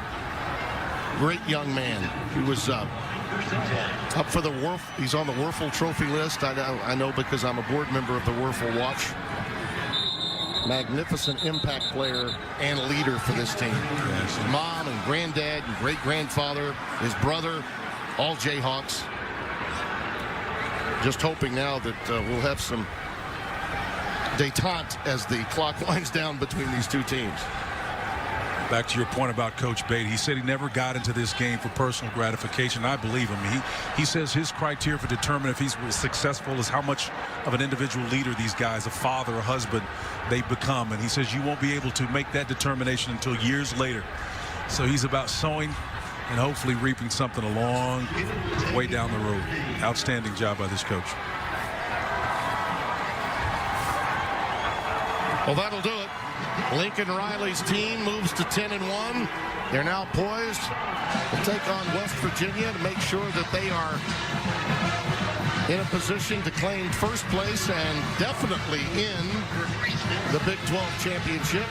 Great young man. He was up for the he's on the Werfel Trophy list. I know because I'm a board member of the Werfel Watch. Magnificent impact player and leader for this team. His mom and granddad and great-grandfather, his brother, all Jayhawks. Just hoping now that we'll have some détente as the clock winds down between these two teams. Back to your point about Coach Beaty, he said he never got into this game for personal gratification. I believe him. He says his criteria for determining if he's successful is how much of an individual leader these guys, a father, a husband, they become. And he says you won't be able to make that determination until years later. So he's about sowing and hopefully reaping something a long way down the road. Outstanding job by this coach. Well, that'll do it. Lincoln Riley's team moves to 10-1. They're now poised to take on West Virginia to make sure that they are in a position to claim first place and definitely in the Big 12 championship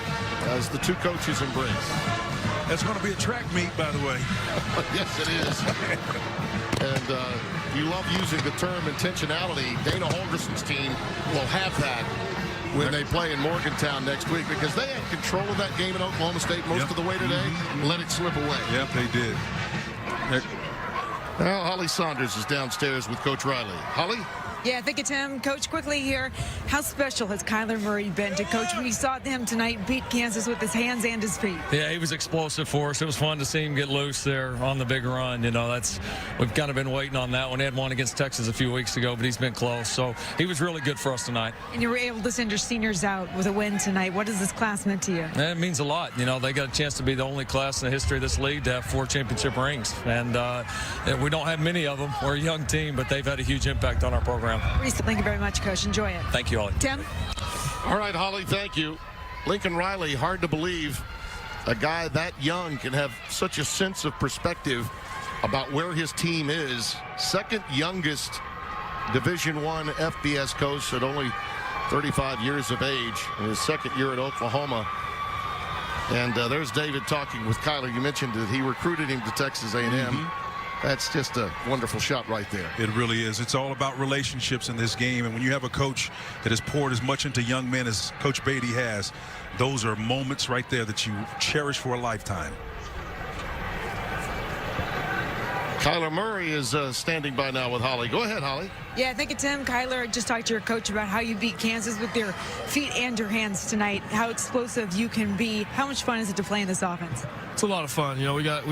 as the two coaches embrace. That's going to be a track meet, by the way. Yes, it is. And you love using the term intentionality. Dana Holgerson's team will have that when they play in Morgantown next week, because they had control of that game in Oklahoma State most of the way today and let it slip away. Yep, they did. Well, Holly Saunders is downstairs with Coach Riley. Holly? Yeah, thank you, Tim. Coach, quickly here, how special has Kyler Murray been to Coach when you saw him tonight beat Kansas with his hands and his feet? Yeah, he was explosive for us. It was fun to see him get loose there on the big run. You know, we've kind of been waiting on that one. He had one against Texas a few weeks ago, but he's been close. So he was really good for us tonight. And you were able to send your seniors out with a win tonight. What has this class meant to you? It means a lot. You know, they got a chance to be the only class in the history of this league to have 4 championship rings. And we don't have many of them. We're a young team, but they've had a huge impact on our program. Thank you very much, Coach. Enjoy it. Thank you, Holly. Tim? All right, Holly, thank you. Lincoln Riley, hard to believe a guy that young can have such a sense of perspective about where his team is. Second youngest Division I FBS coach at only 35 years of age in his second year at Oklahoma. And there's David talking with Kyler. You mentioned that he recruited him to Texas A&M. That's just a wonderful shot right there. It really is. It's all about relationships in this game. And when you have a coach that has poured as much into young men as Coach Beaty has, those are moments right there that you cherish for a lifetime. Kyler Murray is standing by now with Holly. Go ahead, Holly. Yeah, thank you, Tim. Kyler, just talked to your coach about how you beat Kansas with your feet and your hands tonight, how explosive you can be. How much fun is it to play in this offense? It's a lot of fun. You know, we got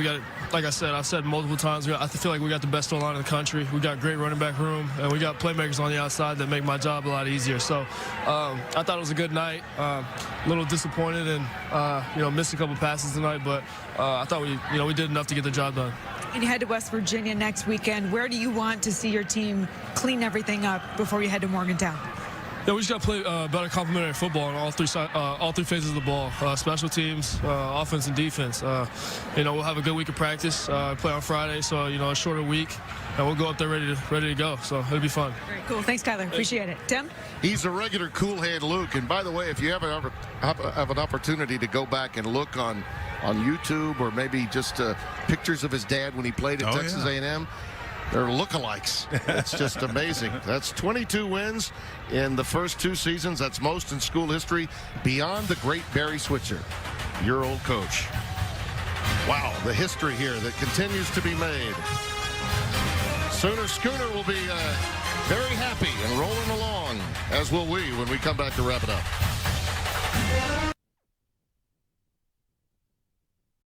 like I've said multiple times, I feel like we got the best O-line in the country. We got great running back room, and we got playmakers on the outside that make my job a lot easier. So I thought it was a good night. A little disappointed and, missed a couple passes tonight, but I thought we did enough to get the job done. And you head to West Virginia next weekend. Where do you want to see your team clean everything up before you head to Morgantown? Yeah, we just got to play better complementary football on all three phases of the ball, special teams, offense, and defense. We'll have a good week of practice, play on Friday, so, a shorter week, and we'll go up there ready to go, so it'll be fun. Very cool. Thanks, Kyler. Appreciate it. Tim? He's a regular cool head Luke. And by the way, if you have an opportunity to go back and look on YouTube or maybe just pictures of his dad when he played at Texas A&M, they're lookalikes. It's just amazing. That's 22 wins in the first 2 seasons. That's most in school history, beyond the great Barry Switzer, your old coach. Wow, the history here that continues to be made. Sooner Schooner will be very happy and rolling along, as will we when we come back to wrap it up.